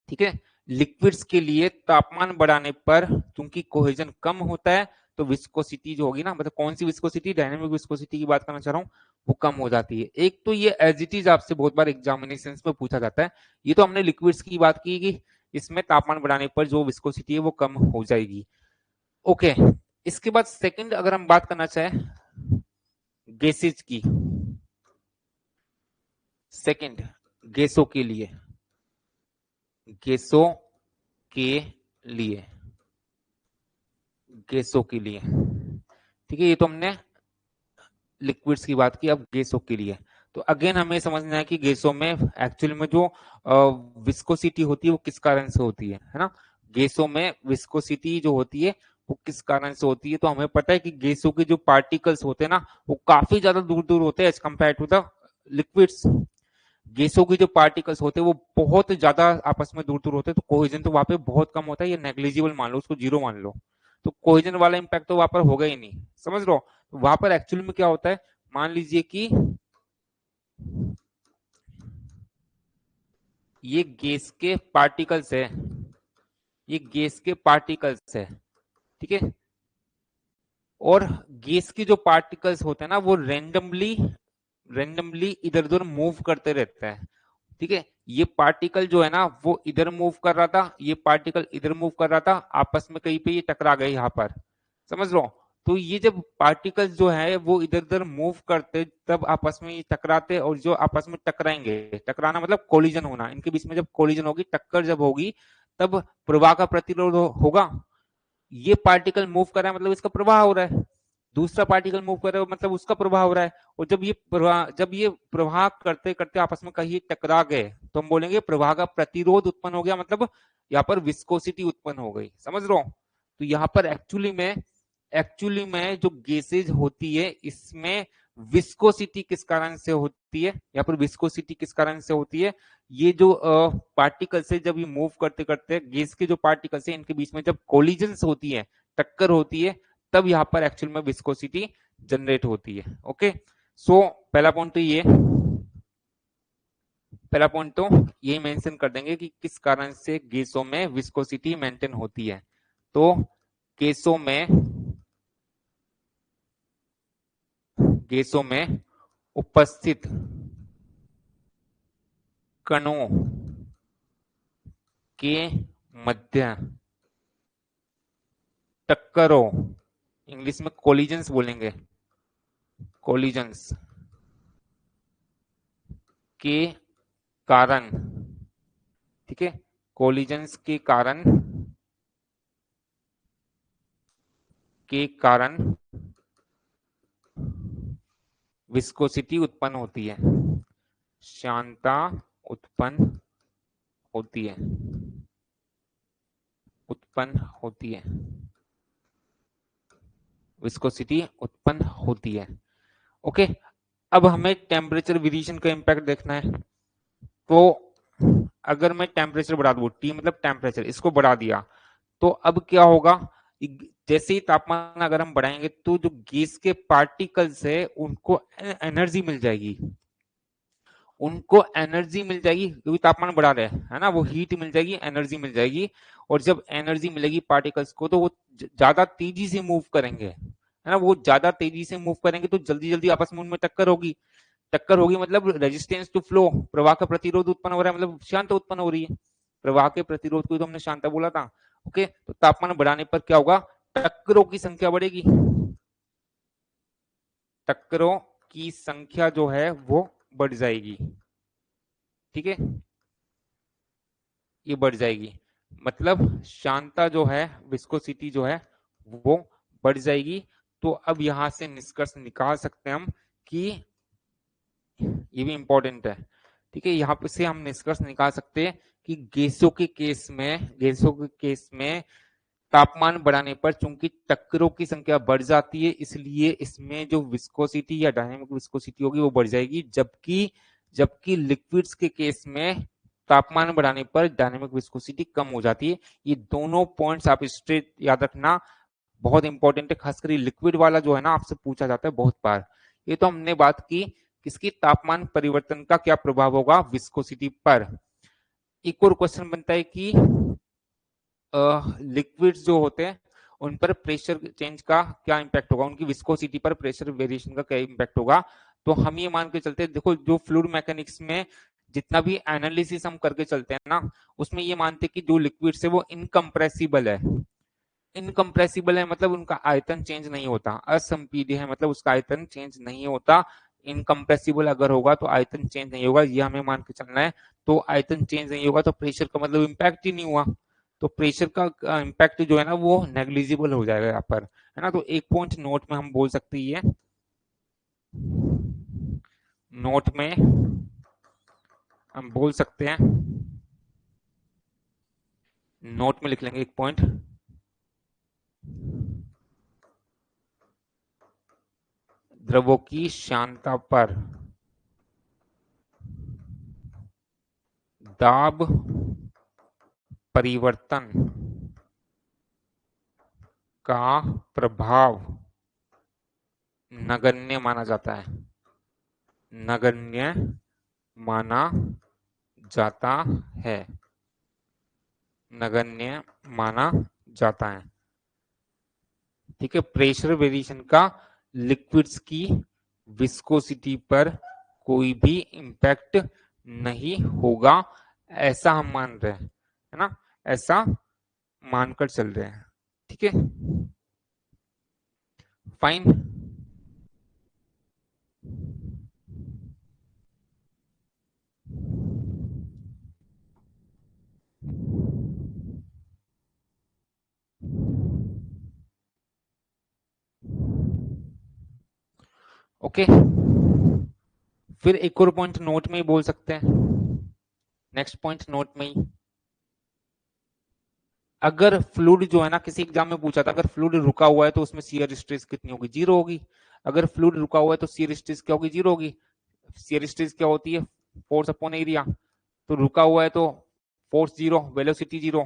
S1: ठीक है, लिक्विड्स के लिए तापमान बढ़ाने पर क्योंकि कोहेजन कम होता है तो विस्कोसिटी जो होगी ना, मतलब कौन सी विस्कोसिटी, डायनामिक विस्कोसिटी की बात करना चाह रहा हूँ, वो कम हो जाती है। एक तो ये एज इट इज आपसे बहुत बार एग्जामिनेशन में पूछा जाता है। ये तो हमने लिक्विड्स की बात की कि इसमें तापमान बढ़ाने पर जो विस्कोसिटी है वो कम हो जाएगी। ओके, इसके बाद सेकंड अगर हम बात करना चाहें गैसेज की, सेकंड गैसों के लिए, गैसों के लिए, गैसों के लिए। ठीक है, ये तो हमने लिक्विड्स की बात की, अब गैसों के लिए। तो अगेन हमें समझना है कि गैसों में एक्चुअली में जो विस्कोसिटी होती है वो किस कारण से होती है ना। गैसों में विस्कोसिटी जो होती है वो किस कारण से होती है, तो हमें पता है कि गैसों के जो पार्टिकल्स होते हैं ना वो काफी ज्यादा दूर दूर होते हैं as compare to the liquids. गैसों के जो पार्टिकल्स होते हैं वो बहुत ज्यादा आपस में दूर दूर होते हैं, तो कोहेजन तो वहां पे बहुत कम होता है, ये नेग्लिजिबल मान लो, उसको जीरो मान लो। तो कोहेजन वाला इंपैक्ट तो वहां पर होगा ही नहीं, समझ लो। तो वहां पर एक्चुअली में क्या होता है, मान लीजिए कि ये गैस के पार्टिकल्स है, ये गैस के पार्टिकल्स है। ठीक है, और गैस के जो पार्टिकल्स होते हैं ना वो रेंडमली इधर उधर मूव करते रहते हैं। ठीक है, ये पार्टिकल जो है ना वो इधर मूव कर रहा था, ये पार्टिकल इधर मूव कर रहा था, आपस में कहीं पे ये टकरा गए यहाँ पर, समझ लो। तो ये जब पार्टिकल्स जो है वो इधर उधर मूव करते तब आपस में ये टकराते, और जो आपस में टकराएंगे, टकराना मतलब कोलिजन होना, इनके बीच में जब कोलिजन होगी, टक्कर जब होगी, तब प्रवाह का प्रतिरोध होगा। ये पार्टिकल मूव कर रहा है मतलब इसका प्रवाह हो रहा है, दूसरा पार्टिकल मूव कर रहा है मतलब उसका प्रवाह हो रहा है। और जब ये प्रवाह करते करते आपस में कहीं टकरा गए तो हम बोलेंगे प्रवाह का प्रतिरोध उत्पन्न हो गया, मतलब यहाँ पर विस्कोसिटी उत्पन्न हो गई, समझ रहे हो। तो यहाँ पर एक्चुअली में जो गैसेज होती है इसमें विस्कोसिटी किस कारण से होती है, यहाँ पर विस्कोसिटी किस कारण से होती है, ये जो पार्टिकल्स है जब ये मूव करते करते, गैस के जो पार्टिकल्स है इनके बीच में जब कोलिजन्स होती है, टक्कर होती है, तब यहाँ पर एक्चुअल में विस्कोसिटी जनरेट होती है। ओके, सो पहला पॉइंट तो ये, पहला पॉइंट तो यही मेंशन कर देंगे कि किस कारण से गैसों में विस्कोसिटी मेंटेन होती है। तो गैसों में उपस्थित कणों के मध्य टक्करों, इंग्लिश में कोलिजन्स बोलेंगे, कोलिजन्स के कारण, ठीक है, कोलिजन्स के कारण विस्कोसिटी उत्पन्न होती है, श्यानता उत्पन्न होती है, उत्पन्न होती है, विस्कोसिटी उत्पन्न होती है। ओके, अब हमें टेम्परेचर वेरिएशन का इंपैक्ट देखना है। तो अगर मैं टेम्परेचर बढ़ा दूं, टी मतलब टेम्परेचर, इसको बढ़ा दिया तो अब क्या होगा, जैसे ही तापमान अगर हम बढ़ाएंगे तो जो गैस के पार्टिकल्स है उनको एनर्जी मिल जाएगी, उनको एनर्जी मिल जाएगी क्योंकि तापमान बढ़ा रहे हैं, है ना, वो हीट मिल जाएगी, एनर्जी मिल जाएगी। और जब एनर्जी मिलेगी पार्टिकल्स को तो वो ज्यादा तेजी से मूव करेंगे, है ना, वो ज्यादा तेजी से मूव करेंगे तो जल्दी जल्दी आपस में उनमें टक्कर होगी। टक्कर होगी मतलब रेजिस्टेंस टू फ्लो, प्रवाह का प्रतिरोध उत्पन्न हो रहा है, मतलब शांत उत्पन्न हो रही है। प्रवाह के प्रतिरोध को तो हमने शांता बोला था। ओके, तो तापमान बढ़ाने पर क्या होगा, टक्करों की संख्या बढ़ेगी, टक्करों की संख्या जो है वो बढ़ जाएगी। ठीक है, ये बढ़ जाएगी, मतलब शांता जो है, विस्कोसिटी जो है वो बढ़ जाएगी। तो अब यहां से निष्कर्ष निकाल सकते हैं हम कि ये भी इंपॉर्टेंट है। ठीक है, यहाँ पे से हम निष्कर्ष निकाल सकते हैं कि गैसों के केस में तापमान बढ़ाने पर चूंकि टक्करों की संख्या बढ़ जाती है, इसलिए इसमें जो विस्कोसिटी या डायनेमिक विस्कोसिटी होगी वो बढ़ जाएगी। जबकि जबकि लिक्विड्स के केस में तापमान बढ़ाने पर डायनेमिक विस्कोसिटी कम हो जाती है। ये दोनों पॉइंट्स आप स्ट्रेट याद रखना, बहुत इंपॉर्टेंट है, खासकर लिक्विड वाला जो है ना आपसे पूछा जाता है बहुत बार। ये तो हमने बात की किसकी, तापमान परिवर्तन का क्या प्रभाव होगा विस्कोसिटी पर। एक और क्वेश्चन बनता है कि लिक्विड्स जो होते हैं उन पर प्रेशर चेंज का क्या इम्पैक्ट होगा, उनकी विस्कोसिटी पर प्रेशर वेरिएशन का क्या इम्पैक्ट होगा। तो हम ये मान के चलते हैं, देखो जो फ्लूइड मैकेनिक्स में जितना भी एनालिसिस हम करके चलते हैं ना, उसमें ये मानते हैं कि जो लिक्विड्स है वो इनकम्प्रेसिबल है। इनकम्प्रेसिबल है मतलब उनका आयतन चेंज नहीं होता, असंपीड्य है मतलब उसका आयतन चेंज नहीं होता। इनकम्प्रेसिबल अगर होगा तो आयतन चेंज नहीं होगा, ये हमें मान के चलना है। तो आयतन चेंज नहीं होगा तो प्रेशर का मतलब इम्पैक्ट ही नहीं हुआ, तो प्रेशर का इम्पैक्ट जो है ना वो नेग्लिजिबल हो जाएगा यहाँ पर, है ना। तो एक पॉइंट नोट में हम बोल सकते हैं, नोट में हम बोल सकते हैं, नोट में लिख लेंगे एक पॉइंट, द्रवों की शांता पर दाब परिवर्तन का प्रभाव नगण्य माना जाता है, नगण्य माना जाता है, नगण्य माना जाता है। ठीक है, प्रेशर वेरिएशन का लिक्विड्स की विस्कोसिटी पर कोई भी इम्पैक्ट नहीं होगा, ऐसा हम मान रहे हैं, है ना, ऐसा मानकर चल रहे हैं। ठीक है, फाइन। ओके, फिर एक और पॉइंट नोट में ही बोल सकते हैं, नेक्स्ट पॉइंट नोट में ही, अगर फ्लूइड जो है ना, किसी एग्जाम में पूछा था, अगर फ्लूइड रुका हुआ है तो उसमें शियर स्ट्रेस कितनी होगी, जीरो होगी। अगर फ्लूइड रुका हुआ है तो शियर स्ट्रेस क्या होगी, जीरो होगी। शियर स्ट्रेस क्या होती है, फोर्स अपॉन एरिया। तो रुका हुआ है तो फोर्स जीरो, वेलोसिटी जीरो।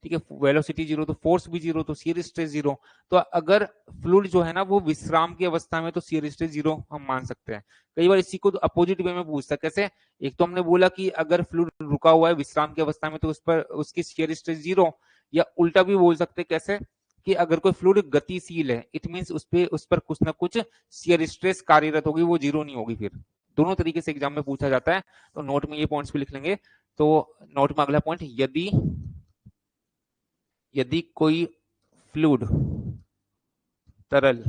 S1: ठीक है, वेलोसिटी जीरो तो फोर्स भी जीरो, तो शियर स्ट्रेस जीरो। तो अगर फ्लूइड जो है ना वो विश्राम की अवस्था में तो शियर स्ट्रेस जीरो हम मान सकते हैं। कई बार इसी को तो अपोजिट वे में पूछता है, कैसे, एक तो हमने बोला कि अगर फ्लूइड रुका हुआ है विश्राम की अवस्था में तो उस पर उसकी शियर स्ट्रेस जीरो, या उल्टा भी बोल सकते हैं, कैसे, कि अगर कोई फ्लूइड गतिशील है इट मीन उस पर कुछ ना कुछ शियर स्ट्रेस कार्यरत होगी, वो जीरो नहीं होगी। फिर दोनों तरीके से एग्जाम में पूछा जाता है, तो नोट में ये पॉइंट्स भी लिख लेंगे। तो नोट में अगला पॉइंट, यदि यदि कोई फ्लूइड तरल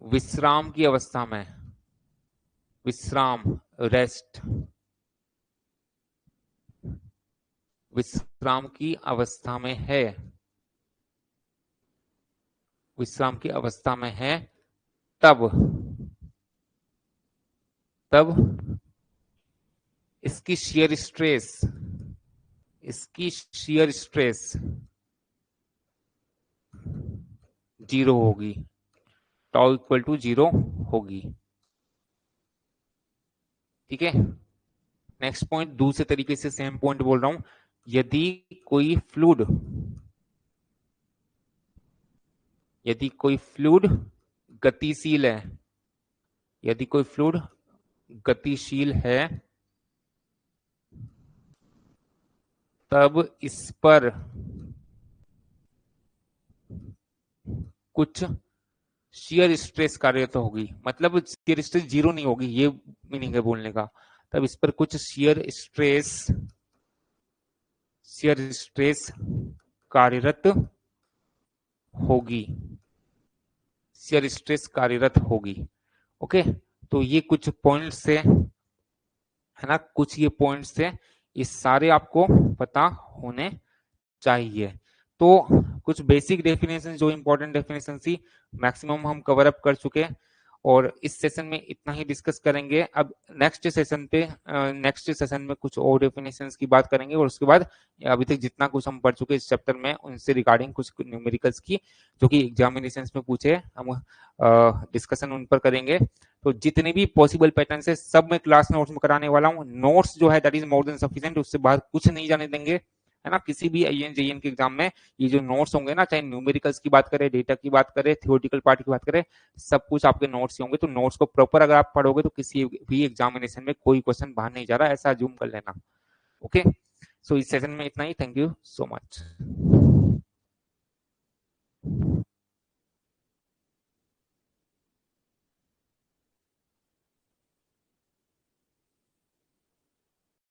S1: विश्राम की अवस्था में, विश्राम, रेस्ट, विश्राम की अवस्था में है, विश्राम की अवस्था में है, तब तब इसकी शियर स्ट्रेस, इसकी शियर स्ट्रेस जीरो होगी, टाउ इक्वल टू जीरो होगी। ठीक है, नेक्स्ट पॉइंट दूसरे तरीके से सेम पॉइंट बोल रहा हूं, यदि कोई फ्लूइड, यदि कोई फ्लूइड गतिशील है, यदि कोई फ्लूइड गतिशील है तब इस पर कुछ शियर स्ट्रेस कार्यरत होगी, मतलब शियर स्ट्रेस जीरो नहीं होगी, ये मीनिंग है बोलने का। तब इस पर कुछ शियर स्ट्रेस कार्यरत होगी, शियर स्ट्रेस कार्यरत होगी। ओके, तो ये कुछ पॉइंट्स है ना, कुछ ये पॉइंट्स है, ये सारे आपको पता होने चाहिए। तो कुछ बेसिक डेफिनेशन, जो इंपॉर्टेंट डेफिनेशन थी, मैक्सिमम हम कवर अप कर चुके हैं और इस सेशन में इतना ही डिस्कस करेंगे। अब नेक्स्ट सेशन में कुछ और डेफिनेशंस की बात करेंगे और उसके बाद अभी तक जितना कुछ हम पढ़ चुके इस चैप्टर में उनसे रिगार्डिंग कुछ न्यूमेरिकल्स की जो कि एग्जामिनेशंस में पूछे, हम डिस्कशन उन पर करेंगे। तो जितने भी पॉसिबल पैटर्न है सब मैं क्लास नोट्स में कराने वाला हूँ। नोट्स जो है that is more than sufficient, उससे बाहर कुछ नहीं जाने देंगे, है ना। किसी भी आईएन जेईएन के एग्जाम में ये जो नोट्स होंगे ना, चाहे न्यूमेरिकल्स की बात करें, डेटा की बात करें, थियोरेटिकल पार्ट की बात करें, सब कुछ आपके नोट्स ही होंगे। तो नोट्स को प्रॉपर अगर आप पढ़ोगे तो किसी भी एग्जामिनेशन में कोई क्वेश्चन बाहर नहीं जा रहा, ऐसा अज्यूम कर लेना। ओके, सो इस सेशन में इतना ही। Thank you so much.